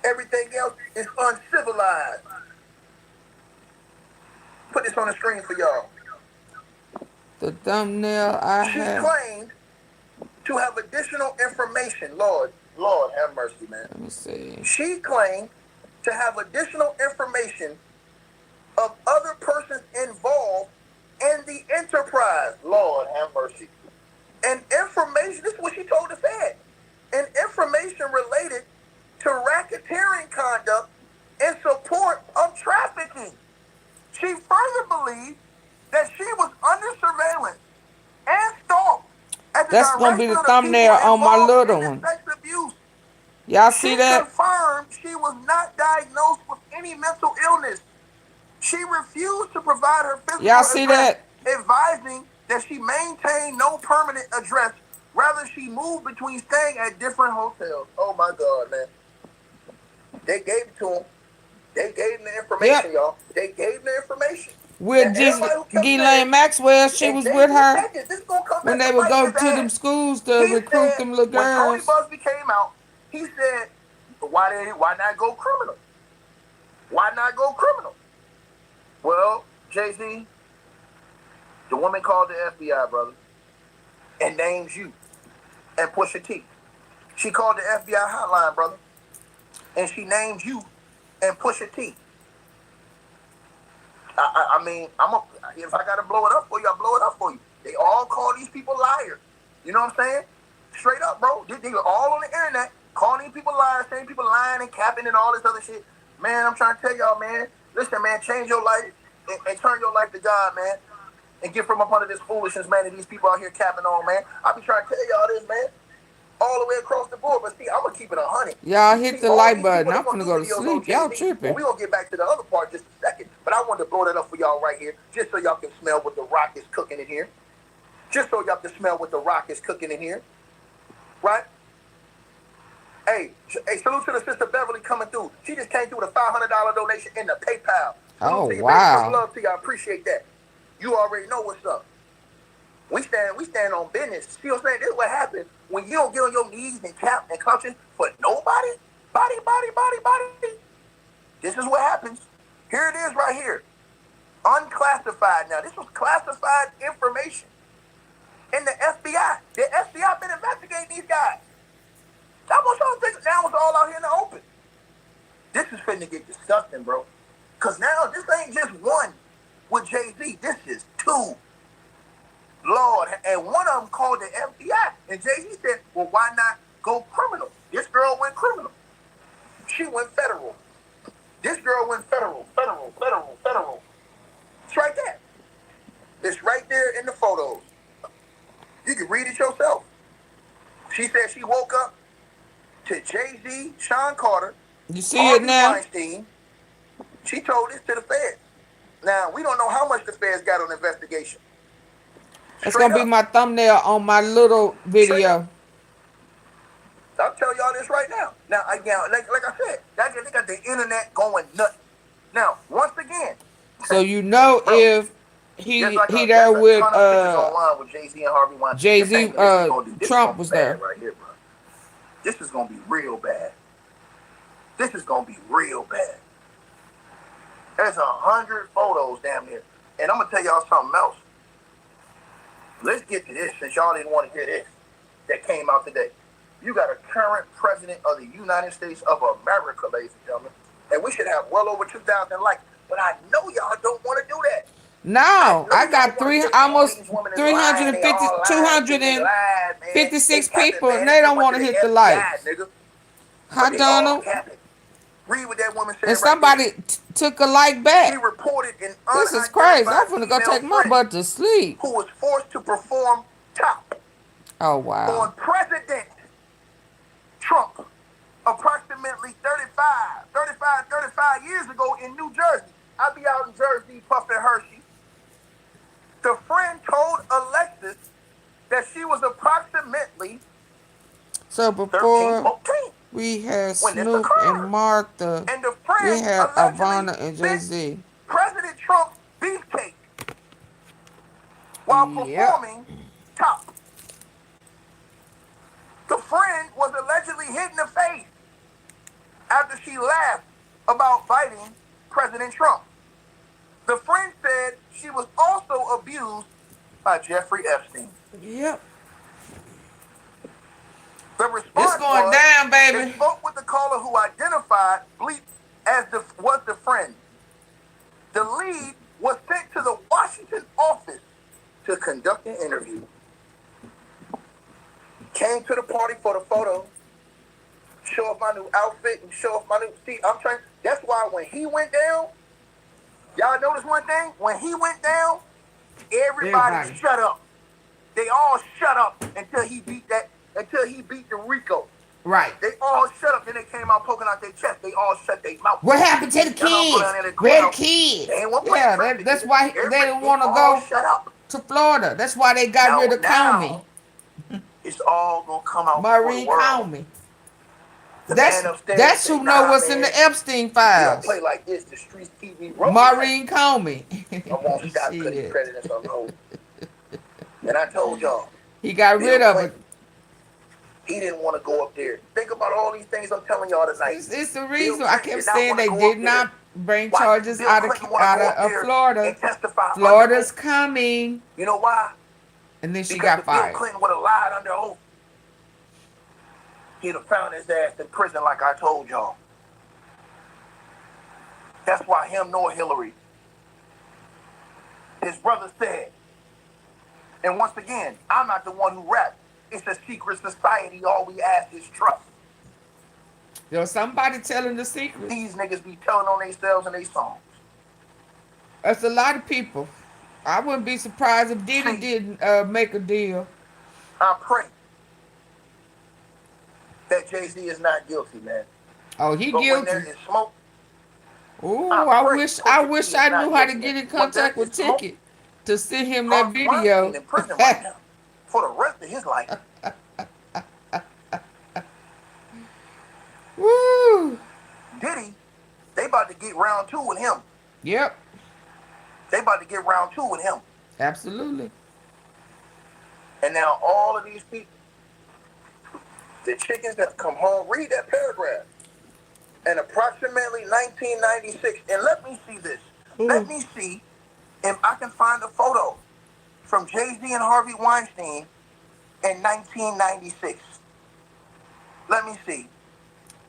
Everything else is uncivilized. Put this on the screen for y'all. The thumbnail I She have. claimed to have additional information. Lord have mercy, man. Let me see. She claimed to have additional information of other persons involved in the enterprise. Lord have mercy. And information, this is what she told the Fed. and information related to racketeering conduct in support of trafficking. She further believed that she was under surveillance and stalked at the That's gonna be direction the of the people thumbnail on my involved little in the one. sex abuse. Y'all see that? She confirmed she was not diagnosed with any mental illness. She refused to provide her physical Y'all see address, that? advising that she maintained no permanent address. Rather, she moved between staying at different hotels. Oh my God, man. They gave it to him. They gave him the information, y'all. They gave him the information. With just Ghislaine Maxwell, she was with her when they would go to them schools to recruit them little when Tony girls. Busby came out, he said, why not go criminal? Why not go criminal? Well, Jay-Z, the woman called the FBI, brother, and names you and Pusha T. She called the FBI hotline, brother, and she named you and Pusha T. I mean, if I gotta blow it up for you, I'll blow it up for you. They all call these people liars. You know what I'm saying? Straight up, bro. They are all on the internet calling people liars, saying people lying and capping and all this other shit. Man, I'm trying to tell y'all, man. Listen, man, change your life and turn your life to God, man. And get from up under this foolishness, man, that these people out here capping on, man. I be trying to tell y'all this, man. All the way across the board. But see, I'm going to keep it 100. Y'all hit the like button. I'm finna go to sleep. Y'all tripping. We're going to get back to the other part just a second. But I wanted to blow that up for y'all right here, just so y'all can smell what the rock is cooking in here. Just so y'all can smell what the rock is cooking in here. Right? Hey, salute to the sister Beverly coming through. She just came through with a $500 donation in the PayPal. Oh, to you, wow. baby. Love to you. I appreciate that. You already know what's up. We stand on business. See what I'm saying? This is what happens when you don't get on your knees and cap and clutching for nobody. Body. This is what happens. Here it is right here. Unclassified now. This was classified information in the FBI. The FBI been investigating these guys. I want y'all to think now it's all out here in the open. This is finna get disgusting, bro. Because now this ain't just one with Jay-Z. This is two. Lord, and one of them called the FBI. And Jay-Z said, well, why not go criminal? This girl went criminal. She went federal. This girl went federal. It's right there. It's right there in the photos. You can read it yourself. She said she woke up to Jay-Z, Sean Carter, you see it now? Weinstein. She told this to the feds. Now, we don't know how much the feds got on the investigation. It's going to be my thumbnail on my little video. I'll tell y'all this right now. Now, like I said, they got the internet going nuts. Now, once again. So you know, bro, if he there with Jay-Z and Harvey Weinstein. Jay-Z, Trump was there. Right here, bro. This is going to be real bad. This is going to be real bad. There's 100 photos damn near. And I'm going to tell y'all something else. Let's get to this since y'all didn't want to hear this that came out today. You got a current president of the United States of America, ladies and gentlemen. And we should have well over 2,000 likes. But I know y'all don't want to do that. No, I got almost 350, 256 people, and they don't want to hit the like. Hi, Donald. Read what that woman said. And somebody took a like back. She reported an this is crazy. I'm finna go take my butt to sleep. Who was forced to perform top. Oh, wow. On President Trump approximately 35 years ago in New Jersey. I be out in Jersey puffing Hershey. The friend told Alexis that she was approximately so before we had Snoop and Martha, we had Ivana and Jay-Z. President Trump's beefcake while performing top. The friend was allegedly hit in the face after she laughed about biting President Trump. The friend said she was also abused by Jeffrey Epstein. Yep. The response going down, baby. They spoke with the caller who identified Bleep as was the friend. The lead was sent to the Washington office to conduct an interview. Came to the party for the photo. show off my new outfit and show off my new. See, I'm trying. That's why when he went down, y'all notice one thing. When he went down, everybody shut up. They all shut up until he beat the Rico. Right. They all shut up. Then they came out poking out their chest. They all shut their mouth. What happened to the kids? Where the kids? Yeah, that's why they didn't want to go to Florida. That's why they got rid of Comey. It's all gonna come out. Maureen Comey. That's who know what's in the Epstein files. Play like this. The streets keep me Maureen Comey. I won't stop putting presidents on hold. And I told y'all. He got rid of it. He didn't want to go up there. Think about all these things I'm telling y'all tonight. It's the reason I kept saying they did not bring charges out of Florida. Florida's coming. You know why? And then she got fired. Bill Clinton would have lied under oath. He'd have found his ass in prison like I told y'all. That's why him nor Hillary. His brother said, and once again, I'm not the one who rapped. It's a secret society. All we ask is trust. Yo, somebody telling the secret. These niggas be telling on themselves and their songs. That's a lot of people. I wouldn't be surprised if Diddy didn't make a deal. I pray that Jay-Z is not guilty, man. Oh, he but guilty. When there is smoke, ooh, I wish I knew how to get in contact with Ticket to send him that video. In prison right now for the rest of his life. Woo! Diddy, they about to get round 2 with him. Yep. They about to get round 2 with him. Absolutely. And now all of these people, the chickens that come home, read that paragraph. And approximately 1996, and let me see this. Let me see if I can find a photo from Jay-Z and Harvey Weinstein in 1996. Let me see.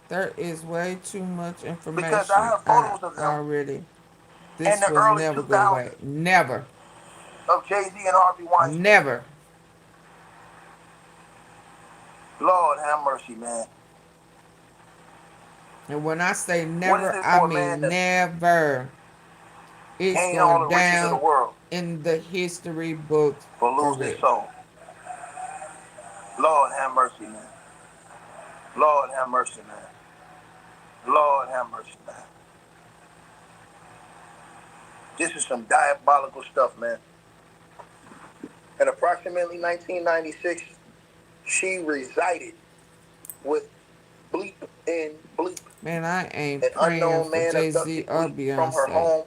There is way too much information because I have photos of them already. This will never go away. Never. Of Jay-Z and Harvey Weinstein. Never. Lord have mercy, man. And when I say never, I mean never. It's going down in the history books. For lose his soul. Lord have mercy, man. Lord have mercy, man. Lord have mercy, man. This is some diabolical stuff, man. In approximately 1996, she resided with Bleep and Bleep. Man, I ain't praying for Jay-Z or Beyonce. From her home.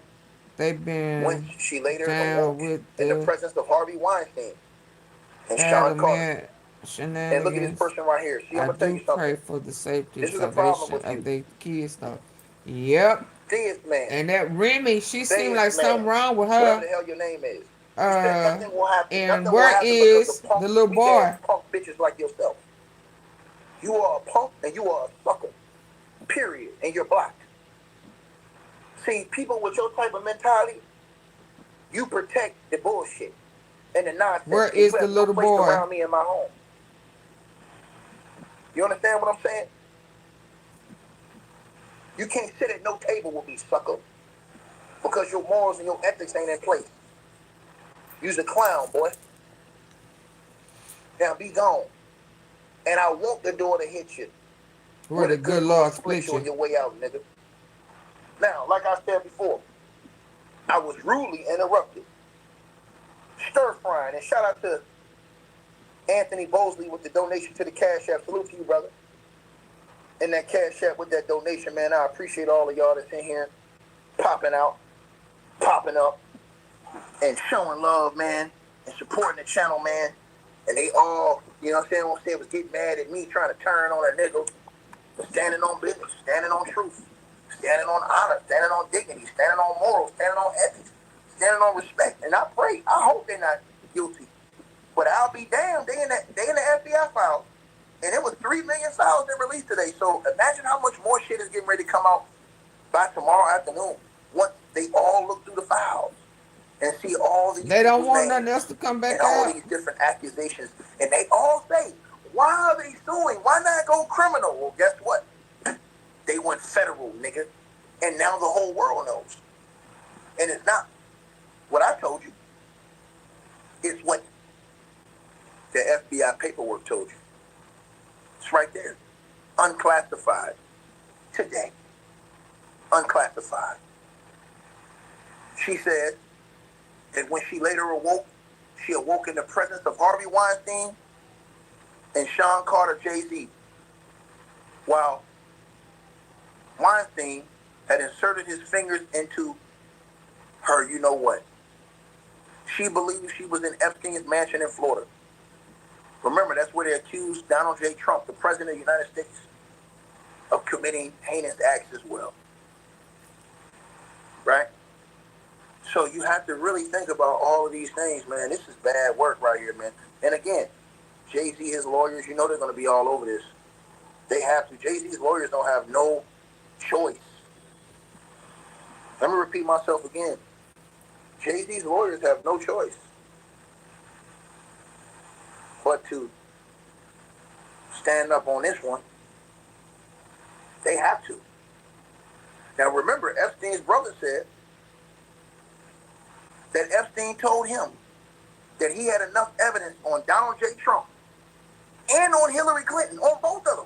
They've been when she later down with in the presence of Harvey Weinstein and Sean Carter. And look at this person right here. See, I'm gonna tell you something. Pray for the safety and salvation of their kids, though. Yep. This man. And that Remy, she seemed like something wrong with her. Whatever the hell your name is. Nothing will happen. And where is the little boy? Punk bitches like yourself. You are a punk and you are a sucker. Period. And you're black. See, people with your type of mentality, you protect the bullshit and the nonsense. Where is the little boy? Around me in my home. You understand what I'm saying? You can't sit at no table with me, sucker, because your morals and your ethics ain't in place. You's a clown, boy. Now be gone. And I want the door to hit you. Where the good Lord split you on your way out, nigga. Now, like I said before, I was rudely interrupted. Stir frying, and shout out to Anthony Bosley with the donation to the Cash App. Salute to you, brother. And that Cash App with that donation, man. I appreciate all of y'all that's in here popping out, popping up, and showing love, man, and supporting the channel, man. And they all, you know what I'm saying, won't say it was getting mad at me trying to turn on a nigga, but standing on business, standing on truth, standing on honor, standing on dignity, standing on morals, standing on ethics, standing on respect. And I pray, I hope they're not guilty. But I'll be damned, they in the FBI file. And it was 3 million files they released today. So imagine how much more shit is getting ready to come out by tomorrow afternoon. Once they all look through the files and see all these. They don't want nothing else to come back and out. all these different accusations. And they all say, why are they suing? Why not go criminal? Well, guess what? went federal, nigga. And now the whole world knows. And it's not what I told you. It's what the FBI paperwork told you. It's right there. Unclassified. Today. Unclassified. She said that when she later awoke, she awoke in the presence of Harvey Weinstein and Sean Carter, Jay-Z, while Weinstein had inserted his fingers into her, you know what? She believed she was in Epstein's mansion in Florida. Remember, that's where they accused Donald J. Trump, the president of the United States, of committing heinous acts as well. Right? So you have to really think about all of these things, man. This is bad work right here, man. And again, Jay-Z, his lawyers, you know they're going to be all over this. They have to. Jay-Z's lawyers don't have no choice. Let me repeat myself again. Jay-Z's lawyers have no choice but to stand up on this one. They have to. Now remember, Epstein's brother said that Epstein told him that he had enough evidence on Donald J. Trump and on Hillary Clinton, on both of them,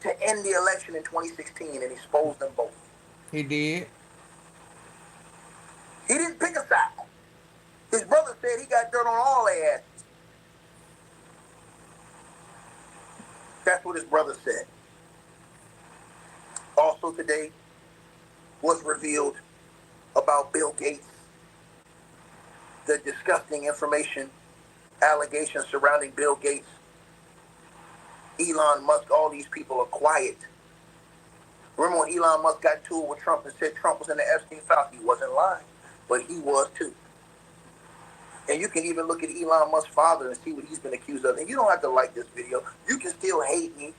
to end the election in 2016 and expose them both. He did. He didn't pick a side. His brother said he got dirt on all their asses. That's what his brother said. Also today was revealed about Bill Gates, the disgusting information, allegations surrounding Bill Gates, Elon Musk, all these people are quiet. Remember when Elon Musk got into it with Trump and said Trump was in the Epstein files? He wasn't lying, but he was too. And you can even look at Elon Musk's father and see what he's been accused of. And you don't have to like this video. You can still hate me.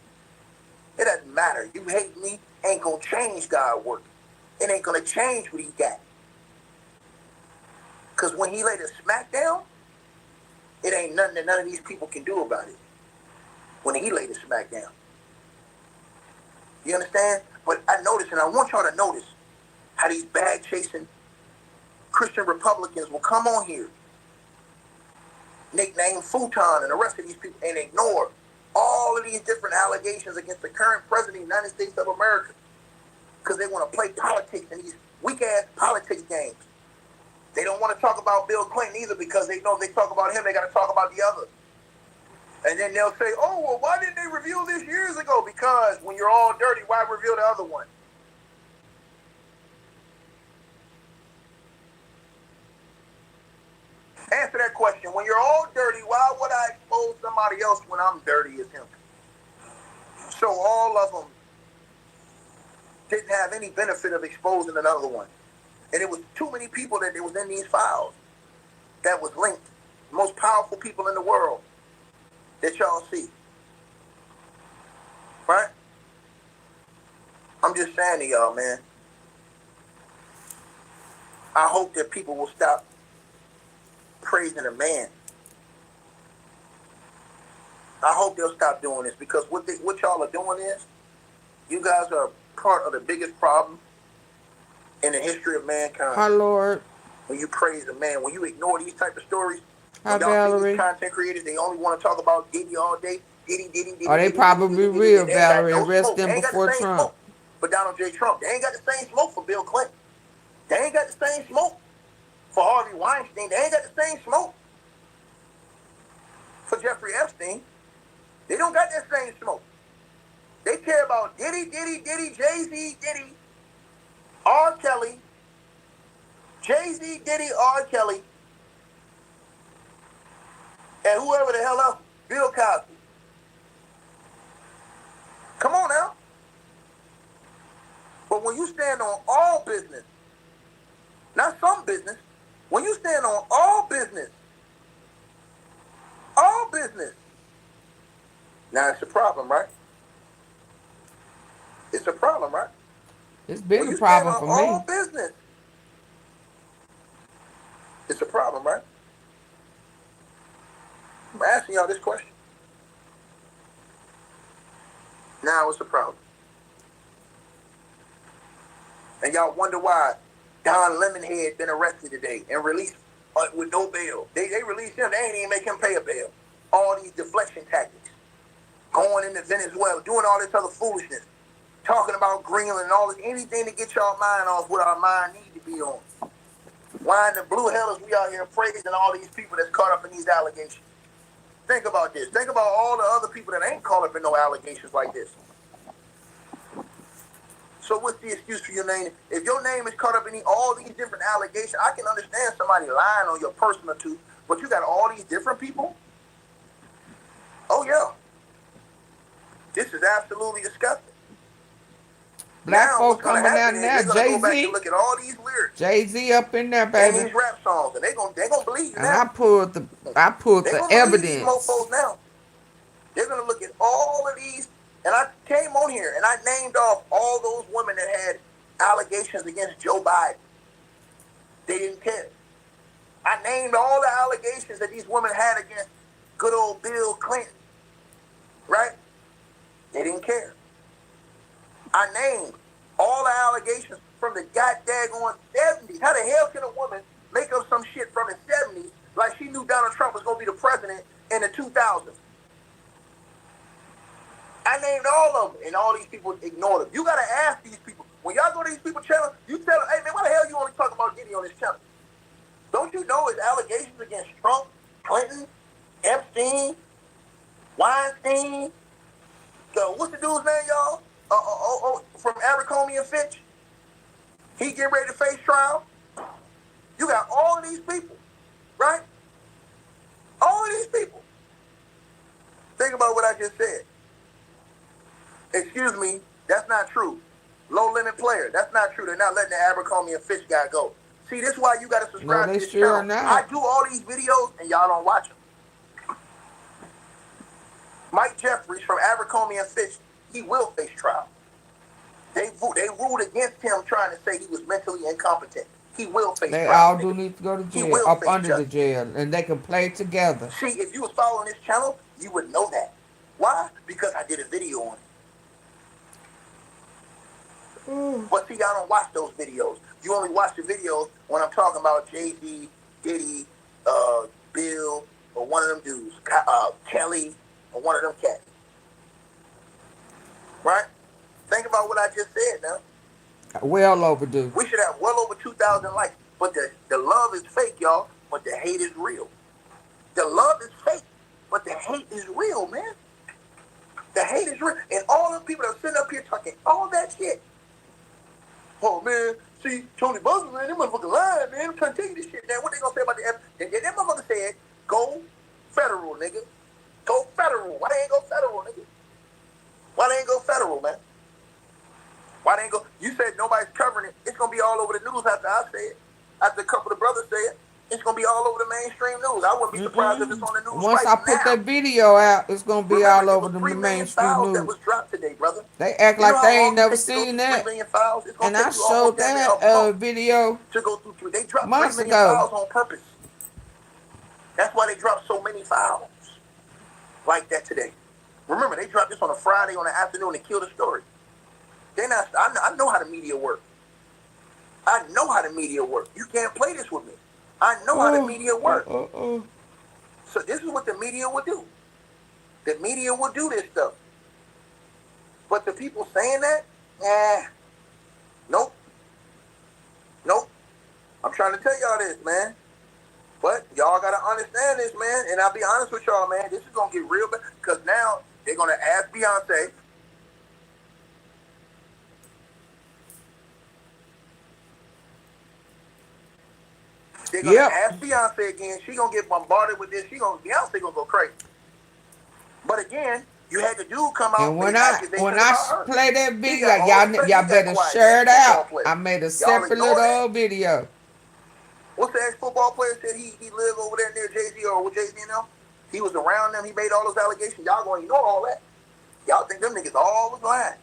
It doesn't matter. You hate me, ain't gonna change God's work. It ain't gonna change what he got. Because when he laid a smack down, it ain't nothing that none of these people can do about it. When he laid a smack down. You understand? But I noticed, and I want y'all to notice, how these bag-chasing Christian Republicans will come on here, nickname Futon and the rest of these people, and ignore all of these different allegations against the current president of the United States of America. Because they want to play politics in these weak-ass politics games. They don't want to talk about Bill Clinton either, because they know if they talk about him, they got to talk about the others. And then they'll say, oh, well, why didn't they reveal this years ago? Because when you're all dirty, why reveal the other one? Answer that question. When you're all dirty, why would I expose somebody else when I'm dirty as him? So all of them didn't have any benefit of exposing another one. And it was too many people that was in these files that was linked. The most powerful people in the world that y'all see. Right? I'm just saying to y'all, man. I hope that people will stop praising a man. I hope they'll stop doing this, because what y'all are doing is, you guys are part of the biggest problem in the history of mankind. Hi, Lord. When you praise a man, when you ignore these type of stories, Hi, when y'all see Valerie. these content creators, they only want to talk about Diddy all day. Diddy. Oh, they probably real, Valerie, and rest them before Trump. Trump. For Donald J. Trump. They ain't got the same smoke for Bill Clinton. They ain't got the same smoke for Harvey Weinstein. They ain't got the same smoke for Jeffrey Epstein. They don't got that same smoke. They care about Diddy, Jay-Z, Diddy, R. Kelly, Jay-Z, Diddy, R. Kelly, and whoever the hell else, Bill Cosby. Come on now. But when you stand on all business, not some business, when you stand on all business, now it's a problem, right? It's a problem, right? It's been a problem for me. All business, it's a problem, right? I'm asking y'all this question. Now it's a problem. And y'all wonder why Don Lemonhead been arrested today and released with no bail. They released him. They ain't even make him pay a bail. All these deflection tactics. Going into Venezuela, doing all this other foolishness. Talking about Greenland and all this, anything to get y'all mind off what our mind need to be on. Why in the blue hell is we out here praising all these people that's caught up in these allegations? Think about this. Think about all the other people that ain't caught up in no allegations like this. So what's the excuse for your name? If your name is caught up in all these different allegations, I can understand somebody lying on your person or two, but you got all these different people? Oh, yeah. This is absolutely disgusting. Black now, folk coming out now. Jay-Z. Look at all these lyrics. Jay-Z up in there, baby. And these rap songs, and they gonna believe you and now. I pulled the evidence. These mofos now. They're gonna look at all of these, and I came on here and I named off all those women that had allegations against Joe Biden. They didn't care. I named all the allegations that these women had against good old Bill Clinton. Right? They didn't care. I named all the allegations from the goddamn 70s. How the hell can a woman make up some shit from the 70s like she knew Donald Trump was going to be the president in the 2000s? I named all of them, and all these people ignored them. You got to ask these people. When y'all go to these people's channel, you tell them, hey, man, why the hell you only talk about Diddy on this channel? Don't you know his allegations against Trump, Clinton, Epstein, Weinstein? What's the dude's name, y'all? From Abercrombie and Fitch. He getting ready to face trial. You got all of these people, right? All of these people. Think about what I just said. Excuse me, that's not true. Low limit player, that's not true. They're not letting the Abercrombie and Fitch guy go. See, this is why you got to subscribe to this channel. I do all these videos and y'all don't watch them. Mike Jeffries from Abercrombie and Fitch, he will face trial. They ruled against him trying to say he was mentally incompetent. He will face trial. They all do need to go to jail, up under the jail, and they can play together. See, if you was following this channel, you would know that. Why? Because I did a video on it. But see, y'all don't watch those videos. You only watch the videos when I'm talking about Jay-Z, Diddy, Bill, or one of them dudes, Kelly, or one of them cats. Right? Think about what I just said now. Well overdue. We should have well over 2,000 likes. But the love is fake, y'all. But the hate is real. The love is fake, but the hate is real, man. The hate is real. And all the people that are sitting up here talking all that shit. Oh, man, see, Tony Buzzard, man, them motherfuckers lying, man. I'm trying to tell you this shit, man. What they gonna say about the F? That motherfucker said, go federal, nigga. Go federal. Why they ain't go federal, nigga? Why they ain't go federal, man? Why they ain't go? You said nobody's covering it. It's gonna be all over the news after I say it. After a couple of brothers say it. It's gonna be all over the mainstream news. I wouldn't be surprised if it's on the news. Once I put that video out, it's gonna be all over the mainstream news. That was dropped today, brother. They act like they ain't never seen that. And I showed that video to go through. They dropped months 3 million ago. files on purpose. That's why they dropped so many files like that today. Remember, they dropped this on a Friday on the afternoon to kill the story. They not. I know how the media work. I know how the media work. You can't play this with me. I know how the media works. So this is what the media will do. The media will do this stuff. But the people saying that, nope. Nope. I'm trying to tell y'all this, man. But y'all got to understand this, man. And I'll be honest with y'all, man. This is going to get real bad. Because now they're going to ask Beyonce. They're gonna ask Beyonce again. She gonna get bombarded with this. Beyonce gonna go crazy. But again, you had the dude come out. And when I play that video, y'all better share it out. I made a separate little video. What's the ex-football player said he lived over there near Jay-Z or with Jay-Z now? He was around them. He made all those allegations. Y'all gonna ignore all that. Y'all think them niggas all was lying.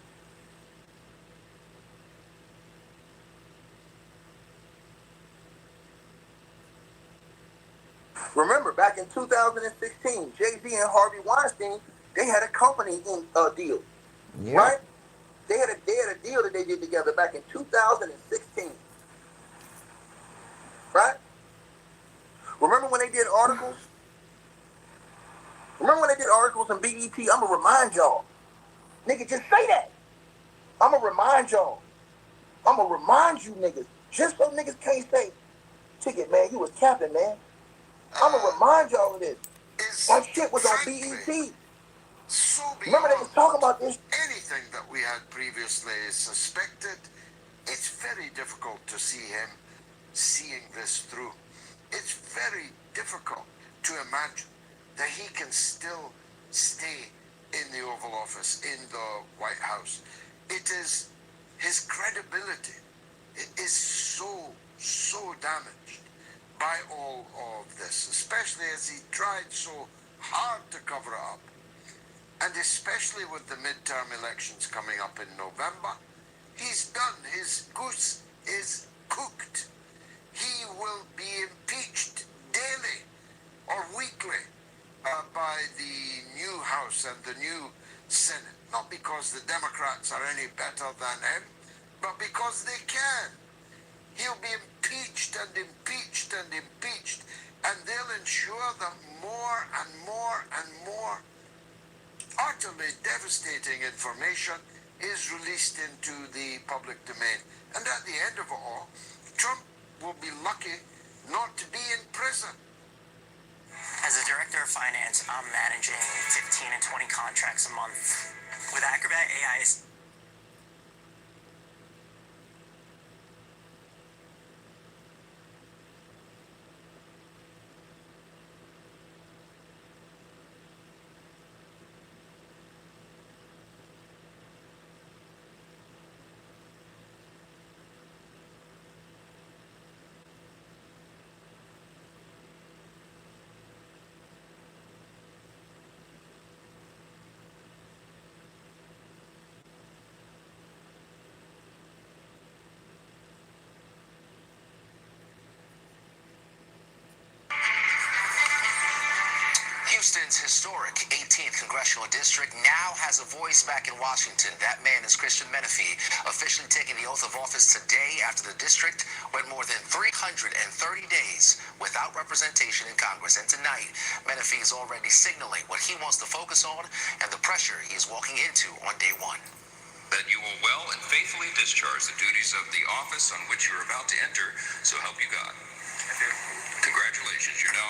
Remember, back in 2016, Jay-Z and Harvey Weinstein, they had a company deal, right? They had a deal deal that they did together back in 2016. Right? Remember when they did articles? Remember when they did articles in BET? I'm going to remind y'all. Nigga, just say that. I'm going to remind y'all. I'm going to remind you niggas. Just so niggas can't say, Ticket, man, you was capping, man. I'm going to remind y'all of this. That shit was on BET. So remember they was talking about this? Anything that we had previously suspected, it's very difficult to see him seeing this through. It's very difficult to imagine that he can still stay in the Oval Office, in the White House. It is his credibility. It is so damaged by all of this, especially as he tried so hard to cover it up. And especially with the midterm elections coming up in November, he's done. His goose is cooked. He will be impeached daily or weekly by the new House and the new Senate. Not because the Democrats are any better than him, but because they can. He'll be impeached and impeached and impeached, and they'll ensure that more and more and more utterly devastating information is released into the public domain. And at the end of it all, Trump will be lucky not to be in prison. As a director of finance, I'm managing 15 and 20 contracts a month. With Acrobat AI, Houston's historic 18th Congressional District now has a voice back in Washington. That man is Christian Menefee, officially taking the oath of office today after the district went more than 330 days without representation in Congress. And tonight, Menefee is already signaling what he wants to focus on and the pressure he is walking into on day one. That you will well and faithfully discharge the duties of the office on which you are about to enter, so help you God. Congratulations, you're now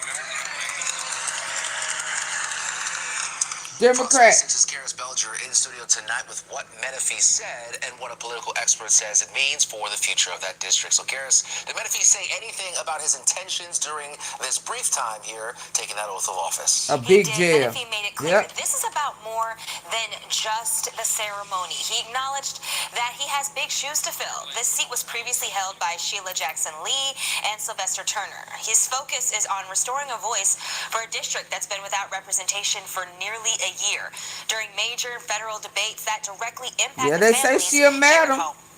Democrat. This is Candace Belger in studio tonight with what Menefee said and what a political expert says it means for the future of that district. So, Candace, did Menefee say anything about his intentions during this brief time here taking that oath of office? A big jail. Menefee made it clear this is about more than just the ceremony. He acknowledged that he has big shoes to fill. This seat was previously held by Sheila Jackson Lee and Sylvester Turner. His focus is on restoring a voice for a district that's been without representation for nearly a year during major federal debates that directly impact they say she a madam.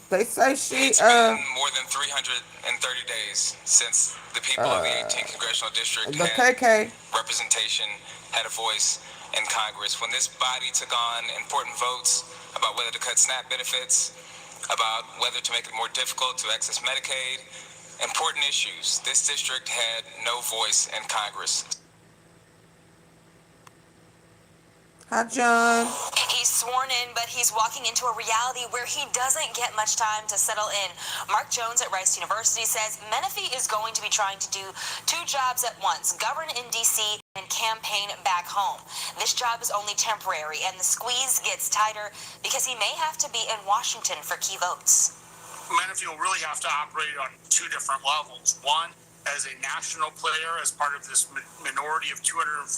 They say she It's been more than 330 days since the people of the 18th Congressional District had representation, had a voice in Congress. When this body took on important votes about whether to cut SNAP benefits, about whether to make it more difficult to access Medicaid, important issues, this district had no voice in Congress. Hi, John. He's sworn in, but he's walking into a reality where he doesn't get much time to settle in. Mark Jones at Rice University says Menefee is going to be trying to do two jobs at once, govern in D.C. and campaign back home. This job is only temporary, and the squeeze gets tighter because he may have to be in Washington for key votes. Menefee will really have to operate on two different levels. One, as a national player, as part of this minority of 214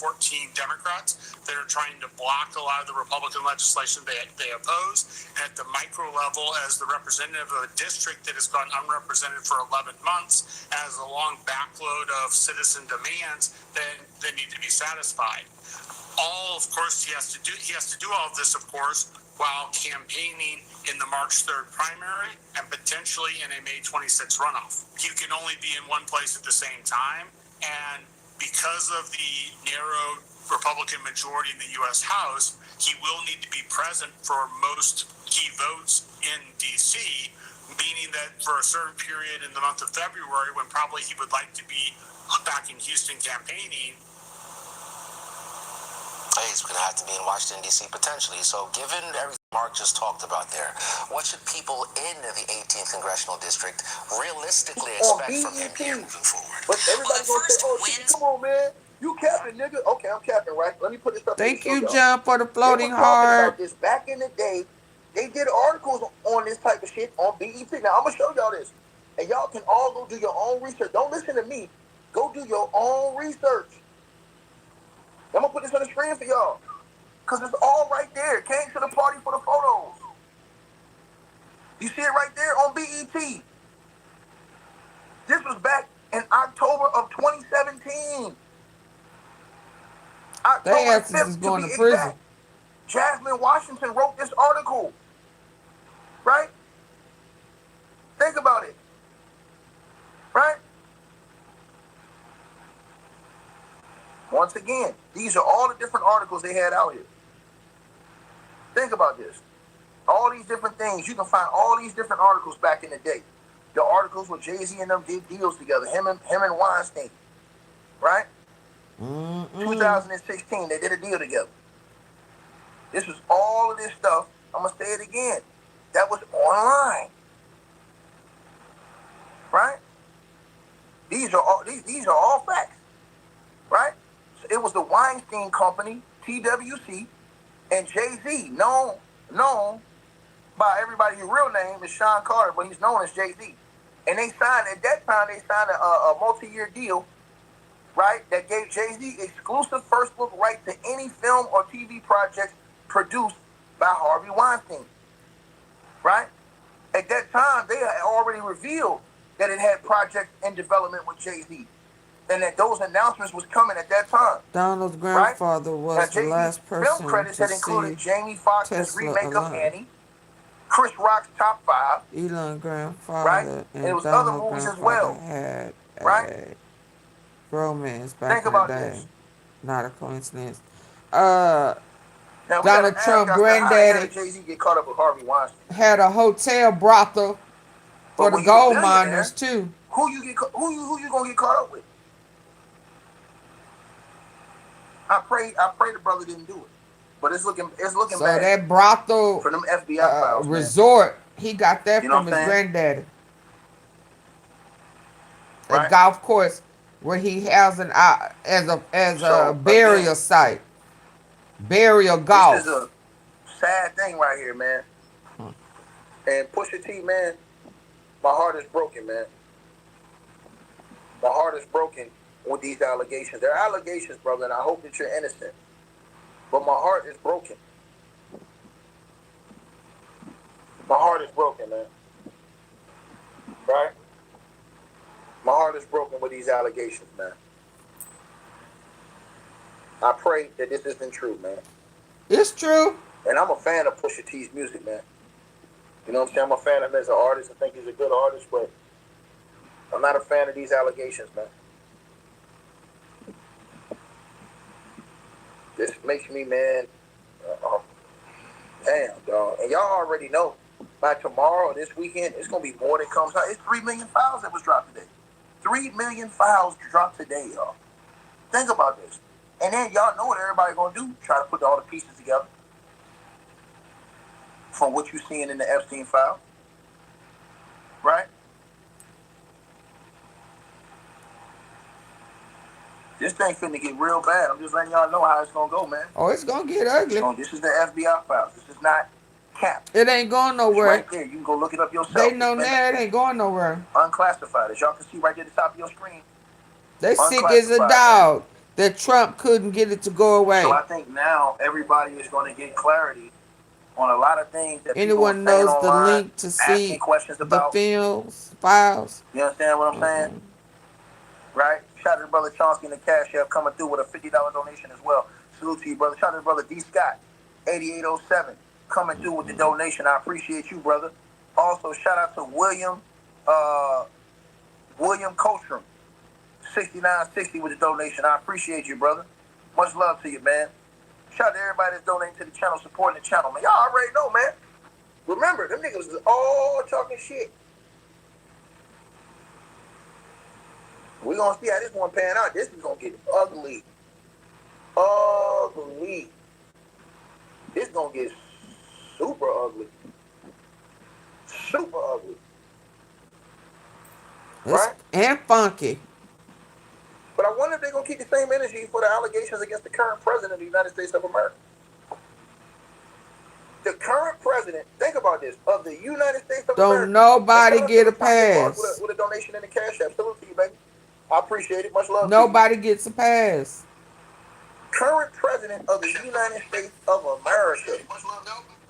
Democrats that are trying to block a lot of the Republican legislation they oppose, and at the micro level as the representative of a district that has gone unrepresented for 11 months, as a long backload of citizen demands that need to be satisfied. Of course, he has to do all of this, of course, while campaigning in the March 3rd primary and potentially in a May 26th runoff. You can only be in one place at the same time, and because of the narrow Republican majority in the U.S. House, he will need to be present for most key votes in D.C., meaning that for a certain period in the month of February, when probably he would like to be back in Houston campaigning, he's going to have to be in Washington, D.C. potentially. So given everything Mark just talked about there, what should people in the 18th Congressional District realistically expect from him here moving forward? But everybody's going to say, oh, come on, man. You capping, nigga. Okay, I'm capping, right? Let me put this up here to Thank show you, y'all. John, for the floating They were talking heart. about this back in the day. They did articles on this type of shit on BET. Now, I'm going to show y'all this. And y'all can all go do your own research. Don't listen to me. Go do your own research. I'm going to put this on the screen for y'all. Because it's all right there. Came to the party for the photos. You see it right there on BET. This was back in October of 2017. October 5th, to be exact. Jasmine Washington wrote this article. Right? Think about it. Right? Once again, these are all the different articles they had out here. Think about this. All these different things. You can find all these different articles back in the day. The articles where Jay-Z and them did deals together. Him and Weinstein. Right? 2016, they did a deal together. This was all of this stuff. I'm going to say it again. That was online. Right? These are all facts. Right? So it was the Weinstein Company, TWC, and Jay-Z, known by everybody. His real name is Sean Carter, but he's known as Jay-Z. And they signed, at that time, a multi-year deal, right, that gave Jay-Z exclusive first look right to any film or TV projects produced by Harvey Weinstein. Right? At that time, they had already revealed that it had projects in development with Jay-Z. And that those announcements was coming at that time. Donald's grandfather was the last person film credits to had included see Jamie Foxx's Tesla remake alive. of Annie, Chris Rock's Top 5, Elon grandfather right? and it was Donald other movies as grandfather well, had right? a romance back Think in the about day. this. Not a coincidence. Now, we Donald gotta Trump ask ourselves, granddaddy how did Jay-Z get caught up with Harvey Weinstein? had a hotel brothel for But the when you're a gold miners billionaire, too. Who you gonna get caught up with? I pray the brother didn't do it, but it's looking So bad. that brothel for them FBI files, resort, he got that You know from what his I'm saying? granddaddy. Right. A golf course where he has an as a burial again, site, burial golf. This is a sad thing right here, man. And Pusha T, man, my heart is broken, man. My heart is broken with these allegations. They're allegations, brother, and I hope that you're innocent. But my heart is broken. My heart is broken, man. Right? My heart is broken with these allegations, man. I pray that this isn't true, man. It's true. And I'm a fan of Pusha T's music, man. You know what I'm saying? I'm a fan of him as an artist. I think he's a good artist, but I'm not a fan of these allegations, man. This makes me, man, damn, dog. And y'all already know, by tomorrow or this weekend, it's going to be more that comes out. It's 3 million files that was dropped today. 3 million files dropped today, y'all. Think about this. And then y'all know what everybody going to do. Try to put all the pieces together from what you're seeing in the Epstein file. Right? This thing finna get real bad. I'm just letting y'all know how it's gonna go, man. Oh, it's gonna get ugly. So this is the FBI files. This is not cap. It ain't going nowhere. It's right there. You can go look it up yourself. They know now it ain't going nowhere. Unclassified. As y'all can see right there at the top of your screen. They sick as a dog that Trump couldn't get it to go away. So I think now everybody is going to get clarity on a lot of things that anyone people are knows the online, link to see questions about the files. You understand what I'm saying? Right? Shout out to brother Chomsky in the Cash App coming through with a $50 donation as well. Salute to you, brother. Shout out to brother D. Scott, 8807, coming through with the donation. I appreciate you, brother. Also, shout out to William Coltram, 6960 with the donation. I appreciate you, brother. Much love to you, man. Shout out to everybody that's donating to the channel, supporting the channel, man. Y'all already know, man. Remember, them niggas was all talking shit. We're gonna see how this one pan out. This is gonna get ugly. Ugly. This gonna get super ugly. Super ugly. Right? And funky. But I wonder if they're gonna keep the same energy for the allegations against the current president of the United States of America. The current president, think about this, of the United States of America. Don't nobody get a pass. With a donation in the cash app. Salute to you, baby. I appreciate it. Much love. Nobody gets a pass. Current president of the United States of America.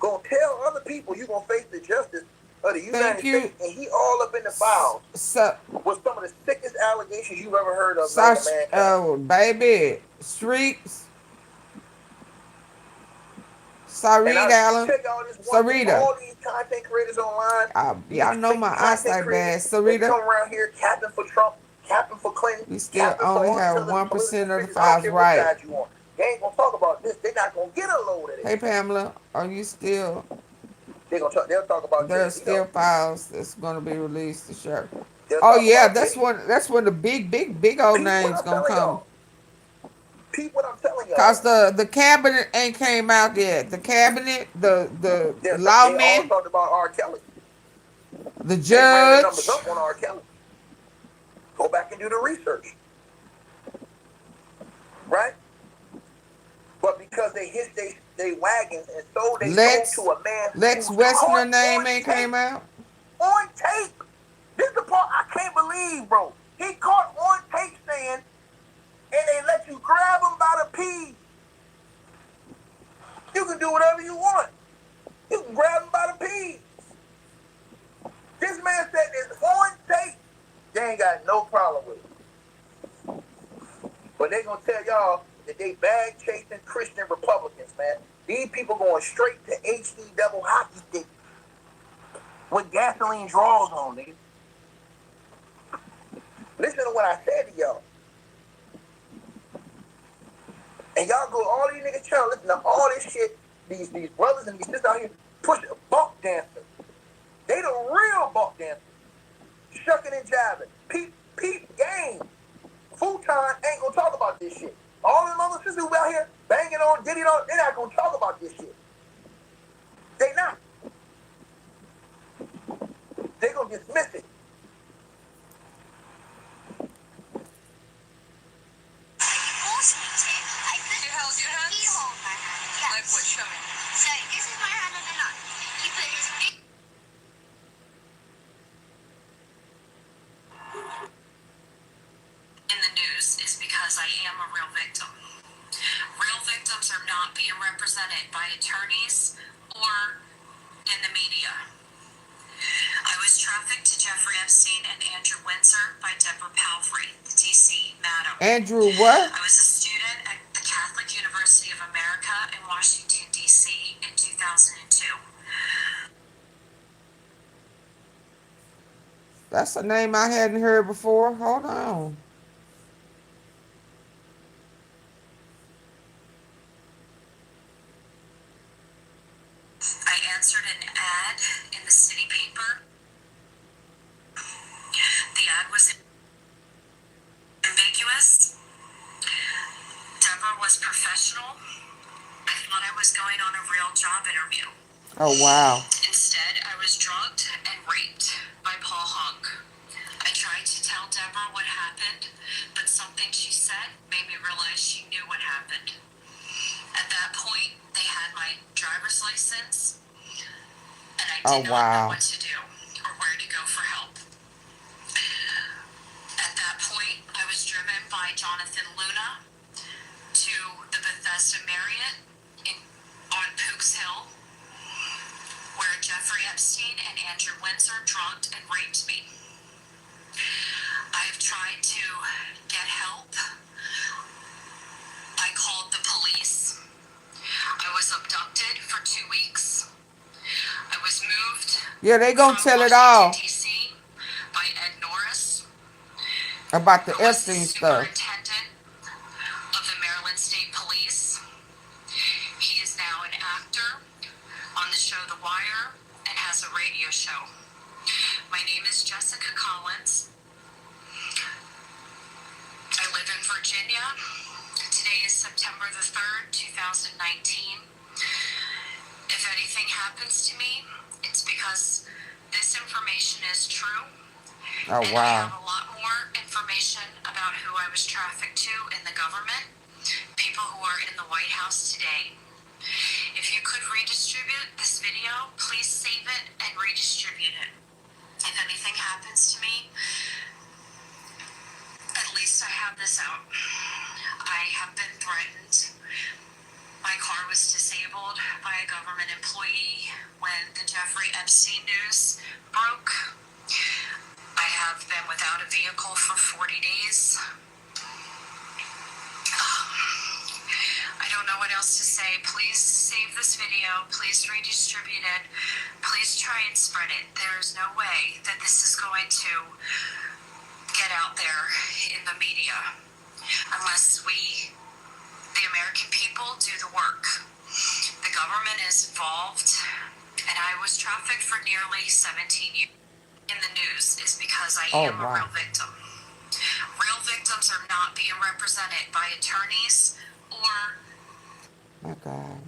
Gonna tell other people you gonna face the justice of the United States, and he all up in the files. With some of the sickest allegations you've ever heard of. Oh, baby. Streets. Sarita Allen. Sarita. All these content creators online. Y'all know my eyesight bad. Sarita. Come around here, capping for Trump, capping for Clinton. We still only have 1% of the files right. They ain't gonna talk about this. They're not gonna get a load of it. Hey Pamela, are you still? They'll talk about. There's still files that's gonna be released to share. Oh yeah, that's when the big old names gonna come. Peep what I'm telling y'all. Cause the cabinet ain't came out yet. The cabinet, the lawmen. They all talked about R. Kelly. The judge. They ran the numbers up on R. Kelly. Go back and do the research. Right? But because they hit they wagons and so they sold to a man. Lex Westner name ain't came out. On tape. This is the part I can't believe, bro. He caught on tape saying, and they let you grab him by the pee. You can do whatever you want. You can grab him by the pee. This man said it's on tape. They ain't got no problem with it. But they gonna tell y'all that they bag chasing Christian Republicans, man. These people going straight to HD double hockey stick with gasoline draws on, nigga. Listen to what I said to y'all. And y'all go all these niggas channel, listen to all this shit, these brothers and these sisters out here pushing bump dancers. They the real bump dancers. Shucking and jabbing. Peep game. Futon ain't gonna talk about this shit. All them other sisters who out here banging on Diddy, they're not gonna talk about this shit. They not. They gonna dismiss it. In the news is because I am a real victim. Real victims are not being represented by attorneys or in the media. I was trafficked to Jeffrey Epstein and Andrew Windsor by Deborah Palfrey, the DC madam. Andrew what? I was a student at the Catholic University of America in Washington, D.C. in 2002. That's a name I hadn't heard before. Hold on. I answered an ad in the city paper. The ad was ambiguous. Deborah was professional. I thought I was going on a real job interview. Oh, wow. Instead, I was drugged and raped by Paul Hunk. I tried to tell Deborah what happened, but something she said made me realize she knew what happened. At that point, they had my driver's license, and I did not know what to do or where to go for help. At that point, I was driven by Jonathan Luna to the Bethesda Marriott on Pooks Hill, where Jeffrey Epstein and Andrew Windsor drugged and raped me. I've tried to get help. I called the police. I was abducted for 2 weeks. I was moved. Yeah, they gonna tell it all DC by Ed Norris about the Epstein stuff. Superintendent of the Maryland State Police. He is now an actor on the show The Wire and radio show. My name is Jessica Collins. I live in Virginia. Today is September the 3rd, 2019. If anything happens to me, it's because this information is true. Oh, and wow. I have a lot more information about who I was trafficked to in the government, people who are in the White House today. If you could redistribute this video, please save it and redistribute it. If anything happens to me, at least I have this out. I have been threatened. My car was disabled by a government employee when the Jeffrey Epstein news broke. I have been without a vehicle for 40 days. I don't know what else to say. Please save this video. Please redistribute it. Please try and spread it. There's no way that this is going to get out there in the media unless we, the American people, do the work. The government is involved, and I was trafficked for nearly 17 years. In the news is because I am a real victim. Real victims are not being represented by attorneys or... My God.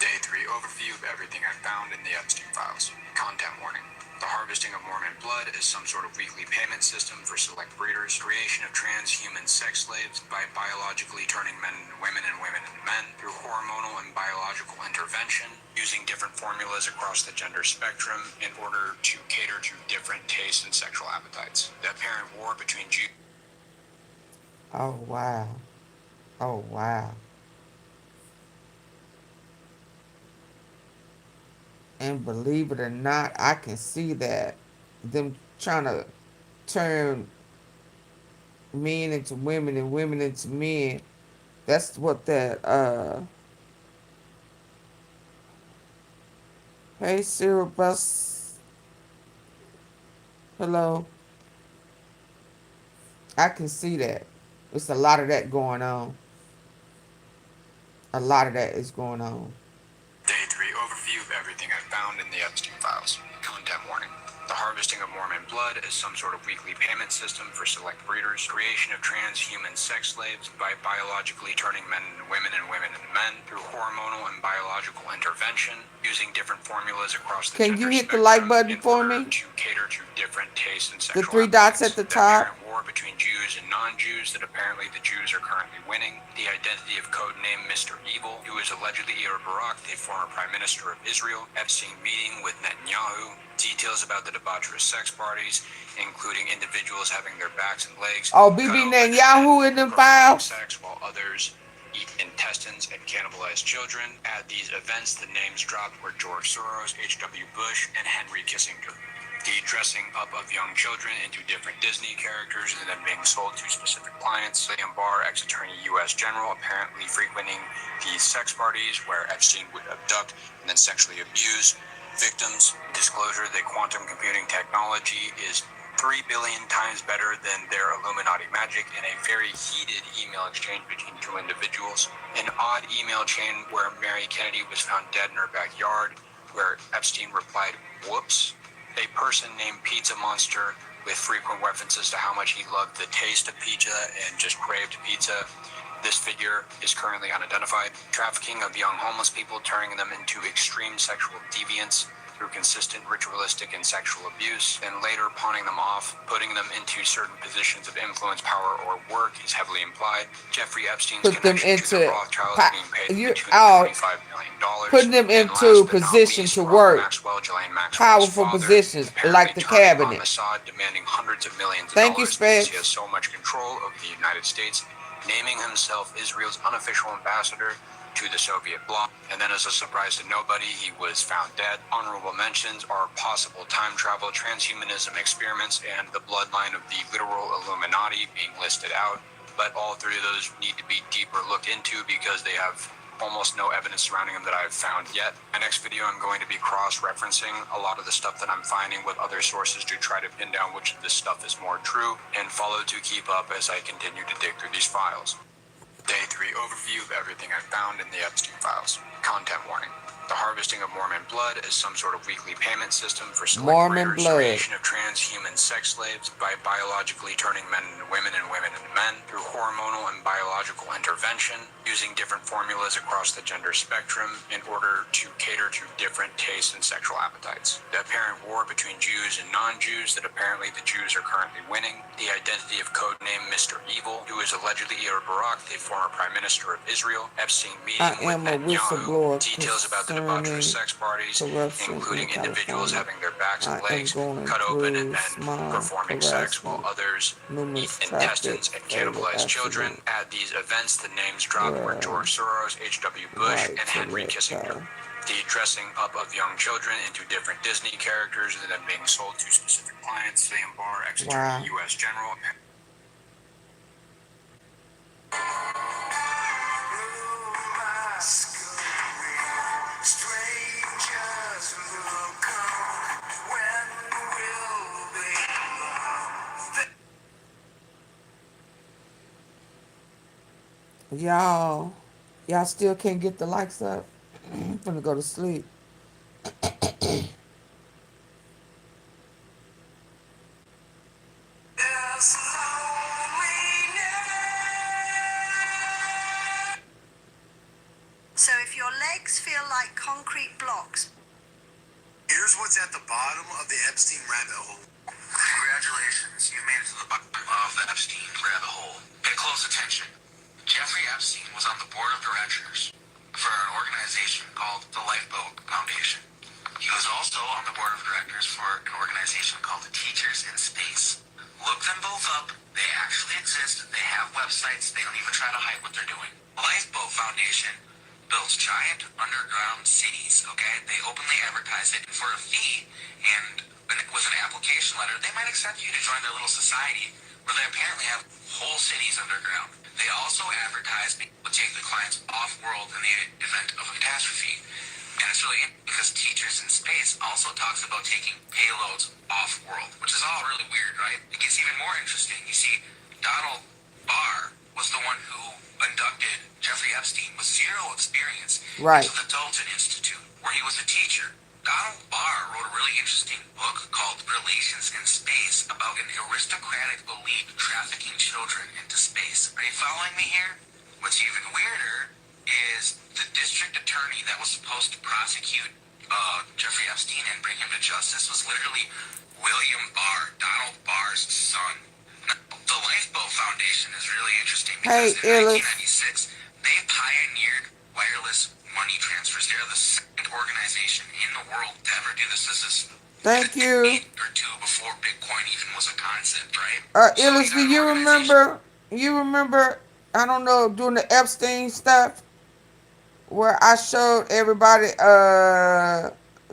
Day 3 overview of everything I found in the Epstein files. Content warning. The harvesting of Mormon blood is some sort of weekly payment system for select breeders. Creation of transhuman sex slaves by biologically turning men into women and women into men through hormonal and biological intervention, using different formulas across the gender spectrum in order to cater to different tastes and sexual appetites. The apparent war between Jews. Oh, wow. Oh, wow. And believe it or not, I can see that. Them trying to turn men into women and women into men. That's what that, hey, Cyril Bus. Hello. I can see that. There's a lot of that going on. A lot of that is going on. Day 3 overview of everything I found in the Epstein files. Content warning. The harvesting of Mormon blood is some sort of weekly payment system for select breeders. Creation of transhuman sex slaves by biologically turning men into women and women into men through hormonal and biological intervention, using different formulas across the Can gender you hit the spectrum like button in for order me? to cater to different tastes and The sexual 3 dots at appetites. the The top. apparent war between Jews and non-Jews that apparently the Jews are currently winning. The identity of codename Mr. Evil, who is allegedly Ehud Barak, the former Prime Minister of Israel. Epstein meeting with Netanyahu. Details about the debaucherous sex parties, including individuals having their backs and legs Oh, BB Netanyahu in them files. sex while others eat intestines and cannibalize children. At these events, the names dropped were George Soros, H.W. Bush, and Henry Kissinger. The dressing up of young children into different Disney characters and then being sold to specific clients. William Barr, ex-attorney U.S. General, apparently frequenting these sex parties where Epstein would abduct and then sexually abuse victims. Disclosure that quantum computing technology is 3 billion times better than their Illuminati magic in a very heated email exchange between 2 individuals. An odd email chain where Mary Kennedy was found dead in her backyard, where Epstein replied, "Whoops." A person named Pizza Monster with frequent references to how much he loved the taste of pizza and just craved pizza. This figure is currently unidentified. Trafficking of young homeless people, turning them into extreme sexual deviants through consistent ritualistic and sexual abuse, and later pawning them off, putting them into certain positions of influence, power, or work is heavily implied. Jeffrey Epstein's Put them connection to the into Rothschilds being paid $25 million. Putting them into position to work. Powerful positions like the cabinet. Mossad demanding hundreds of millions of Thank you, dollars Specs. because he has so much control over the United States, naming himself Israel's unofficial ambassador to the Soviet bloc. And then as a surprise to nobody, he was found dead. Honorable mentions are possible time travel, transhumanism experiments, and the bloodline of the literal Illuminati being listed out. But all 3 of those need to be deeper looked into because they have almost no evidence surrounding them that I've found yet. My next video, I'm going to be cross-referencing a lot of the stuff that I'm finding with other sources to try to pin down which of this stuff is more true, and follow to keep up as I continue to dig through these files. Day 3 overview of everything I found in the Epstein files. Content warning. The harvesting of Mormon blood as some sort of weekly payment system for select Mormon rare blood. creation of transhuman sex slaves by biologically turning men into women and women into men through hormonal and biological intervention, using different formulas across the gender spectrum in order to cater to different tastes and sexual appetites. The apparent war between Jews and non-Jews that apparently the Jews are currently winning. The identity of codename Mr. Evil, who is allegedly Ehud Barak, the former Prime Minister of Israel. Epstein meeting with Netanyahu. Details about the debaucherous sex parties, including individuals having their backs and legs cut open and then performing sex while others eat intestines and cannibalize children. At these events, the names dropped were George Soros, H.W. Bush, and Henry Kissinger. The dressing up of young children into different Disney characters and then being sold to specific clients. Sam Barr, ex-attorney, U.S. General. Y'all still can't get the likes up. I'm gonna go to sleep. So if your legs feel like concrete blocks. Here's what's at the bottom of the Epstein rabbit hole. Congratulations, you made it to the bottom of the Epstein rabbit hole. Pay close attention. Jeffrey Epstein was on the board of directors for an organization called the Lifeboat Foundation. He was also on the board of directors for an organization called the Teachers in Space. Look them both up. They actually exist. They have websites. They don't even try to hide what they're doing. Lifeboat Foundation builds giant underground cities, okay? They openly advertise it for a fee, and with an application letter, they might accept you to join their little society where they apparently have whole cities underground. They also advertise people to take the clients off-world in the event of a catastrophe. And it's really because Teachers in Space also talks about taking payloads off-world, which is all really weird, right? It gets even more interesting. You see, Donald Barr was the one who inducted Jeffrey Epstein with zero experience into the Dalton Institute, where he was a teacher. Donald Barr wrote a really interesting book called Relations in Space about an aristocratic elite trafficking children into space. Are you following me here? What's even weirder is the district attorney that was supposed to prosecute Jeffrey Epstein and bring him to justice was literally William Barr, Donald Barr's son. Now, the Lifeboat Foundation is really interesting because in 1996, they pioneered wireless money transfers. They're the second organization in the world to ever do this. This is Thank you. or two before Bitcoin even was a concept, right? Illis, do you remember? I don't know, doing the Epstein stuff, where I showed everybody.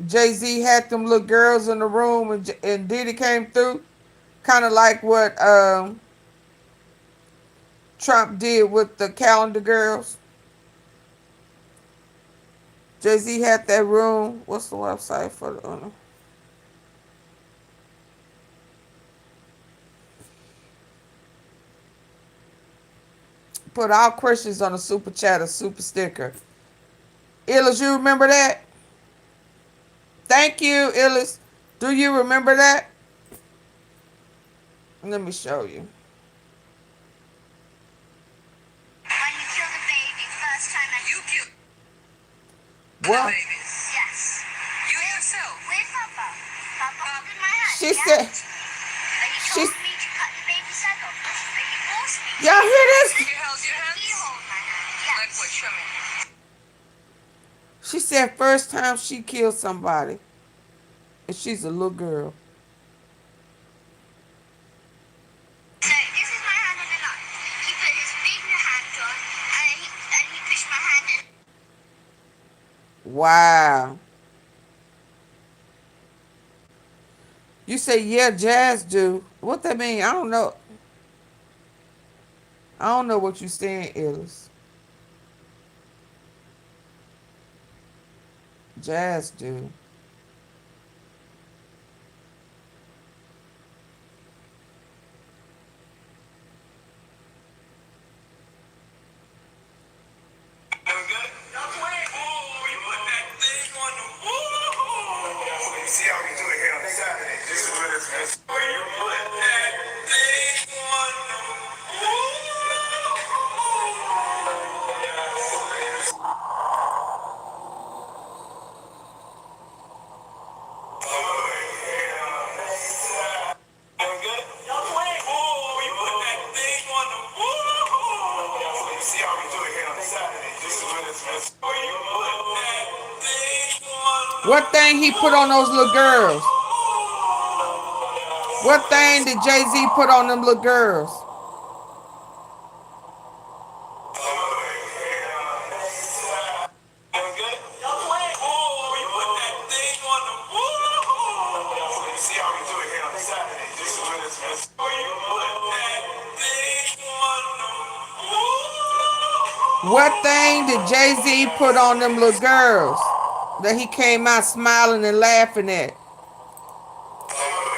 Jay-Z had them little girls in the room, and Diddy came through, kind of like what Trump did with the calendar girls. Jay-Z had that room. What's the website for the put all questions on a super chat, a super sticker. Illis, you remember that? Thank you, Illis. Do you remember that? Let me show you. When you kill the baby, first time that you kill What? the babies. Yes. You yourself. With Papa. Papa opened my hand. She said. But he told me to cut the baby's head off. But he forced me. Y'all hear this? He held your hand? He held my hand. Yes. Like what? Show me. She said first time she killed somebody. And she's a little girl. So this is my hand on the knife. He put his big hand on, and he pushed my hand in. Wow. You say, yeah, Jazz do. What that mean? I don't know. I don't know what you saying, Illis. Jazz do. What thing he put on those little girls? What thing did Jay-Z put on them little girls? What thing did Jay-Z put on them little girls that he came out smiling and laughing at?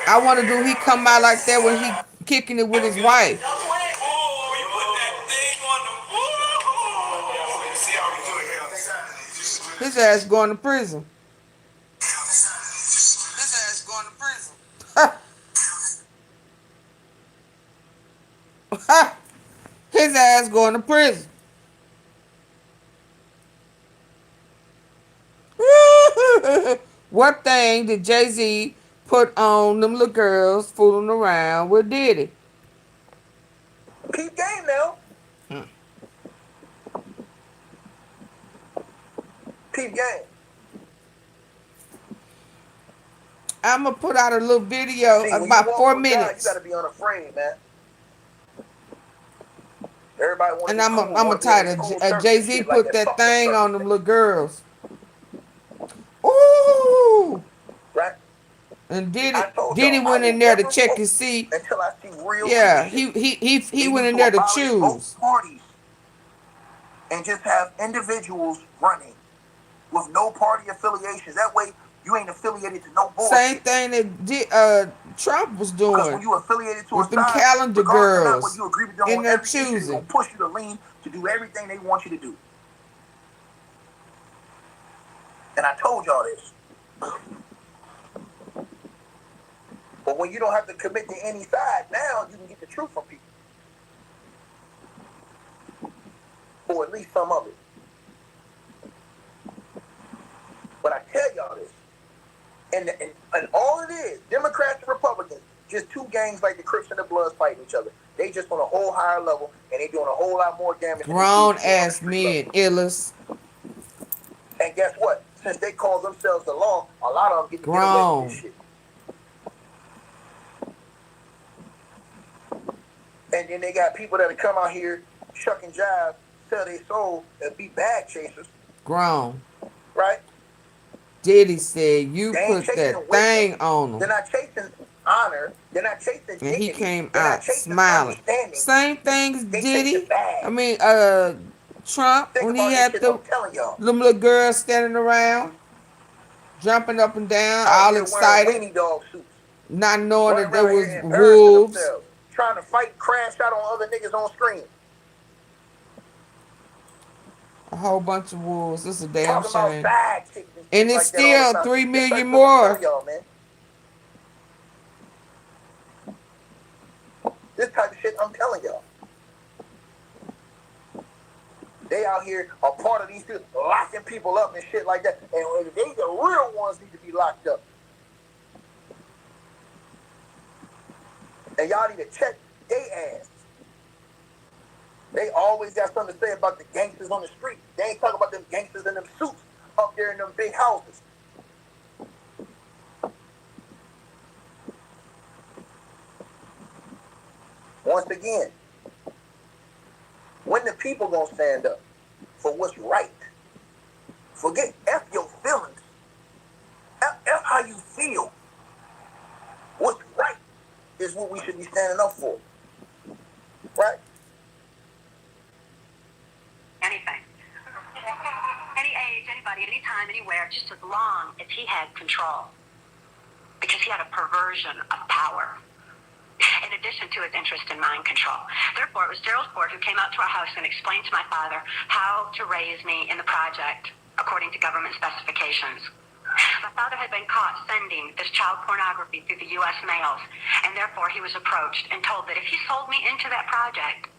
I wonder, do he come out like that when he kicking it with his wife? His ass going to prison. His ass going to prison. His ass going to prison. What thing did Jay-Z put on them little girls fooling around with Diddy? Peep game now. Peep game. I'm going to put out a little video about 4 minutes. You got to be unafraid, man. Everybody wants and I'm going to title Jay-Z put that thing on them little girls. Ooh. Right. And Diddy went in there to check and see. Until I see real. Yeah, he went in there to choose. Parties and just have individuals running with no party affiliations. That way, you ain't affiliated to no bullshit. Same thing that Trump was doing. Because when you affiliated to with a them side, calendar girls what you agree with them in on their every issue, choosing. gonna push you to lean to do everything they want you to do. And I told y'all this. But when you don't have to commit to any side, now you can get the truth from people. Or at least some of it. But I tell y'all this. And all it is, Democrats and Republicans, just two gangs like the Crips and the Bloods fighting each other. They just on a whole higher level, and they doing a whole lot more damage. Grown ass men, illest. And guess what? Since they call themselves the law, a lot of them get to get away with this shit. And then they got people that come out here, shuck and jive, sell their soul, and be bag chasers. Grown. Right? Diddy said you put that thing on them. They're not chasing honor. They're not chasing dignity. And he came out smiling. Same thing as Diddy. I mean, Trump, when he had them little girls standing around, jumping up and down, all excited, not knowing that there was wolves. Trying to fight, crash out on other niggas on screen. A whole bunch of wolves. This is a damn shame. And it's still 3 million more. This type of shit, I'm telling y'all. They out here are part of these people, locking people up and shit like that. And they the real ones need to be locked up. And y'all need to check their ass. They always got something to say about the gangsters on the street. They ain't talking about them gangsters in them suits up there in them big houses. Once again, when the people gonna stand up for what's right? Forget F your feelings. F how you feel. What's right is what we should be standing up for. Right? Anything. Any age, anybody, anytime, anywhere, just as long as he had control. Because he had a perversion of power, in addition to his interest in mind control. Therefore, it was Gerald Ford who came out to our house and explained to my father how to raise me in the project according to government specifications. My father had been caught sending this child pornography through the U.S. mails, and therefore he was approached and told that if he sold me into that project,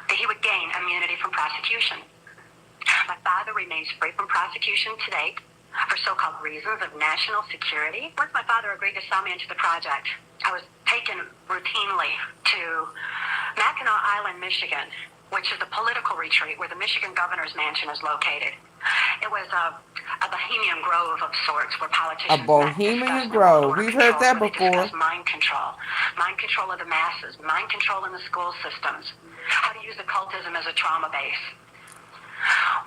that he would gain immunity from prosecution. My father remains free from prosecution to date for so-called reasons of national security. Once my father agreed to sell me into the project, I was taken routinely to Mackinac Island, Michigan, which is a political retreat where the Michigan governor's mansion is located. It was a bohemian grove of sorts where politicians A bohemian grove. We've heard that before. mind control of the masses, mind control in the school systems, how to use occultism as a trauma base.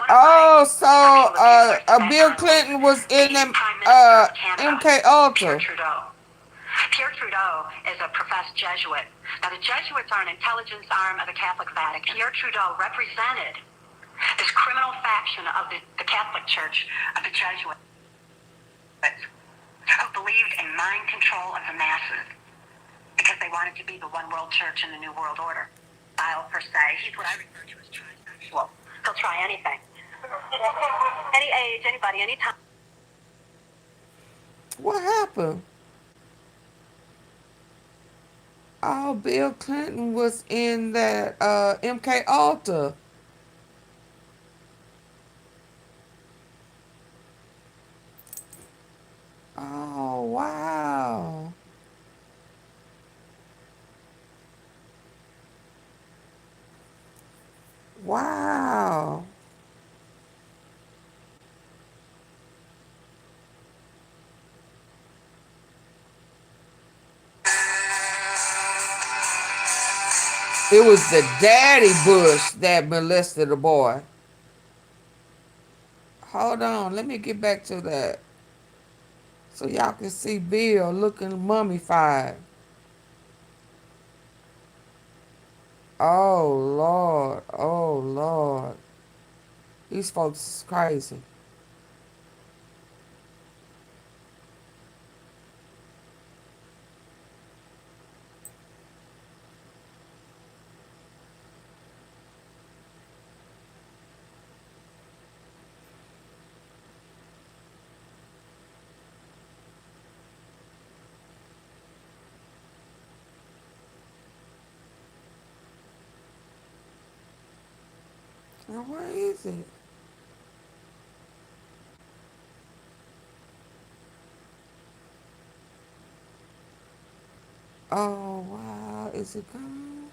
Oh, so Bill Clinton was in them MK Ultra. Pierre Trudeau is a professed Jesuit. Now, the Jesuits are an intelligence arm of the Catholic Vatican. Pierre Trudeau represented this criminal faction of the Catholic Church, of the Jesuits, who believed in mind control of the masses because they wanted to be the one world church in the New World Order. Style, per se. He's what I refer to as transsexual. He'll try anything. Any age, anybody, anytime. What happened? Oh, Bill Clinton was in that MK Ultra. Oh, wow. Wow. It was the daddy Bush that molested the boy. Hold on, let me get back to that. So y'all can see Bill looking mummified. Oh, Lord. Oh, Lord. These folks is crazy. Now, where is it? Oh, wow. Is it gone?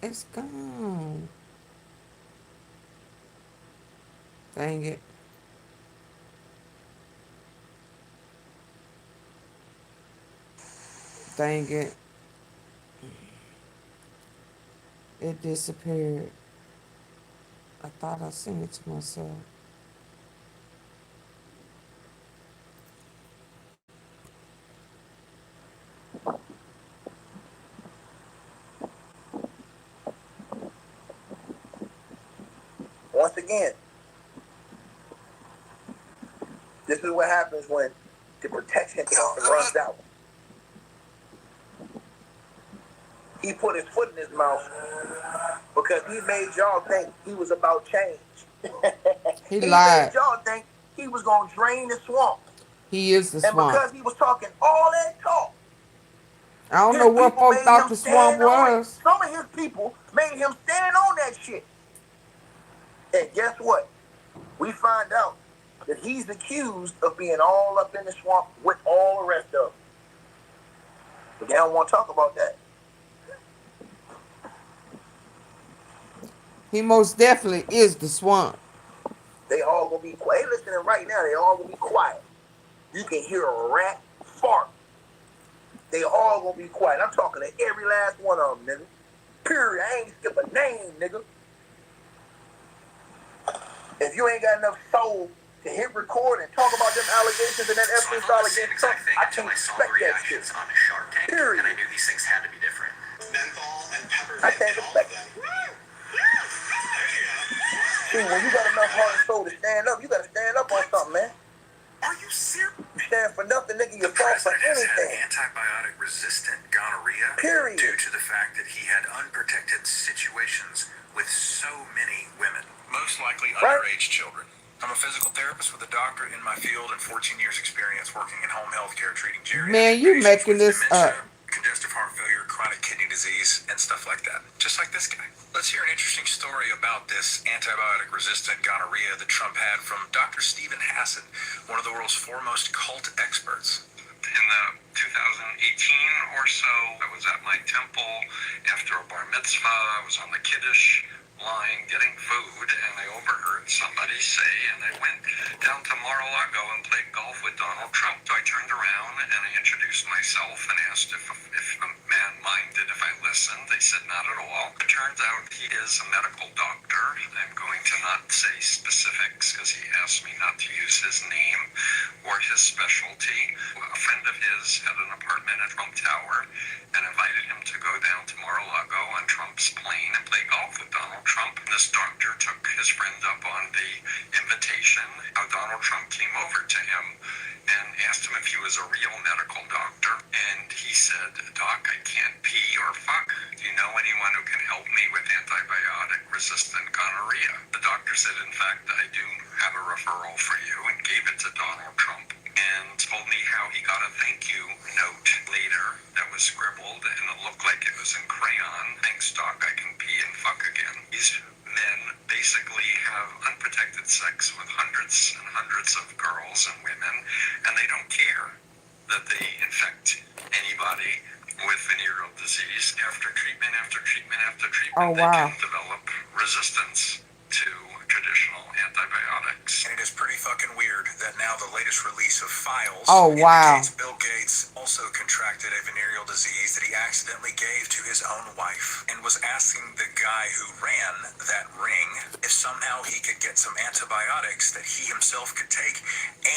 It's gone. Dang it. Dang it. It disappeared. I thought I sent it to myself. Once again, this is what happens when the protection runs out. He put his foot in his mouth because he made y'all think he was about change. He lied. Made y'all think he was going to drain the swamp. He is the swamp. And because he was talking all that talk, I don't know what folks thought the swamp was. Some of his people made him stand on that shit. And guess what? We find out that he's accused of being all up in the swamp with all the rest of them. But they don't want to talk about that. He most definitely is the swamp. They all gonna be quiet. Hey, listening right now, they all gonna be quiet. You can hear a rat fart. They all gonna be quiet. I'm talking to every last one of them, nigga. Period. I ain't skip a name, nigga. If you ain't got enough soul to hit record and talk about them allegations and that Epstein style against Trump, I can't expect that shit. On Shark Tank, period. And I knew these things had to be different. Menthol and peppermint. I can't expect it. See, when you got enough heart and soul to stand up, you gotta stand up on something, man. Are you serious? You stand for nothing, nigga, you fall for anything. Antibiotic-resistant gonorrhea. Period. Due to the fact that he had unprotected situations with so many women. Most likely underage children. I'm a physical therapist with a doctorate in my field and 14 years experience working in home health care treating geriatric Man, you making this up. Congestive heart failure, chronic kidney disease, and stuff like that. Just like this guy. Let's hear an interesting story about this antibiotic-resistant gonorrhea that Trump had from Dr. Stephen Hassett, one of the world's foremost cult experts. In the 2018 or so. I was at my temple after a bar mitzvah. I was on the Kiddush line getting food, and I overheard somebody say, and I went down to Mar-a-Lago and played golf with Donald Trump. So I turned around and I introduced myself and asked if a man minded if I listened. They said not at all. It turns out he is a medical doctor. I'm going to not say specifics because he asked me not to use his name or his specialty. A friend of his had an apartment at Trump Tower and invited him to go down to Mar-a-Lago on Trump's plane and play golf with Donald Trump. This doctor took his friend up on the invitation. How Donald Trump came over to him and asked him if he was a real medical doctor. And he said, "Doc, I can't pee or fuck. Do you know anyone who can help me with antibiotic-resistant gonorrhea?" The doctor said, "In fact, I do have a referral for you," and gave it to Donald Trump. And told me how he got a thank you note later that was scribbled, and it looked like it was in crayon. "Thanks, Doc, I can pee and fuck again." These men basically have unprotected sex with hundreds and hundreds of girls and women, and they don't care that they infect anybody with venereal disease. After treatment, after treatment, after treatment, they can develop resistance to traditional antibiotics. And it is pretty fucking weird that now the latest release of files indicates Bill Gates also contracted a venereal disease that he accidentally gave to his own wife, and was asking the guy who ran that ring if somehow he could get some antibiotics that he himself could take,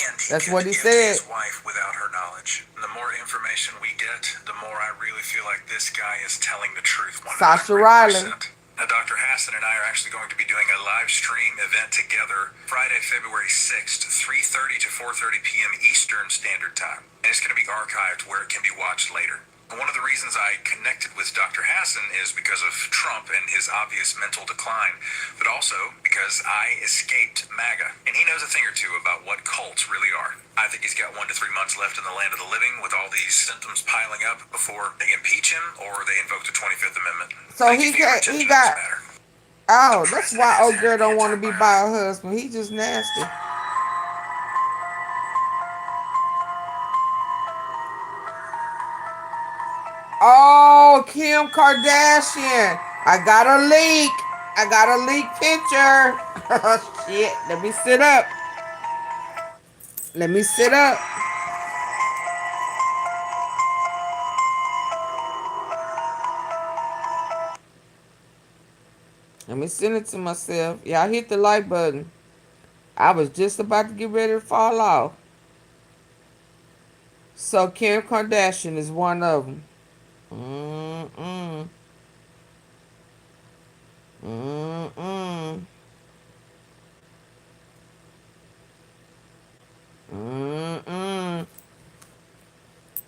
and he could give to his wife without her knowledge. And the more information we get, the more I really feel like this guy is telling the truth 100%. Sasha Riley. Now, Dr. Hassan and I are actually going to be doing a live stream event together Friday, February 6th, 3:30 to 4:30 p.m. Eastern Standard Time. And it's going to be archived where it can be watched later. And one of the reasons I connected with Dr. Hassan is because of Trump and his obvious mental decline, but also because I escaped MAGA. And he knows a thing or two about what cults really are. I think he's got 1 to 3 months left in the land of the living with all these symptoms piling up before they impeach him or they invoke the 25th Amendment. So he got. Oh, that's why old girl don't want to be by her husband. He just nasty. Oh, Kim Kardashian. I got a leak. I got a leak picture. Oh, shit. Let me sit up. Let me sit up. Let me send it to myself. Y'all hit the like button. I was just about to get ready to fall off. So Kim Kardashian is one of them. Mm-mm. Mm-mm. Mm-mm.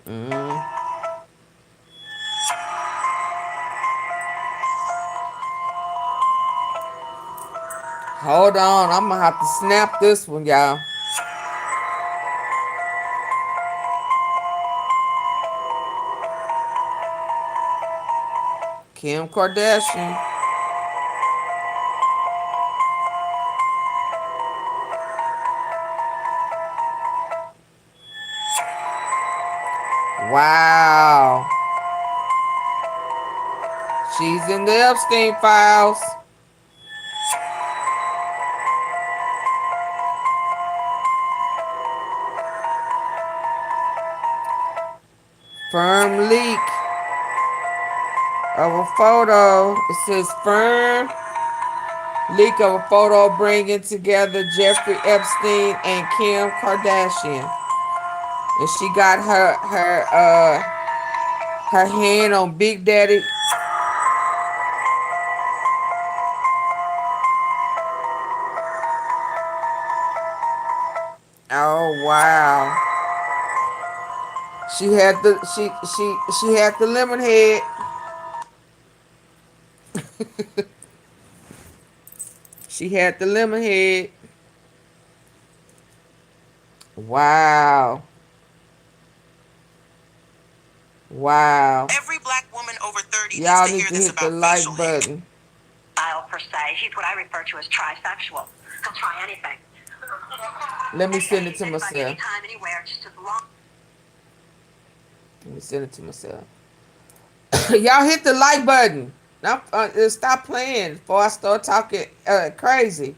Mm. Hold on, I'm gonna have to snap this one, y'all. Kim Kardashian. Wow. She's in the Epstein files. Firm leak of a photo. It says firm leak of a photo bringing together Jeffrey Epstein and Kim Kardashian. And she got her hand on Big Daddy. Oh wow. She had the lemon head. She had the lemon head. Wow. Wow. Every black woman over 30 Y'all needs need to to hear this hit the about like facial hair. button. Style per se. He's what I refer to as trisexual. He'll try anything. Let me send it to myself. Anytime, anywhere, just as long. Let me send it to myself. Y'all hit the like button. Now, stop playing before I start talking crazy.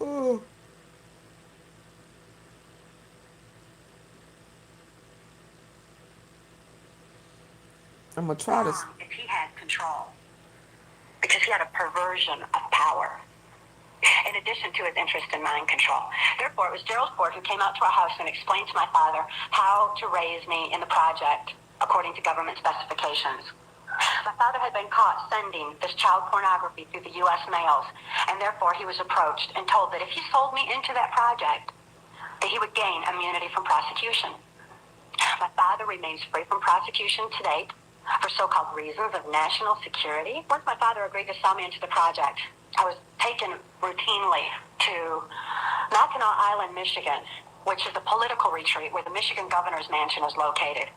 Ooh. I'm gonna try this. If he had control, because he had a perversion of power, in addition to his interest in mind control. Therefore, it was Gerald Ford who came out to our house and explained to my father how to raise me in the project according to government specifications. My father had been caught sending this child pornography through the U.S. mails, and therefore he was approached and told that if he sold me into that project, that he would gain immunity from prosecution. My father remains free from prosecution to date for so-called reasons of national security. Once my father agreed to sell me into the project, I was taken routinely to Mackinac Island, Michigan, which is a political retreat where the Michigan governor's mansion is located.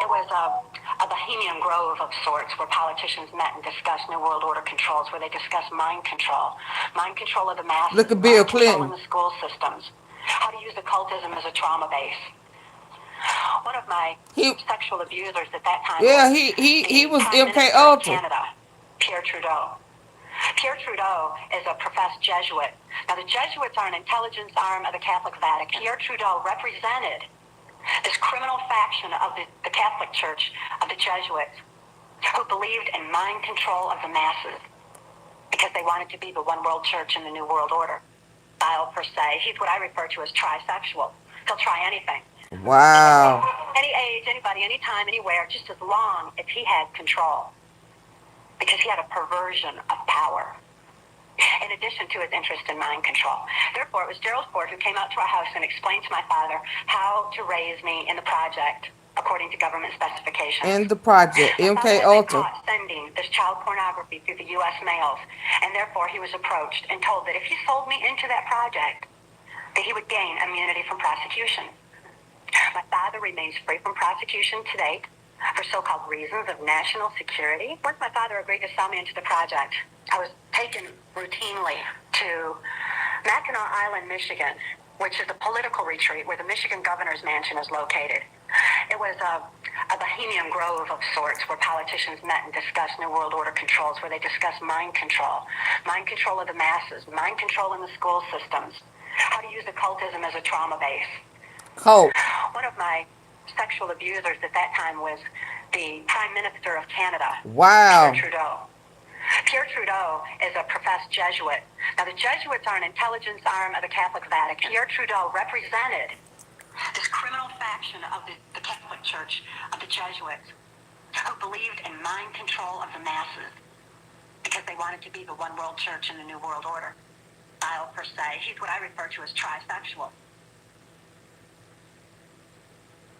It was a bohemian grove of sorts where politicians met and discussed New World Order controls, where they discussed mind control of the masses, look at Bill mind control in Clinton. the school systems, how to use occultism as a trauma base. One of my sexual abusers at that time he was MKUltra. Canada, Pierre Trudeau. Pierre Trudeau is a professed Jesuit. Now, the Jesuits are an intelligence arm of the Catholic Vatican. Pierre Trudeau represented this criminal faction of the Catholic Church, of the Jesuits, who believed in mind control of the masses because they wanted to be the one world church in the New World Order. Style per se. He's what I refer to as trisexual. He'll try anything. Wow. Any age, anybody, anytime, anywhere, just as long as he had control. Because he had a perversion of power, in addition to his interest in mind control. Therefore, it was Gerald Ford who came out to our house and explained to my father how to raise me in the project according to government specifications. In the project, MKUltra. Sending this child pornography through the U.S. mails, and therefore he was approached and told that if he sold me into that project, that he would gain immunity from prosecution. My father remains free from prosecution to date for so-called reasons of national security. Once my father agreed to sell me into the project, I was taken routinely to Mackinac Island, Michigan, which is a political retreat where the Michigan governor's mansion is located. It was a bohemian grove of sorts where politicians met and discussed New World Order controls, where they discussed mind control of the masses, mind control in the school systems, how to use occultism as a trauma base. Cult. One of my sexual abusers at that time was the Prime Minister of Canada, wow. Pierre Trudeau. Pierre Trudeau is a professed Jesuit. Now, the Jesuits are an intelligence arm of the Catholic Vatican. Pierre Trudeau represented this criminal faction of the Catholic Church, of the Jesuits, who believed in mind control of the masses because they wanted to be the one world church in the New World Order. Style per se. He's what I refer to as trisexual.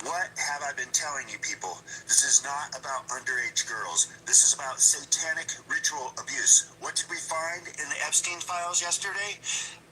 What have I been telling you people? This is not about underage girls. This is about satanic ritual abuse. What did we find in the Epstein files yesterday?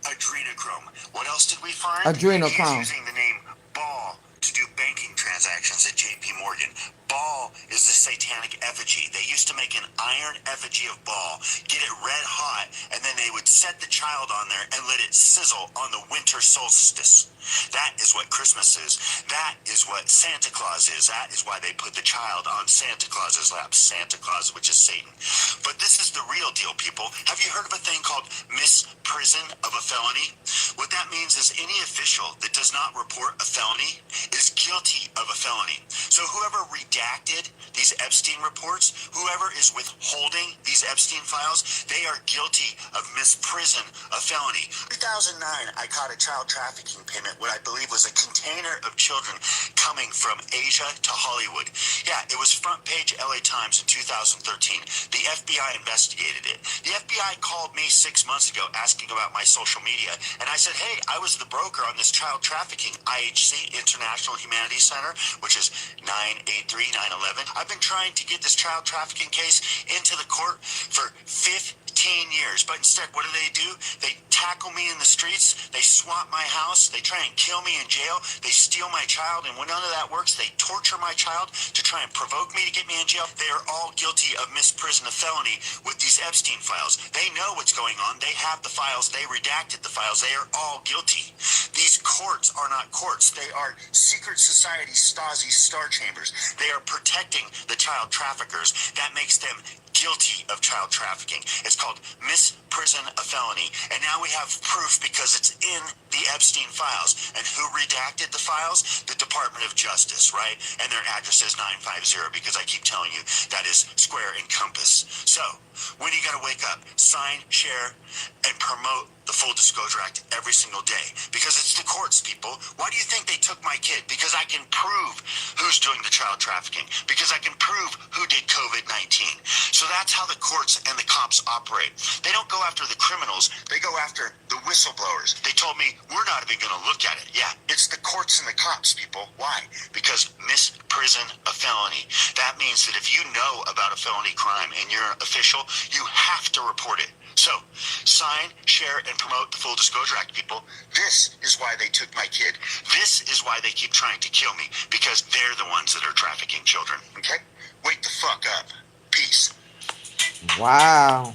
Adrenochrome. What else did we find? Adrenochrome. He's using the name Ball to do banking transactions at JP Morgan. Ball is the satanic effigy. They used to make an iron effigy of Ball, get it red hot, and then they would set the child on there and let it sizzle on the winter solstice. That is what Christmas is. That is what Santa Claus is. That is why they put the child on Santa Claus's lap. Santa Claus, which is Satan. But this is the real deal, people. Have you heard of a thing called misprison of a felony? What that means is any official that does not report a felony is guilty of a felony. So whoever redacted these Epstein reports, whoever is withholding these Epstein files, they are guilty of misprison of felony. 2009, I caught a child trafficking payment, what I believe was a container of children coming from Asia to Hollywood. Yeah, it was front page LA Times in 2013. The FBI investigated it. The FBI called me 6 months ago asking about my social media, and I said, hey, I was the broker on this child trafficking IHC, International Humanities Center, which is 983-911. I've been trying to get this child trafficking case into the court for 15 15 years. But instead, what do? They tackle me in the streets. They swamp my house. They try and kill me in jail. They steal my child. And when none of that works, they torture my child to try and provoke me to get me in jail. They are all guilty of misprision of felony with these Epstein files. They know what's going on. They have the files. They redacted the files. They are all guilty. These courts are not courts. They are secret society Stasi star chambers. They are protecting the child traffickers. That makes them guilty of child trafficking. It's called misprision of felony. And now we have proof because it's in the Epstein files. And who redacted the files? The Department of Justice, right? And their address is 950 because I keep telling you that is square and compass. So, when are you going to wake up? Sign, share, and promote the Full Disclosure Act every single day. Because it's the courts, people. Why do you think they took my kid? Because I can prove who's doing the child trafficking. Because I can prove who did COVID-19. So that's how the courts and the cops operate. They don't go after the criminals. They go after the whistleblowers. They told me, we're not even going to look at it. Yeah, it's the courts and the cops, people. Why? Because misprision of felony. That means that if you know about a felony crime and you're an official, you have to report it. So, sign, share, and promote the Full Disclosure Act, people. This is why they took my kid. This is why they keep trying to kill me, because they're the ones that are trafficking children, okay? Wake the fuck up. Peace. Wow.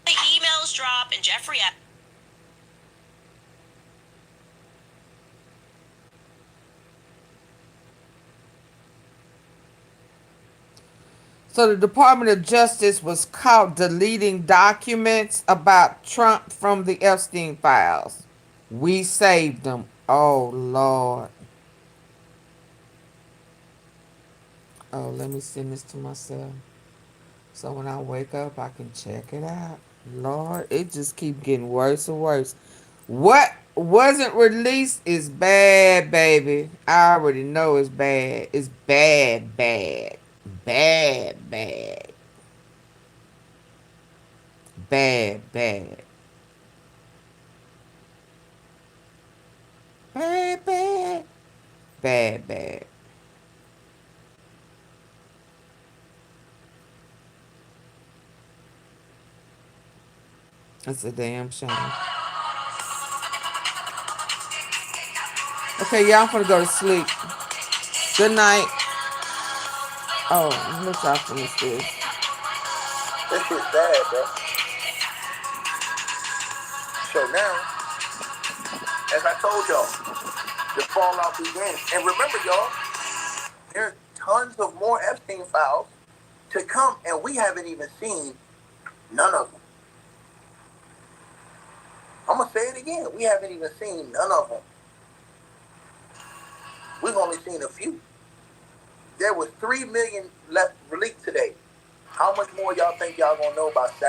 The emails drop and Jeffrey Epstein. So the Department of Justice was caught deleting documents about Trump from the Epstein files. We saved them. Oh, Lord. Oh, let me send this to myself. So when I wake up, I can check it out. Lord, it just keeps getting worse and worse. What wasn't released is bad, baby. I already know it's bad. It's bad, bad. Bad, bad. Bad, bad. Bad, bad. Bad, bad. That's a damn shame. Okay, y'all, I'm gonna go to sleep. Good night. Oh, let's y'all finish this. This shit's bad, bro. So now, as I told y'all, the fallout begins. And remember, y'all, there's tons of more Epstein files to come, and we haven't even seen none of them. I'm going to say it again. We haven't even seen none of them. We've only seen a few. There was 3 million left released today. How much more y'all think y'all going to know about Saturday?